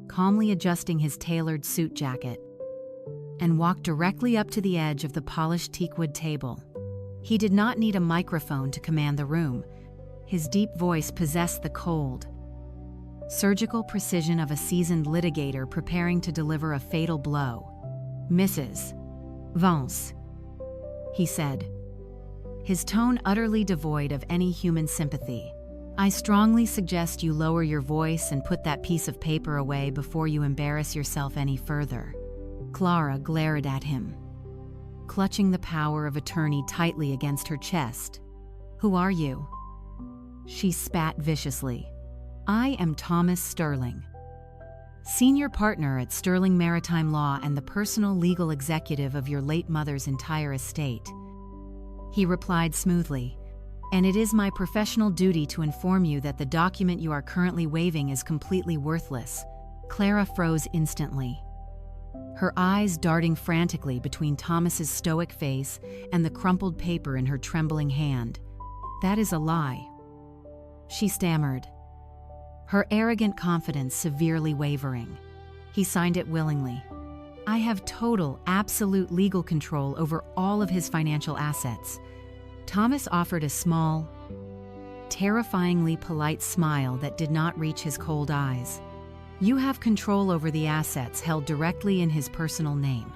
A: calmly adjusting his tailored suit jacket, and walked directly up to the edge of the polished teakwood table. He did not need a microphone to command the room. His deep voice possessed the cold, surgical precision of a seasoned litigator preparing to deliver a fatal blow. "Mrs. Vance," he said, his tone utterly devoid of any human sympathy, "I strongly suggest you lower your voice and put that piece of paper away before you embarrass yourself any further." Clara glared at him, clutching the power of attorney tightly against her chest. "Who are you?" she spat viciously. "I am Thomas Sterling, senior partner at Sterling Maritime Law and the personal legal executive of your late mother's entire estate," he replied smoothly. "And it is my professional duty to inform you that the document you are currently waiving is completely worthless." Clara froze instantly, her eyes darting frantically between Thomas's stoic face and the crumpled paper in her trembling hand. "That is a lie," she stammered, her arrogant confidence severely wavering. "He signed it willingly. I have total, absolute legal control over all of his financial assets." Thomas offered a small, terrifyingly polite smile that did not reach his cold eyes. "You have control over the assets held directly in his personal name,"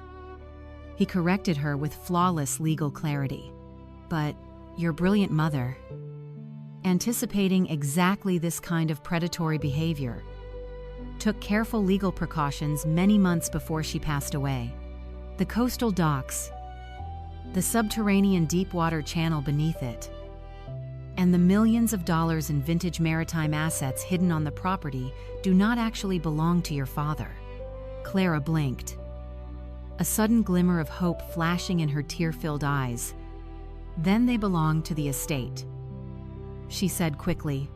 A: he corrected her with flawless legal clarity. "But your brilliant mother," anticipating exactly this kind of predatory behavior, took careful legal precautions many months before she passed away. The coastal docks, the subterranean deep-water channel beneath it, and the millions of dollars in vintage maritime assets hidden on the property do not actually belong to your father. Clara blinked, a sudden glimmer of hope flashing in her tear-filled eyes. "Then they belong to the estate," she said quickly,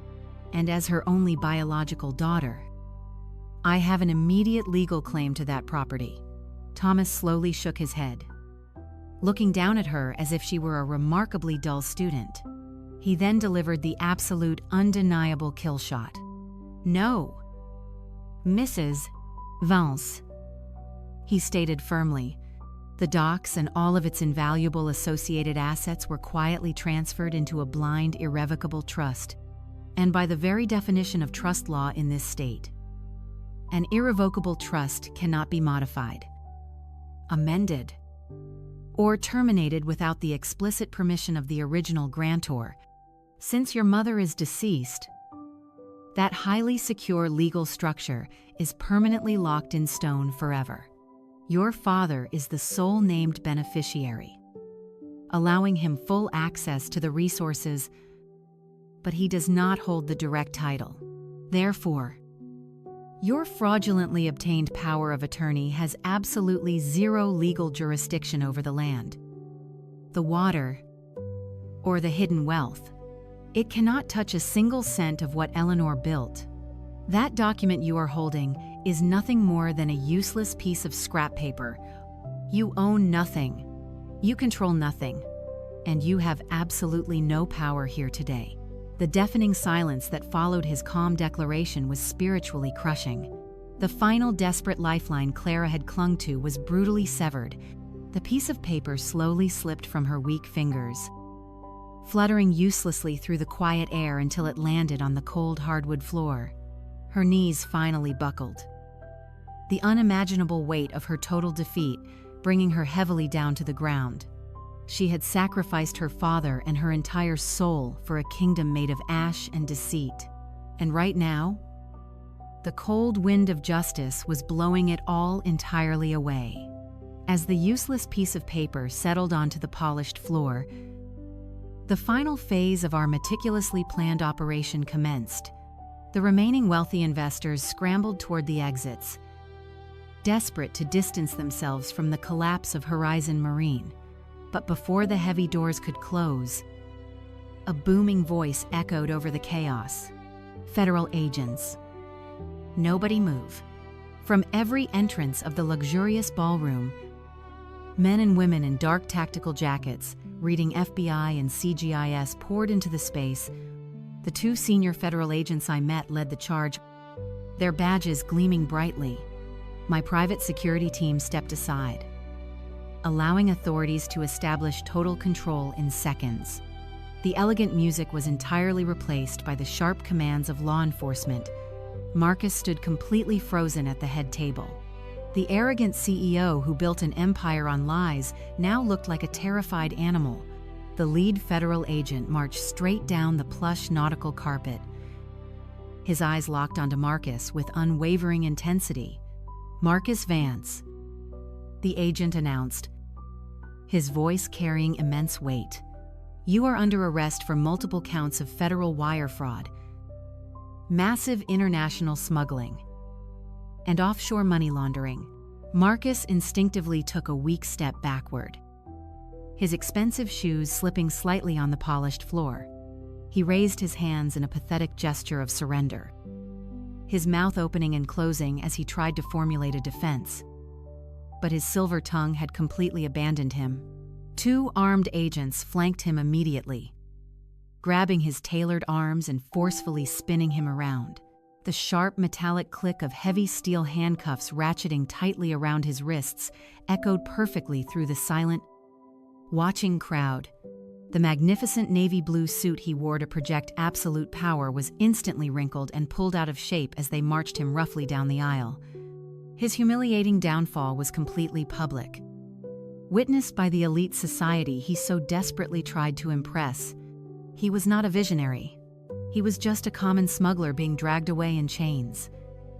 A: "and as her only biological daughter, I have an immediate legal claim to that property." Thomas slowly shook his head, looking down at her as if she were a remarkably dull student. He then delivered the absolute, undeniable kill shot. "No, Mrs. Vance," he stated firmly. The docks and all of its invaluable associated assets were quietly transferred into a blind, irrevocable trust. And by the very definition of trust law in this state, an irrevocable trust cannot be modified, amended, or terminated without the explicit permission of the original grantor. Since your mother is deceased, that highly secure legal structure is permanently locked in stone forever. Your father is the sole named beneficiary allowing him full access to the resources, but he does not hold the direct title. Therefore, your fraudulently obtained power of attorney has absolutely zero legal jurisdiction over the land, the water, or the hidden wealth. It cannot touch a single cent of what Eleanor built. That document you are holding is nothing more than a useless piece of scrap paper. You own nothing. You control nothing. And you have absolutely no power here today. The deafening silence that followed his calm declaration was spiritually crushing. The final desperate lifeline Clara had clung to was brutally severed. The piece of paper slowly slipped from her weak fingers, fluttering uselessly through the quiet air until it landed on the cold hardwood floor. Her knees finally buckled, the unimaginable weight of her total defeat bringing her heavily down to the ground. She had sacrificed her father and her entire soul for a kingdom made of ash and deceit. And right now, the cold wind of justice was blowing it all entirely away. As the useless piece of paper settled onto the polished floor, the final phase of our meticulously planned operation commenced. The remaining wealthy investors scrambled toward the exits, desperate to distance themselves from the collapse of Horizon Marine. But before the heavy doors could close, a booming voice echoed over the chaos. Federal agents. Nobody move. From every entrance of the luxurious ballroom, men and women in dark tactical jackets, reading FBI and CGIS, poured into the space. The two senior federal agents I met led the charge, their badges gleaming brightly. My private security team stepped aside, allowing authorities to establish total control in seconds. The elegant music was entirely replaced by the sharp commands of law enforcement. Marcus stood completely frozen at the head table. The arrogant CEO who built an empire on lies now looked like a terrified animal. The lead federal agent marched straight down the plush nautical carpet, his eyes locked onto Marcus with unwavering intensity. "Marcus Vance," the agent announced, his voice carrying immense weight. "You are under arrest for multiple counts of federal wire fraud, massive international smuggling, and offshore money laundering." Marcus instinctively took a weak step backward, his expensive shoes slipping slightly on the polished floor. He raised his hands in a pathetic gesture of surrender, his mouth opening and closing as he tried to formulate a defense. But his silver tongue had completely abandoned him. Two armed agents flanked him immediately, grabbing his tailored arms and forcefully spinning him around. The sharp metallic click of heavy steel handcuffs ratcheting tightly around his wrists echoed perfectly through the silent, watching crowd. The magnificent navy blue suit he wore to project absolute power was instantly wrinkled and pulled out of shape as they marched him roughly down the aisle. His humiliating downfall was completely public, witnessed by the elite society he so desperately tried to impress. He was not a visionary. He was just a common smuggler being dragged away in chains.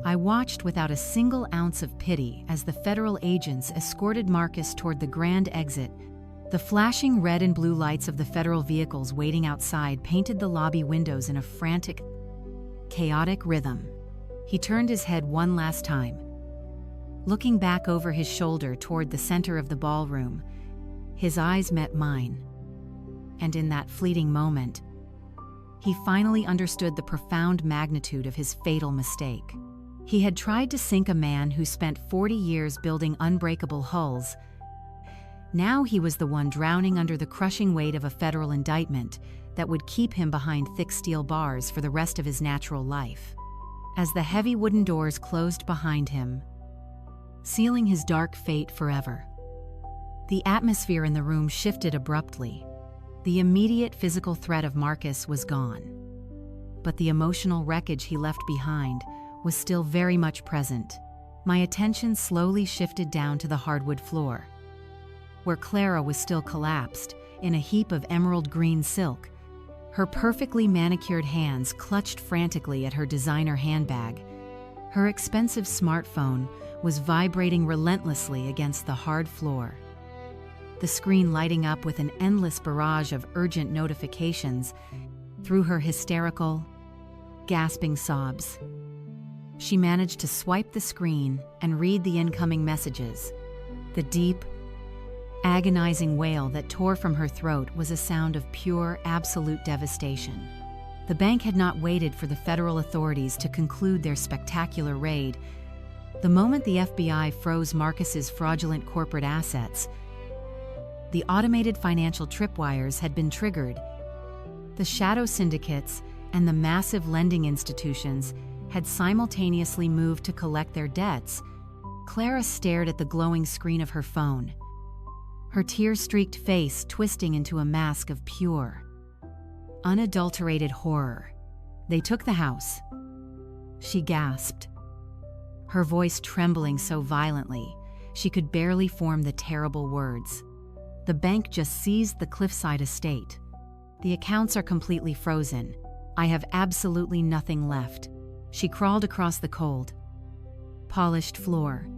A: I watched without a single ounce of pity as the federal agents escorted Marcus toward the grand exit. The flashing red and blue lights of the federal vehicles waiting outside painted the lobby windows in a frantic, chaotic rhythm. He turned his head one last time, looking back over his shoulder toward the center of the ballroom. His eyes met mine, and in that fleeting moment, he finally understood the profound magnitude of his fatal mistake. He had tried to sink a man who spent 40 years building unbreakable hulls. Now he was the one drowning under the crushing weight of a federal indictment that would keep him behind thick steel bars for the rest of his natural life. As the heavy wooden doors closed behind him, sealing his dark fate forever, the atmosphere in the room shifted abruptly. The immediate physical threat of Marcus was gone, but the emotional wreckage he left behind was still very much present. My attention slowly shifted down to the hardwood floor, where Clara was still collapsed in a heap of emerald green silk. Her perfectly manicured hands clutched frantically at her designer handbag. Her expensive smartphone was vibrating relentlessly against the hard floor. the screen lighting up with an endless barrage of urgent notifications through her hysterical, gasping sobs. She managed to swipe the screen and read the incoming messages. The deep, agonizing wail that tore from her throat was a sound of pure, absolute devastation. The bank had not waited for the federal authorities to conclude their spectacular raid. The moment the FBI froze Marcus's fraudulent corporate assets, the automated financial tripwires had been triggered. The shadow syndicates and the massive lending institutions had simultaneously moved to collect their debts. Clara stared at the glowing screen of her phone, her tear-streaked face twisting into a mask of pure, unadulterated horror. "They took the house," she gasped, her voice trembling so violently she could barely form the terrible words. "The bank just seized the Cliffside estate. The accounts are completely frozen. I have absolutely nothing left." She crawled across the cold, polished floor,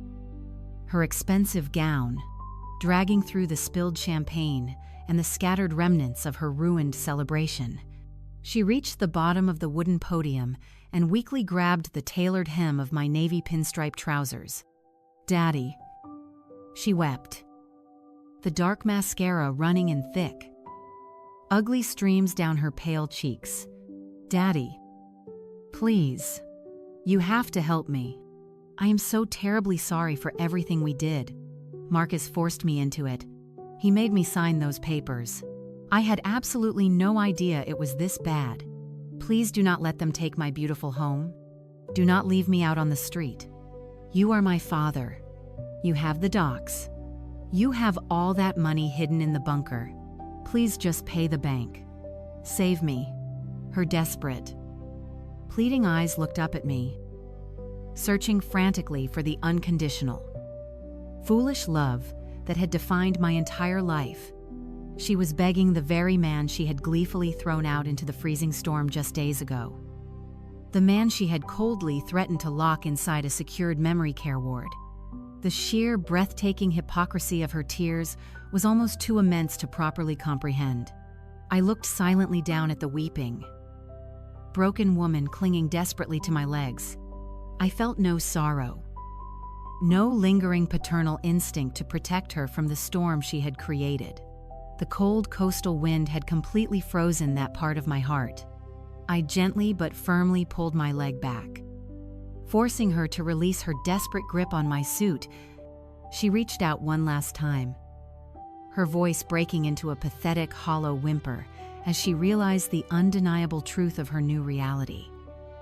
A: her expensive gown dragging through the spilled champagne and the scattered remnants of her ruined celebration. She reached the bottom of the wooden podium and weakly grabbed the tailored hem of my navy pinstripe trousers. "Daddy," she wept, the dark mascara running in thick, ugly streams down her pale cheeks. "Daddy, please, you have to help me. I am so terribly sorry for everything we did. Marcus forced me into it. He made me sign those papers. I had absolutely no idea it was this bad. Please do not let them take my beautiful home. Do not leave me out on the street. You are my father. You have the docks. You have all that money hidden in the bunker. Please just pay the bank. Save me." Her desperate, pleading eyes looked up at me, searching frantically for the unconditional, foolish love that had defined my entire life. She was begging the very man she had gleefully thrown out into the freezing storm just days ago. The man she had coldly threatened to lock inside a secured memory care ward. The sheer, breathtaking hypocrisy of her tears was almost too immense to properly comprehend. I looked silently down at the weeping, broken woman clinging desperately to my legs. I felt no sorrow, no lingering paternal instinct to protect her from the storm she had created. The cold coastal wind had completely frozen that part of my heart. I gently but firmly pulled my leg back, forcing her to release her desperate grip on my suit. She reached out one last time, her voice breaking into a pathetic, hollow whimper as she realized the undeniable truth of her new reality.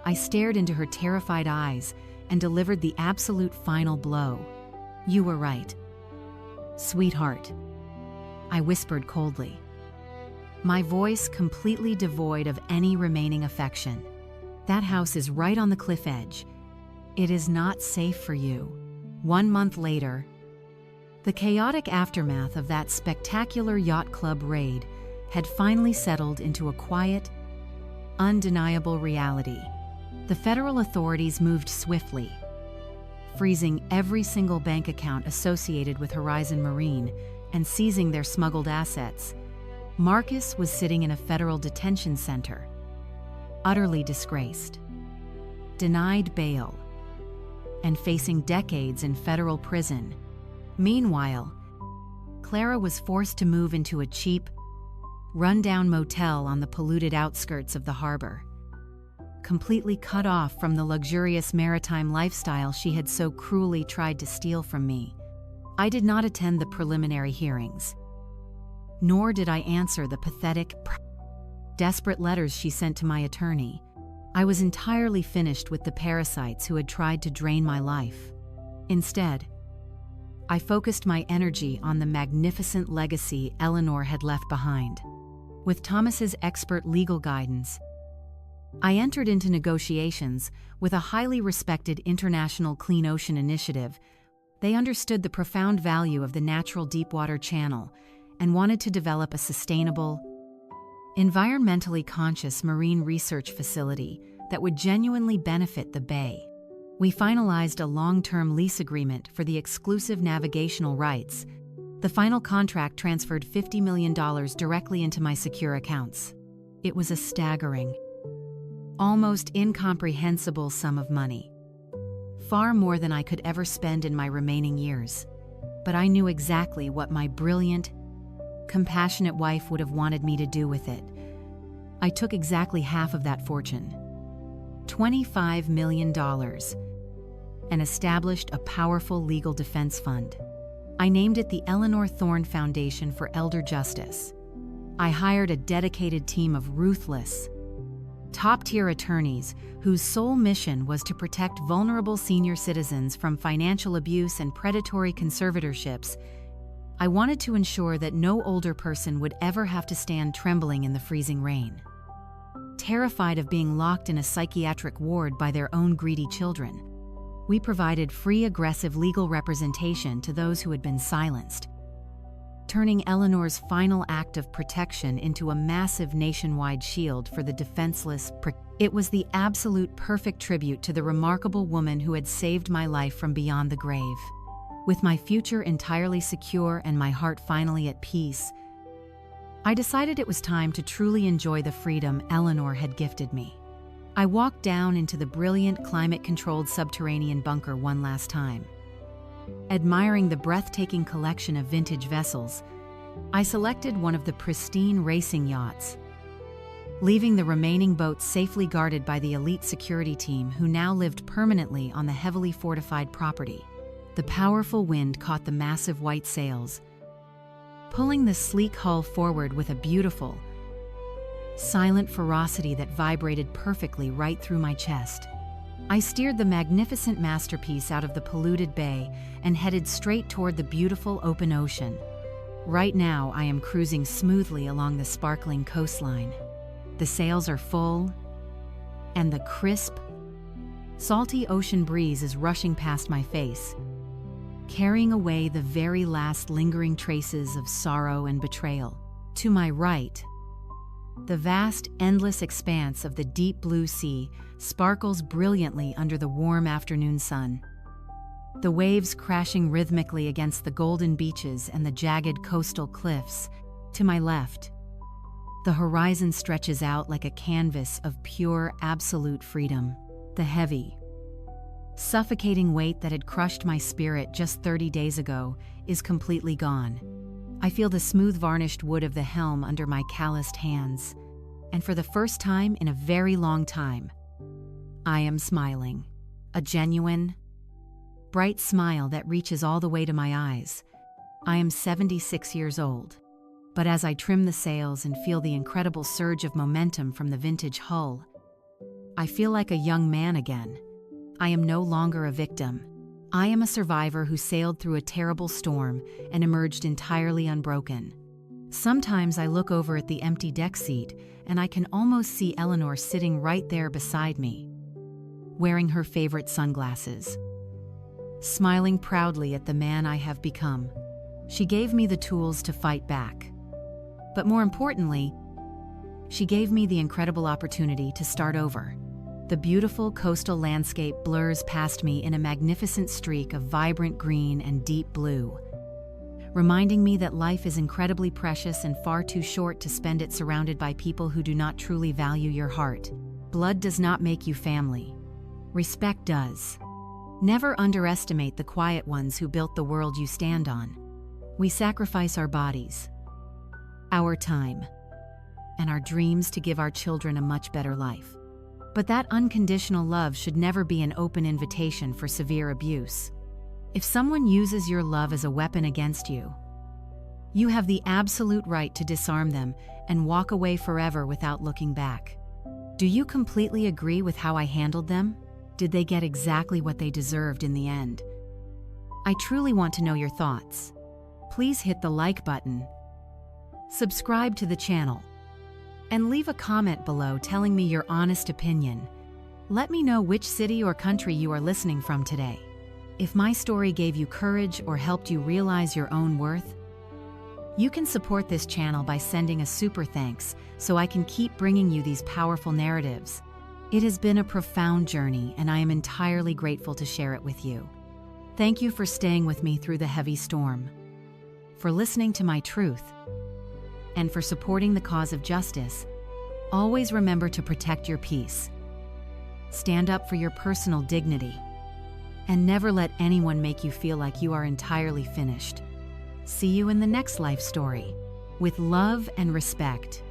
A: I stared into her terrified eyes and delivered the absolute final blow. "You were right, sweetheart," I whispered coldly, my voice completely devoid of any remaining affection. "That house is right on the cliff edge. It is not safe for you." 1 month later, the chaotic aftermath of that spectacular yacht club raid had finally settled into a quiet, undeniable reality. The federal authorities moved swiftly, freezing every single bank account associated with Horizon Marine and seizing their smuggled assets. Marcus was sitting in a federal detention center, utterly disgraced, denied bail, and facing decades in federal prison. Meanwhile, Clara was forced to move into a cheap, run-down motel on the polluted outskirts of the harbor, completely cut off from the luxurious maritime lifestyle she had so cruelly tried to steal from me. I did not attend the preliminary hearings, nor did I answer the pathetic, desperate letters she sent to my attorney. I was entirely finished with the parasites who had tried to drain my life. Instead, I focused my energy on the magnificent legacy Eleanor had left behind. With Thomas's expert legal guidance, I entered into negotiations with a highly respected international clean ocean initiative. They understood the profound value of the natural deepwater channel and wanted to develop a sustainable, environmentally conscious marine research facility that would genuinely benefit the bay. We finalized a long-term lease agreement for the exclusive navigational rights, The final contract transferred $50 million directly into my secure accounts. It was a staggering, almost incomprehensible sum of money. Far more than I could ever spend in my remaining years. But I knew exactly what my brilliant, compassionate wife would have wanted me to do with it. I took exactly half of that fortune, $25 million, and established a powerful legal defense fund. I named it the Eleanor Thorne Foundation for Elder Justice. I hired a dedicated team of ruthless, top-tier attorneys whose sole mission was to protect vulnerable senior citizens from financial abuse and predatory conservatorships. I wanted to ensure that no older person would ever have to stand trembling in the freezing rain, terrified of being locked in a psychiatric ward by their own greedy children. We provided free, aggressive legal representation to those who had been silenced, turning Eleanor's final act of protection into a massive nationwide shield for the defenseless. It was the absolute perfect tribute to the remarkable woman who had saved my life from beyond the grave. With my future entirely secure and my heart finally at peace, I decided it was time to truly enjoy the freedom Eleanor had gifted me. I walked down into the brilliant, climate-controlled subterranean bunker one last time. Admiring the breathtaking collection of vintage vessels, I selected one of the pristine racing yachts, leaving the remaining boats safely guarded by the elite security team who now lived permanently on the heavily fortified property. The powerful wind caught the massive white sails, pulling the sleek hull forward with a beautiful, silent ferocity that vibrated perfectly right through my chest. I steered the magnificent masterpiece out of the polluted bay and headed straight toward the beautiful open ocean. Right now, I am cruising smoothly along the sparkling coastline. The sails are full, and the crisp, salty ocean breeze is rushing past my face, carrying away the very last lingering traces of sorrow and betrayal. To my right, the vast, endless expanse of the deep blue sea sparkles brilliantly under the warm afternoon sun. The waves crashing rhythmically against the golden beaches and the jagged coastal cliffs. To my left, the horizon stretches out like a canvas of pure, absolute freedom. The heavy, suffocating weight that had crushed my spirit just 30 days ago is completely gone. I feel the smooth varnished wood of the helm under my calloused hands, and for the first time in a very long time, I am smiling. A genuine, bright smile that reaches all the way to my eyes. I am 76 years old, but as I trim the sails and feel the incredible surge of momentum from the vintage hull, I feel like a young man again. I am no longer a victim. I am a survivor who sailed through a terrible storm and emerged entirely unbroken. Sometimes I look over at the empty deck seat and I can almost see Eleanor sitting right there beside me, wearing her favorite sunglasses, smiling proudly at the man I have become. She gave me the tools to fight back. But more importantly, she gave me the incredible opportunity to start over. The beautiful coastal landscape blurs past me in a magnificent streak of vibrant green and deep blue, reminding me that life is incredibly precious and far too short to spend it surrounded by people who do not truly value your heart. Blood does not make you family. Respect does. Never underestimate the quiet ones who built the world you stand on. We sacrifice our bodies, our time, and our dreams to give our children a much better life. But that unconditional love should never be an open invitation for severe abuse. If someone uses your love as a weapon against you, you have the absolute right to disarm them and walk away forever without looking back. Do you completely agree with how I handled them? Did they get exactly what they deserved in the end? I truly want to know your thoughts. Please hit the like button, subscribe to the channel, and leave a comment below telling me your honest opinion. Let me know which city or country you are listening from today. If my story gave you courage or helped you realize your own worth, you can support this channel by sending a super thanks so I can keep bringing you these powerful narratives. It has been a profound journey and I am entirely grateful to share it with you. Thank you for staying with me through the heavy storm. for listening to my truth, and for supporting the cause of justice. Always remember to protect your peace. Stand up for your personal dignity, and never let anyone make you feel like you are entirely finished. See you in the next life story. With love and respect.